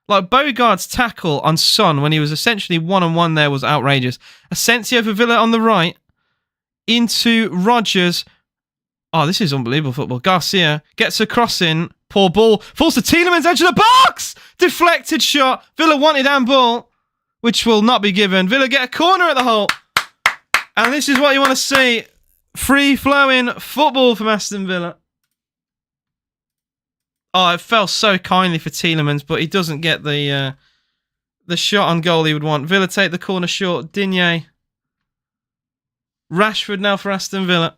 Like Bogard's tackle on Son when he was essentially one-on-one there was outrageous. Asensio for Villa on the right. Into Rodgers. Oh, this is unbelievable football. Garcia gets a cross in. Poor ball. Falls to Tielemans, edge of the box! Deflected shot. Villa wanted handball, which will not be given. Villa get a corner at the hole. And this is what you want to see. Free-flowing football from Aston Villa. Oh, it fell so kindly for Tielemans, but he doesn't get the shot on goal he would want. Villa take the corner short. Digne. Rashford now for Aston Villa.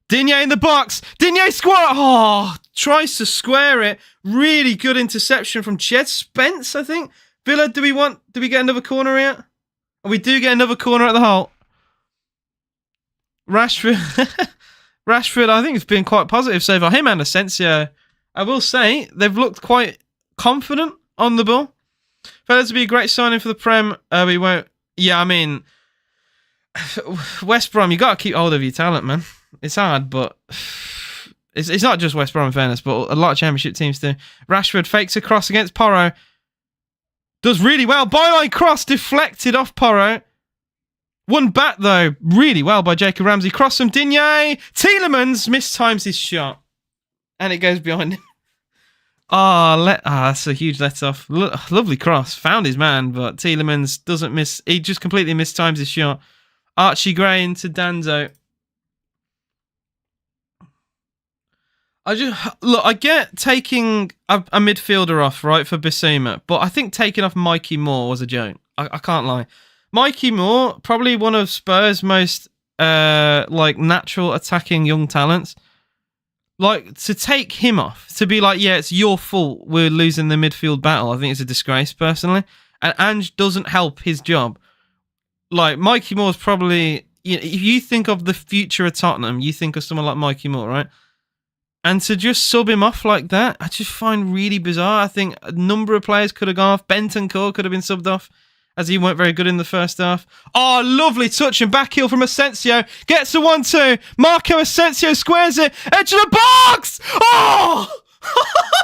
Digne in the box. Digne square. Oh, tries to square it. Really good interception from Jed Spence, I think. Villa, do we get another corner here? We do get another corner at the hole. Rashford, I think it's been quite positive so far. Him and Asensio, I will say, they've looked quite confident on the ball. Felt to be a great signing for the Prem. We won't. Yeah, I mean, West Brom, you got to keep hold of your talent, man. It's hard, but it's not just West Brom, in fairness, but a lot of Championship teams do. Rashford fakes a cross against Porro. Does really well. Byline cross deflected off Porro. Won back, though, really well by Jacob Ramsey. Cross from Digne. Tielemans mistimes his shot. And it goes behind him. That's a huge let-off. Lovely cross. Found his man, but Tielemans doesn't miss. He just completely mistimes his shot. Archie Gray into Danzo. I get taking a midfielder off, right, for Bissouma, but I think taking off Mikey Moore was a joke. I can't lie. Mikey Moore, probably one of Spurs' most natural attacking young talents. Like, to take him off, to be like, yeah, it's your fault we're losing the midfield battle, I think it's a disgrace, personally. And Ange doesn't help his job. Like, Mikey Moore's probably... if you think of the future of Tottenham, you think of someone like Mikey Moore, right? And to just sub him off like that, I just find really bizarre. I think a number of players could have gone off. Bentancur could have been subbed off, as he weren't very good in the first half. Oh, lovely touch and back heel from Asensio. Gets a 1-2. Marco Asensio squares it. Edge of the box! Oh!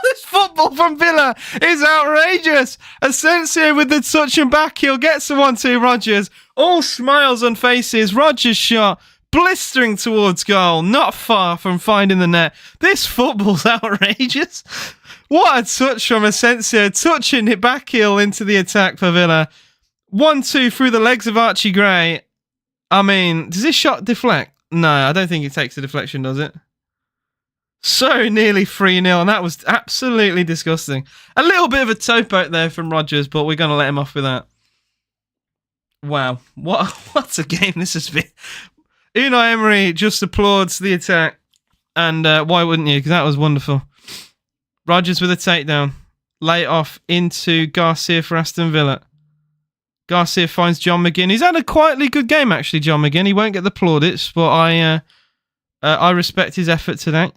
This football from Villa is outrageous. Asensio with the touch and back heel. Gets a 1-2. Rodgers. All smiles on faces. Rodgers shot. Blistering towards goal. Not far from finding the net. This football's outrageous. What a touch from Asensio. Touching it back heel into the attack for Villa. 1-2 through the legs of Archie Gray. I mean, does this shot deflect? No, I don't think it takes the deflection, does it? So nearly 3-0, and that was absolutely disgusting. A little bit of a towboat there from Rodgers, but we're going to let him off with that. Wow. What a game this has been. Unai Emery just applauds the attack. And why wouldn't you? Because that was wonderful. Rodgers with a takedown. Lay it off into Garcia for Aston Villa. Garcia finds John McGinn. He's had a quietly good game, actually, John McGinn. He won't get the plaudits, but I respect his effort today.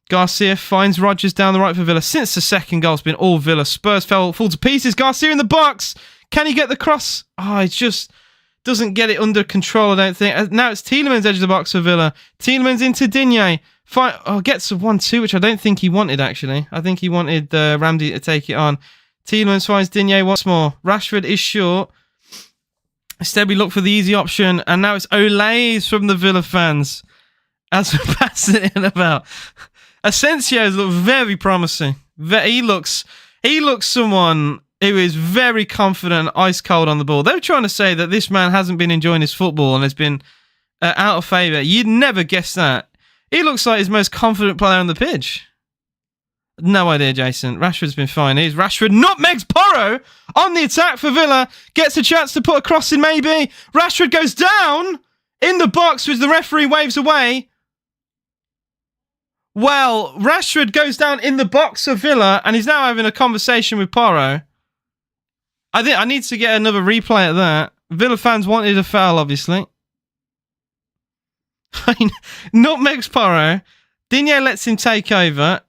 Garcia finds Rodgers down the right for Villa. Since the second goal, it's been all Villa. Spurs fall to pieces. Garcia in the box. Can he get the cross? Oh, he just doesn't get it under control, I don't think. Now it's Tielemans edge of the box for Villa. Tielemans into Digne. Gets a 1-2, which I don't think he wanted, actually. I think he wanted Ramsey to take it on. Tielemans finds Digne once more. Rashford is short. Instead, we look for the easy option, and now it's Olays from the Villa fans as we're passing it in about. Asensio's look very promising. He looks someone who is very confident, ice cold on the ball. They were trying to say that this man hasn't been enjoying his football and has been out of favour. You'd never guess that. He looks like his most confident player on the pitch. No idea, Jason. Rashford's been fine. He's Rashford nutmegs Porro on the attack for Villa. Gets a chance to put a cross in, maybe. Rashford goes down in the box as the referee waves away. Well, Rashford goes down in the box of Villa, and he's now having a conversation with Porro. I think I need to get another replay of that. Villa fans wanted a foul, obviously. Nutmegs Porro. Digne lets him take over.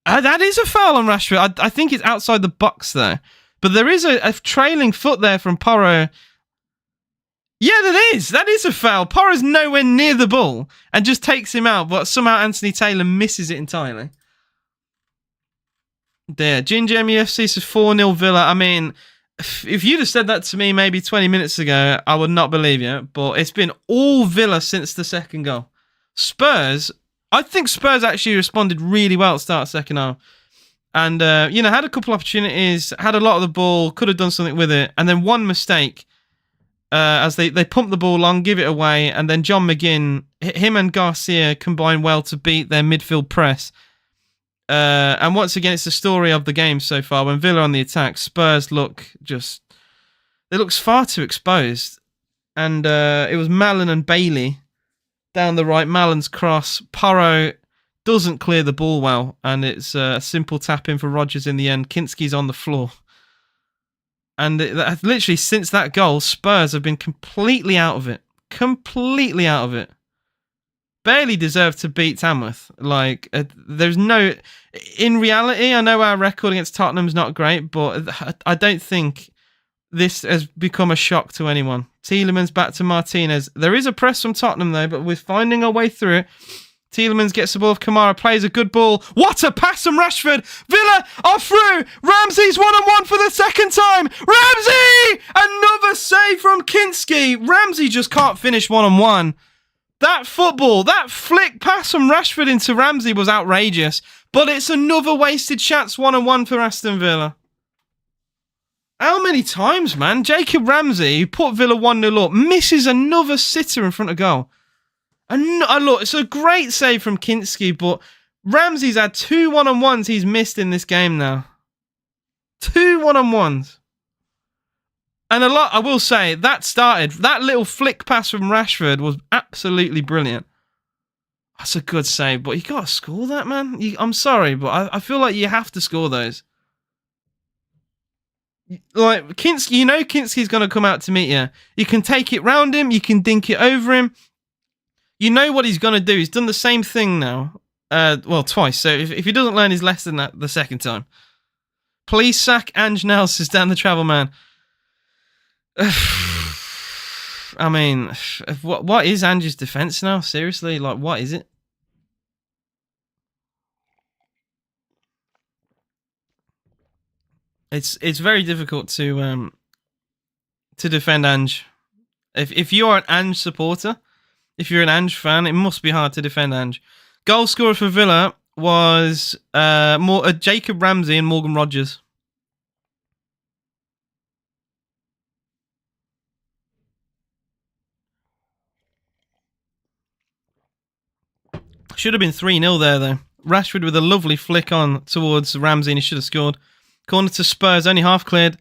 That is a foul on Rashford. I think it's outside the box, though. But there is a trailing foot there from Porro. Yeah, that is a foul. Porro's nowhere near the ball and just takes him out, but somehow Anthony Taylor misses it entirely. There. Ginger MUFC says 4-0 Villa. I mean, if you'd have said that to me maybe 20 minutes ago, I would not believe you. But it's been all Villa since the second goal. Spurs... I think Spurs actually responded really well at the start of the second half. And, had a couple opportunities, had a lot of the ball, could have done something with it. And then one mistake, as they pump the ball long, give it away. And then John McGinn, him and Garcia combine well to beat their midfield press. And once again, it's the story of the game so far. When Villa on the attack, Spurs they look far too exposed. And it was Mallon and Bailey. Down the right, Mallon's cross. Porro doesn't clear the ball well, and it's a simple tap in for Rodgers in the end. Kinski's on the floor. And literally, since that goal, Spurs have been completely out of it. Completely out of it. Barely deserved to beat Tamworth. There's no... In reality, I know our record against Tottenham's not great, but I don't think this has become a shock to anyone. Tielemans back to Martinez. There is a press from Tottenham, though, but we're finding our way through it. Tielemans gets the ball off Kamara, plays a good ball. What a pass from Rashford! Villa are through! Ramsey's 1-on-1 for the second time! Ramsey! Another save from Kinski! Ramsey just can't finish 1-on-1. That football, that flick pass from Rashford into Ramsey was outrageous, but it's another wasted chance 1-on-1 for Aston Villa. How many times, man? Jacob Ramsey, who put Villa 1-0 up, misses another sitter in front of goal. And look, it's a great save from Kinski, but Ramsey's had 2 1-on-1s he's missed in this game now. 2 1-on-1s. And I will say, that little flick pass from Rashford was absolutely brilliant. That's a good save, but you got to score that, man. I'm sorry, but I feel like you have to score those. Like, Kinski, Kinski's going to come out to meet you. You can take it round him. You can dink it over him. You know what he's going to do. He's done the same thing now. Twice. So if he doesn't learn his lesson the second time. Please sack Ange now, says Dan the Travel Man. I mean, what is Ange's defence now? Seriously, what is it? It's very difficult to defend Ange. If you are an Ange supporter, if you're an Ange fan, it must be hard to defend Ange. Goal scorer for Villa was Jacob Ramsey and Morgan Rodgers. Should have been 3-0 there, though. Rashford with a lovely flick on towards Ramsey, and he should have scored. Corner to Spurs, only half cleared.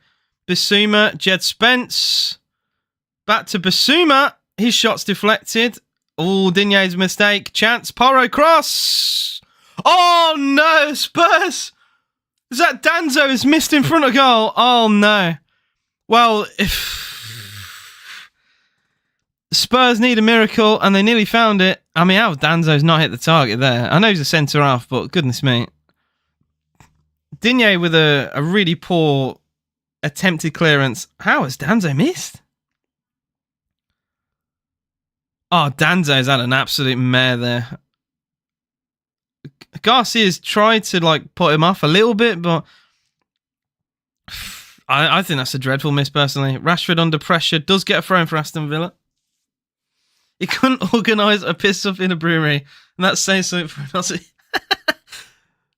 Bissouma, Jed Spence. Back to Bissouma. His shot's deflected. Oh, Digne's mistake. Chance, Porro cross. Oh, no, Spurs. Is that Danzo is missed in front of goal? Oh, no. Well, if Spurs need a miracle, and they nearly found it. I mean, how Danzo's not hit the target there? I know he's a centre-half, but goodness me. Digne with a really poor attempted clearance. How has Danzo missed? Oh, Danzo's had an absolute mare there. Garcia's tried to put him off a little bit, but I think that's a dreadful miss personally. Rashford under pressure does get a throw in for Aston Villa. He couldn't organise a piss up in a brewery, and that's saying something for an Aussie.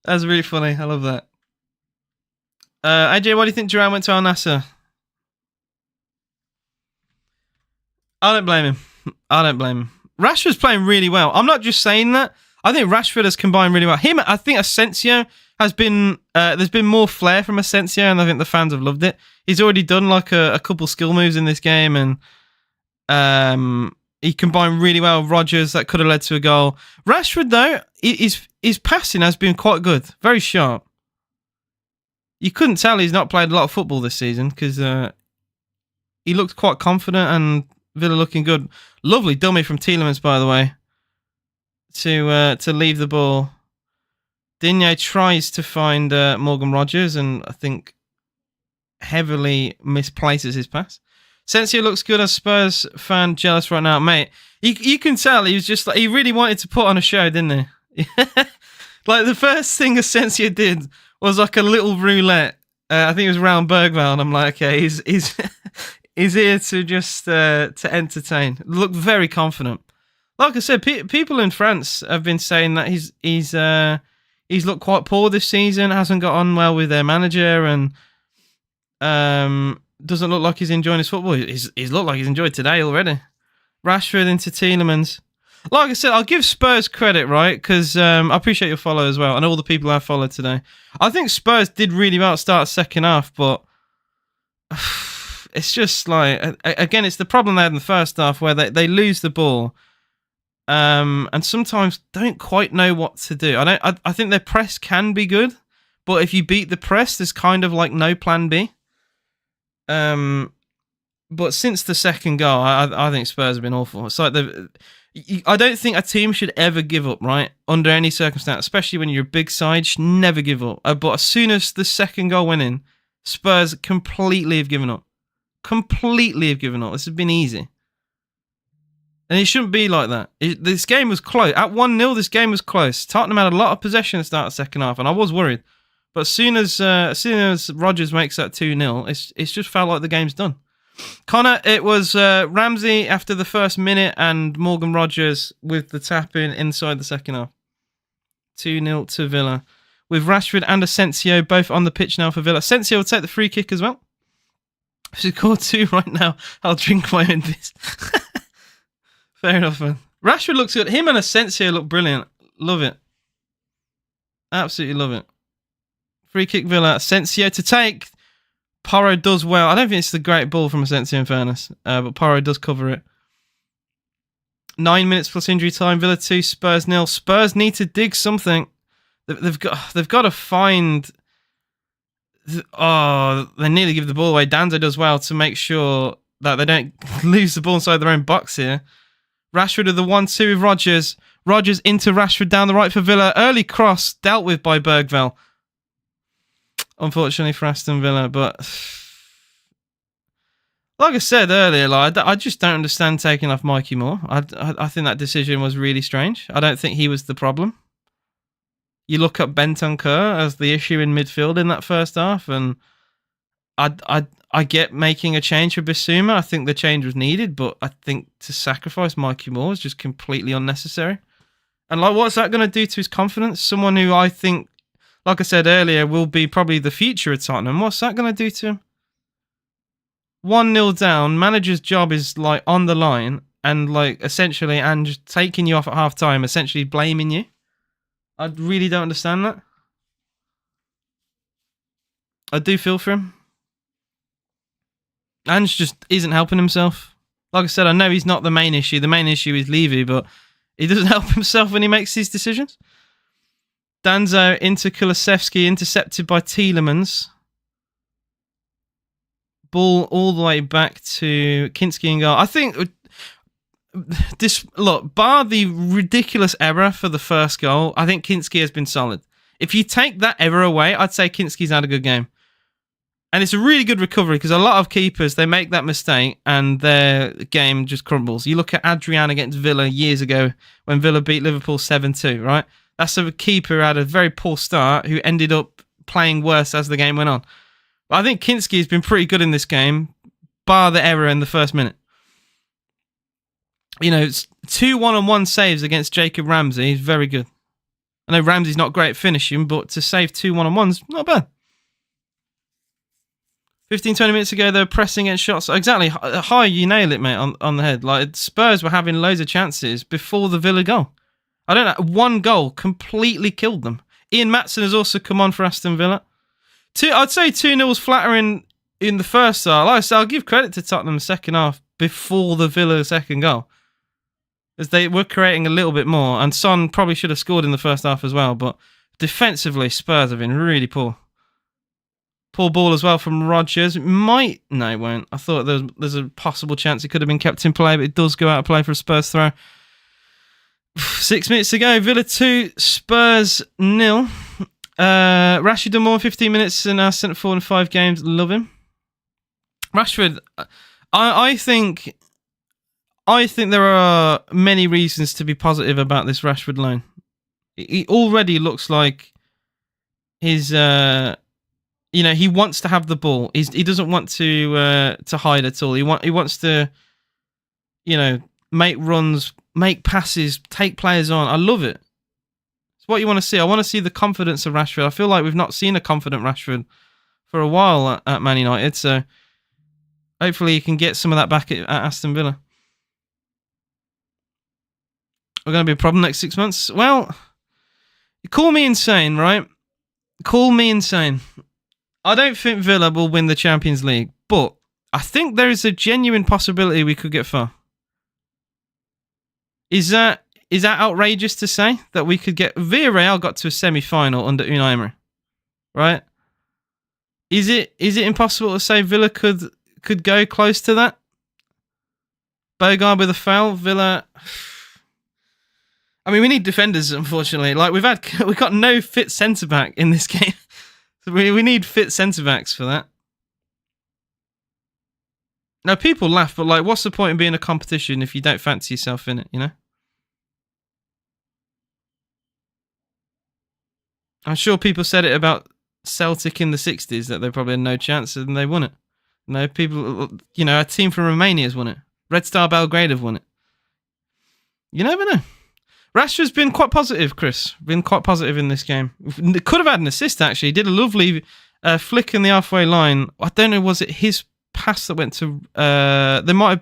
That's really funny. I love that. AJ, why do you think Duran went to Al Nassr? I don't blame him. Rashford's playing really well. I'm not just saying that. I think Rashford has combined really well. I think Asensio has been. There's been more flair from Asensio, and I think the fans have loved it. He's already done like a couple skill moves in this game, and he combined really well with Rodgers. That could have led to a goal. Rashford, though, his passing has been quite good, very sharp. You couldn't tell he's not played a lot of football this season because he looked quite confident and Villa looking good. Lovely dummy from Tielemans, by the way, to leave the ball. Digne tries to find Morgan Rodgers and I think heavily misplaces his pass. Sensio looks good. As Spurs fan, jealous right now, mate. You can tell he was just like he really wanted to put on a show, didn't he? Like the first thing Asensio did was like a little roulette. I think it was round Bergvall, and I'm like, okay, he's he's here to just to entertain. Look very confident. Like I said, people in France have been saying that he's looked quite poor this season. Hasn't got on well with their manager, and doesn't look like he's enjoying his football. He's looked like he's enjoyed today already. Rashford into Tielemans. Like I said, I'll give Spurs credit, right? Because I appreciate your follow as well, and all the people I've followed today. I think Spurs did really well at start second half, but it's just like, again, it's the problem they had in the first half where they lose the ball and sometimes don't quite know what to do. I think their press can be good, but if you beat the press, there's kind of like no plan B. But since the second goal, I think Spurs have been awful. It's like I don't think a team should ever give up, right? Under any circumstance, especially when you're a big side, you should never give up. But as soon as the second goal went in, Spurs completely have given up. Completely have given up. This has been easy. And it shouldn't be like that. This game was close. At 1-0, this game was close. Tottenham had a lot of possession at the start of the second half, and I was worried. But as soon as Rodgers makes that 2-0, it's just felt like the game's done. Connor, it was Ramsey after the first minute and Morgan Rodgers with the tap-in inside the second half. 2-0 to Villa. With Rashford and Asensio both on the pitch now for Villa. Asensio will take the free kick as well. If you score 2 right now, I'll drink my own piss. Fair enough, man. Rashford looks good. Him and Asensio look brilliant. Love it. Absolutely love it. Free kick Villa. Asensio to take. Porro does well. I don't think it's the great ball from Asensio in fairness, but Porro does cover it. 9 minutes plus injury time. Villa 2, Spurs 0. Spurs need to dig something. They've got to find. Oh, they nearly give the ball away. Danzo does well to make sure that they don't lose the ball inside their own box here. Rashford with the 1-2 with Rodgers. Rodgers into Rashford down the right for Villa. Early cross dealt with by Bergvall. Unfortunately for Aston Villa, but like I said earlier, I just don't understand taking off Mikey Moore. I think that decision was really strange. I don't think he was the problem. You look at Bentancur as the issue in midfield in that first half, and I get making a change for Bissouma. I think the change was needed, but I think to sacrifice Mikey Moore is just completely unnecessary. And like, what's that going to do to his confidence? Someone who I think, like I said earlier, will be probably the future of Tottenham. What's that going to do to him? 1-0 down, manager's job is like on the line and like essentially and just taking you off at half time, essentially blaming you. I really don't understand that. I do feel for him. Ange just isn't helping himself. Like I said, I know he's not the main issue. The main issue is Levy, but he doesn't help himself when he makes these decisions. Danzo into Kulusevski, intercepted by Tielemans. Ball all the way back to Kinski and goal. I think bar the ridiculous error for the first goal, I think Kinski has been solid. If you take that error away, I'd say Kinski's had a good game. And it's a really good recovery because a lot of keepers, they make that mistake and their game just crumbles. You look at Adrian against Villa years ago when Villa beat Liverpool 7-2, right? That's a keeper who had a very poor start who ended up playing worse as the game went on. But I think Kinski has been pretty good in this game, bar the error in the first minute. You know, it's 2 one-on-one saves against Jacob Ramsey. He's very good. I know Ramsey's not great at finishing, but to save 2 one-on-ones, not bad. 15, 20 minutes ago, they were pressing against shots. Exactly. High, you nail it, mate, on the head. Like, Spurs were having loads of chances before the Villa goal. I don't know. One goal completely killed them. Ian Maatsen has also come on for Aston Villa. I'd say 2-0 was flattering in the first half. Like I said, I'll give credit to Tottenham in the second half before the Villa second goal, as they were creating a little bit more. And Son probably should have scored in the first half as well. But defensively, Spurs have been really poor. Poor ball as well from Rodgers. No, it won't. I thought there's a possible chance it could have been kept in play, but it does go out of play for a Spurs throw. 6 minutes to go. Villa 2, Spurs 0. Rashford done more 15 minutes and now centre forward in 5 games. Love him. Rashford, I think there are many reasons to be positive about this Rashford loan. He already looks like his, he wants to have the ball. He doesn't want to hide at all. He wants to, make runs, make passes, take players on. I love it. It's what you want to see. I want to see the confidence of Rashford. I feel like we've not seen a confident Rashford for a while at Man United. So hopefully he can get some of that back at Aston Villa. We're going to be a problem next 6 months. Well, call me insane, right? Call me insane. I don't think Villa will win the Champions League, but I think there is a genuine possibility we could get far. Is that outrageous to say that we could get... Villarreal got to a semi-final under Unai Emery, right? Is it impossible to say Villa could go close to that? Bogard with a foul, Villa... I mean, we need defenders, unfortunately. Like we've got no fit centre back in this game. So we need fit centre backs for that. Now people laugh, but like, what's the point in being a competition if you don't fancy yourself in it? You know. I'm sure people said it about Celtic in the 60s that they probably had no chance and they won it. No, people, a team from Romania has won it. Red Star Belgrade have won it. You never know. Rashford's been quite positive, Chris. Been quite positive in this game. Could have had an assist, actually. He did a lovely flick in the halfway line. I don't know, was it his pass that went to... It might have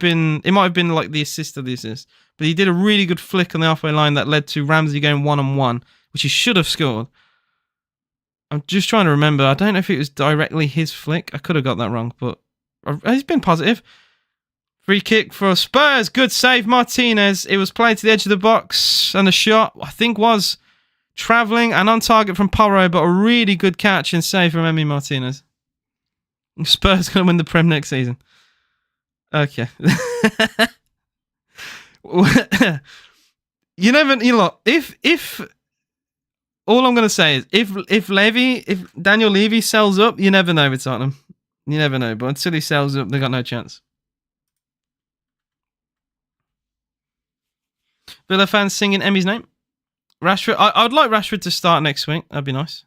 been like the assist of the assist. But he did a really good flick on the halfway line that led to Ramsey going one-on-one, which he should have scored. I'm just trying to remember. I don't know if it was directly his flick. I could have got that wrong, but he's been positive. Free kick for Spurs. Good save, Martinez. It was played to the edge of the box, and the shot, I think, was travelling and on target from Porro, but a really good catch and save from Emi Martinez. Spurs going to win the Prem next season. Okay. If all I'm going to say is if Daniel Levy sells up, you never know with Tottenham. You never know, but until he sells up, they got no chance. Villa fans singing Emmy's name. Rashford. I'd like Rashford to start next week. That'd be nice.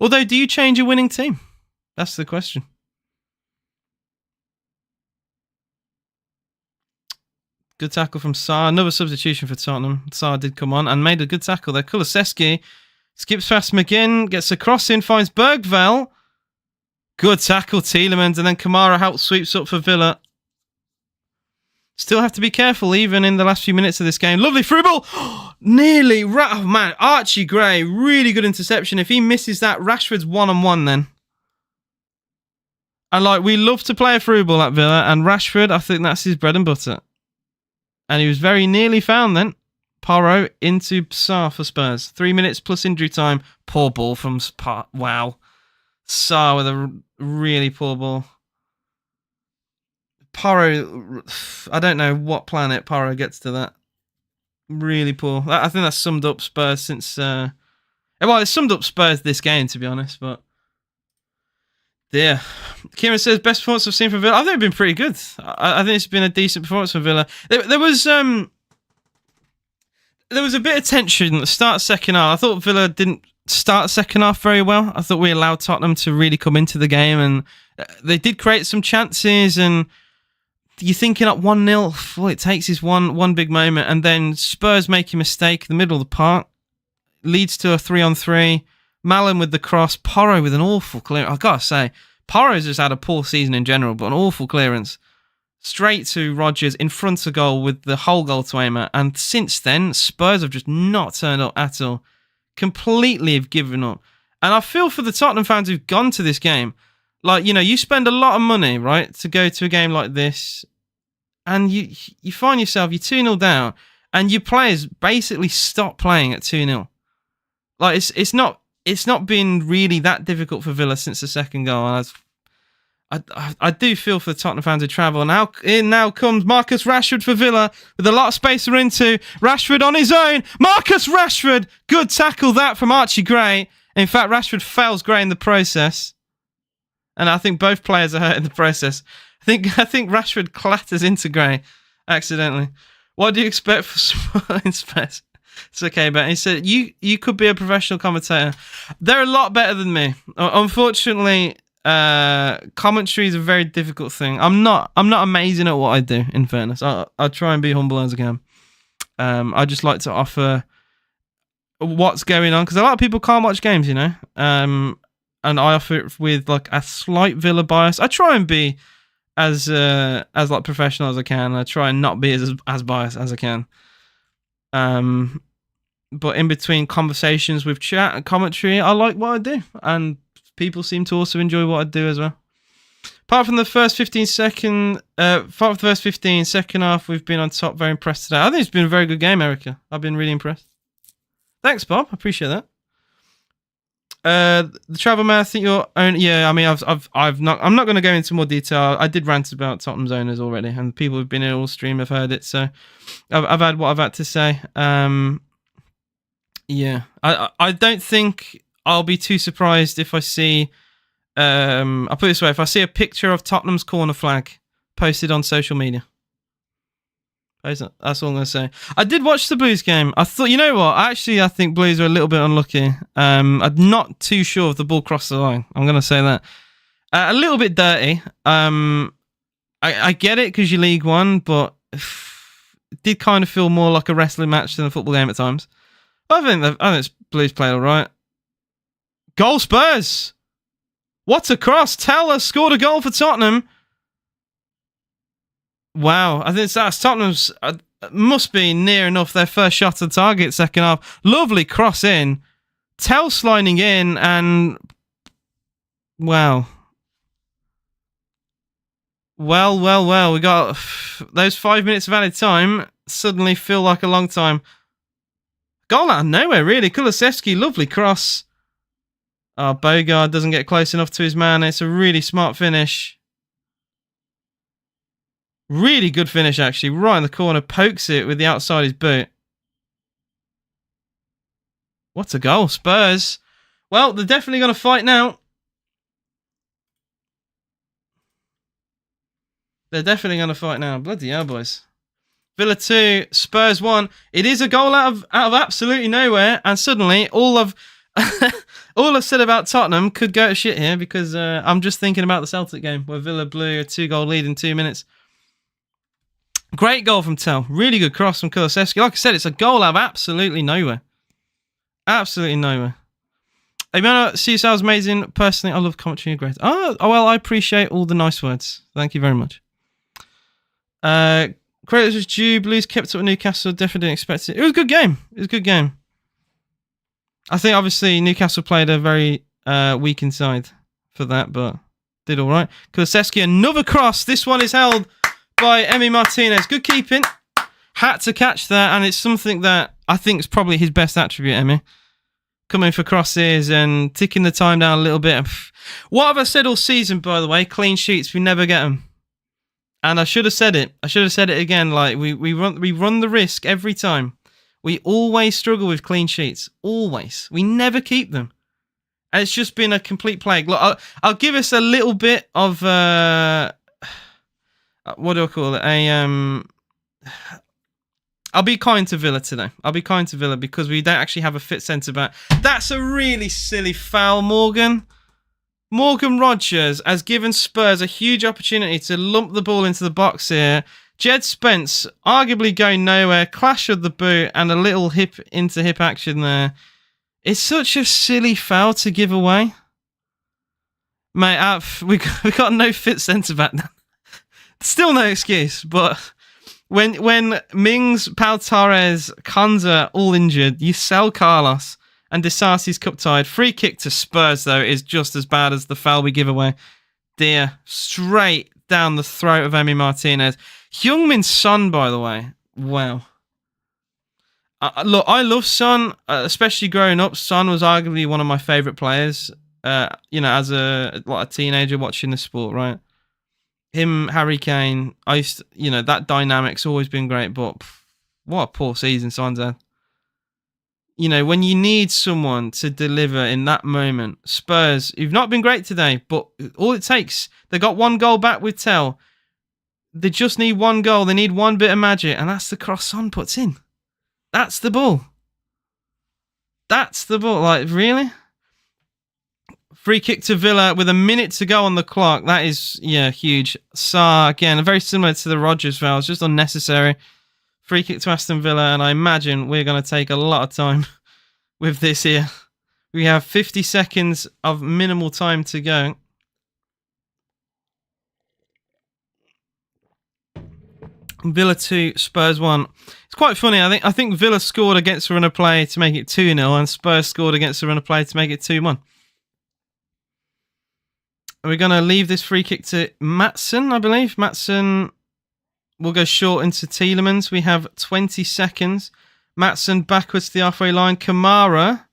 Although, do you change a winning team? That's the question. Good tackle from Sarr. Another substitution for Tottenham. Sarr did come on and made a good tackle there. Kulusevski skips past McGinn, gets a cross in, finds Bergvall. Good tackle, Tielemans, and then Kamara helps sweeps up for Villa. Still have to be careful even in the last few minutes of this game. Lovely through ball. Nearly. Oh, man. Archie Gray. Really good interception. If he misses that, Rashford's one-on-one then. And we love to play a through ball at Villa. And Rashford, I think that's his bread and butter. And he was very nearly found then. Porro into Sarr for Spurs. 3 minutes plus injury time. Poor ball from Sarr. Wow. Sarr with a really poor ball. Porro, I don't know what planet Porro gets to that. Really poor. I think that's summed up Spurs since... it summed up Spurs this game, to be honest, but... Yeah. Kieran says, best performance I've seen from Villa. I think it's been pretty good. I think it's been a decent performance from Villa. There was a bit of tension at the start of second half. I thought Villa didn't start second half very well. I thought we allowed Tottenham to really come into the game, and they did create some chances, and... You're thinking up 1-0, all it takes is one big moment, and then Spurs make a mistake in the middle of the park, leads to a 3-on-3. Malin with the cross, Porro with an awful clearance. I've got to say, Porro's just had a poor season in general, but an awful clearance. straight to Rodgers in front of goal with the whole goal to aim at. And since then, Spurs have just not turned up at all. Completely have given up. And I feel for the Tottenham fans who've gone to this game. Like, you know, you spend a lot of money, right, to go to a game like this, and you find yourself, you're 2-0 down, and your players basically stop playing at 2-0. Like, it's not been really that difficult for Villa since the second goal. And I do feel for the Tottenham fans who travel. Now comes Marcus Rashford for Villa with a lot of space to run into. Rashford on his own. Marcus Rashford. Good tackle that from Archie Gray. In fact, Rashford fails Gray in the process. And I think both players are hurt in the process. I think Rashford clatters into Gray accidentally. What do you expect for in Spurs? It's okay, but he said you could be a professional commentator. They're a lot better than me. Unfortunately, commentary is a very difficult thing. I'm not amazing at what I do. In fairness, I try and be humble as I can. I just like to offer what's going on because a lot of people can't watch games, you know. And I offer it with like a slight Villa bias. I try and be as like professional as I can. I try and not be as biased as I can. But in between conversations with chat and commentary, I like what I do, and people seem to also enjoy what I do as well. Apart from the first 15 second half, we've been on top. Very impressed today. I think it's been a very good game, Erica. I've been really impressed. Thanks, Bob. I appreciate that. The travel man, I think you're own. Yeah, I mean, I'm not going to go into more detail. I did rant about Tottenham's owners already, and people who've been in all stream have heard it. So, I've had what I've had to say. Yeah, I don't think I'll be too surprised if I see. I'll put it this way: if I see a picture of Tottenham's corner flag posted on social media. That's all I'm going to say. I did watch the Blues game. I thought, you know what? Actually, I think Blues are a little bit unlucky. I'm not too sure if the ball crossed the line. I'm going to say that. A little bit dirty. I get it because you're League One, but it did kind of feel more like a wrestling match than a football game at times. I think Blues played all right. Goal Spurs! What a cross! Teller scored a goal for Tottenham. Wow, I think that's Tottenham's must be near enough their first shot on target second half. Lovely cross in. Tell sliding in and wow. Well. We got those 5 minutes of added time suddenly feel like a long time. Goal out of nowhere, really. Kulusevski, lovely cross. Oh, Bogard doesn't get close enough to his man. It's a really smart finish. Really good finish, actually. Right in the corner. Pokes it with the outside of his boot. What a goal. Spurs. Well, they're definitely going to fight now. They're definitely going to fight now. Bloody hell, boys. Villa 2, Spurs 1. It is a goal out of absolutely nowhere. And suddenly, all I've said about Tottenham could go to shit here because I'm just thinking about the Celtic game where Villa blew a 2-goal lead in 2 minutes. Great goal from Tell. Really good cross from Kulusevski. Like I said, it's a goal out of absolutely nowhere. Absolutely nowhere. Emmanuel, see yourselves amazing. Personally, I love commentary. Great. Oh, well, I appreciate all the nice words. Thank you very much. Credit was due. Blues kept up with Newcastle. Definitely didn't expect it. It was a good game. I think, obviously, Newcastle played a very weak inside for that, but did all right. Kulusevski, another cross. This one is held by Emi Martinez. Good keeping. Had to catch that, and it's something that I think is probably his best attribute, Emi. Coming for crosses and ticking the time down a little bit. What have I said all season, by the way? Clean sheets, we never get them. And I should have said it. Again. Like we run the risk every time. We always struggle with clean sheets. Always. We never keep them. And it's just been a complete plague. Look, I'll give us a little bit of... what do I call it? I'll be kind to Villa today. I'll be kind to Villa because we don't actually have a fit centre-back. That's a really silly foul, Morgan. Morgan Rodgers has given Spurs a huge opportunity to lump the ball into the box here. Jed Spence, arguably going nowhere, clash of the boot and a little hip-into-hip action there. It's such a silly foul to give away. Mate, we got no fit centre-back now. Still no excuse, but when Mings, Pau Torres, Konza all injured, you sell Carlos and Disasi's cup tied. Free kick to Spurs, though, is just as bad as the foul we give away. Dear, straight down the throat of Emi Martinez. Heung-min Son, by the way. Wow. Look, I love Son, especially growing up. Son was arguably one of my favourite players, as a teenager watching the sport, right? Him, Harry Kane, that dynamic's always been great, but what a poor season Son's had. When you need someone to deliver in that moment, Spurs, you've not been great today, but all it takes, they got one goal back with Tell. They just need one goal. They need one bit of magic, and that's the cross Son puts in. That's the ball. That's the ball. Like, really? Free kick to Villa with a minute to go on the clock. That is, huge. Sarr, again, very similar to the Rodgers foul. It's just unnecessary. Free kick to Aston Villa, and I imagine we're going to take a lot of time with this here. We have 50 seconds of minimal time to go. Villa 2, Spurs 1. It's quite funny. I think Villa scored against a run of play to make it 2-0, and Spurs scored against a run of play to make it 2-1. We're going to leave this free kick to Maatsen, I believe. Maatsen will go short into Tielemans. We have 20 seconds. Maatsen backwards to the halfway line. Kamara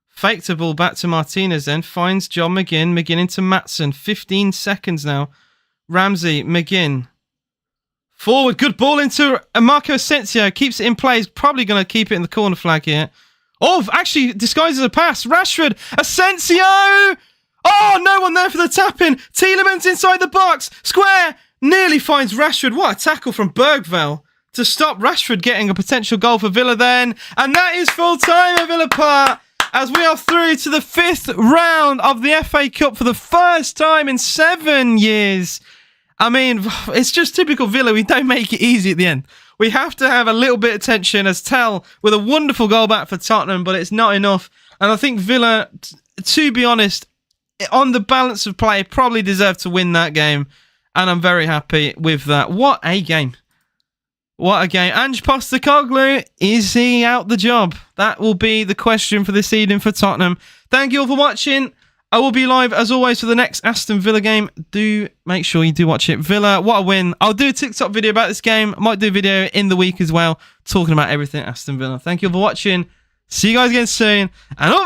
faked a ball back to Martinez then. Finds John McGinn. McGinn into Maatsen. 15 seconds now. Ramsey, McGinn. Forward, good ball into Marco Asensio. Keeps it in play. He's probably going to keep it in the corner flag here. Oh, actually disguises a pass. Rashford, Asensio! Oh, no one there for the tap-in. Tielemans inside the box. Square nearly finds Rashford. What a tackle from Bergvall to stop Rashford getting a potential goal for Villa then. And that is full time at Villa Park as we are through to the 5th round of the FA Cup for the first time in 7 years. I mean, it's just typical Villa. We don't make it easy at the end. We have to have a little bit of tension as Tell with a wonderful goal back for Tottenham, but it's not enough. And I think Villa, to be honest, on the balance of play, probably deserved to win that game. And I'm very happy with that. What a game. What a game. Ange Postecoglou, is he out the job? That will be the question for this evening for Tottenham. Thank you all for watching. I will be live, as always, for the next Aston Villa game. Do make sure you do watch it. Villa, what a win. I'll do a TikTok video about this game. I might do a video in the week as well, talking about everything Aston Villa. Thank you all for watching. See you guys again soon. And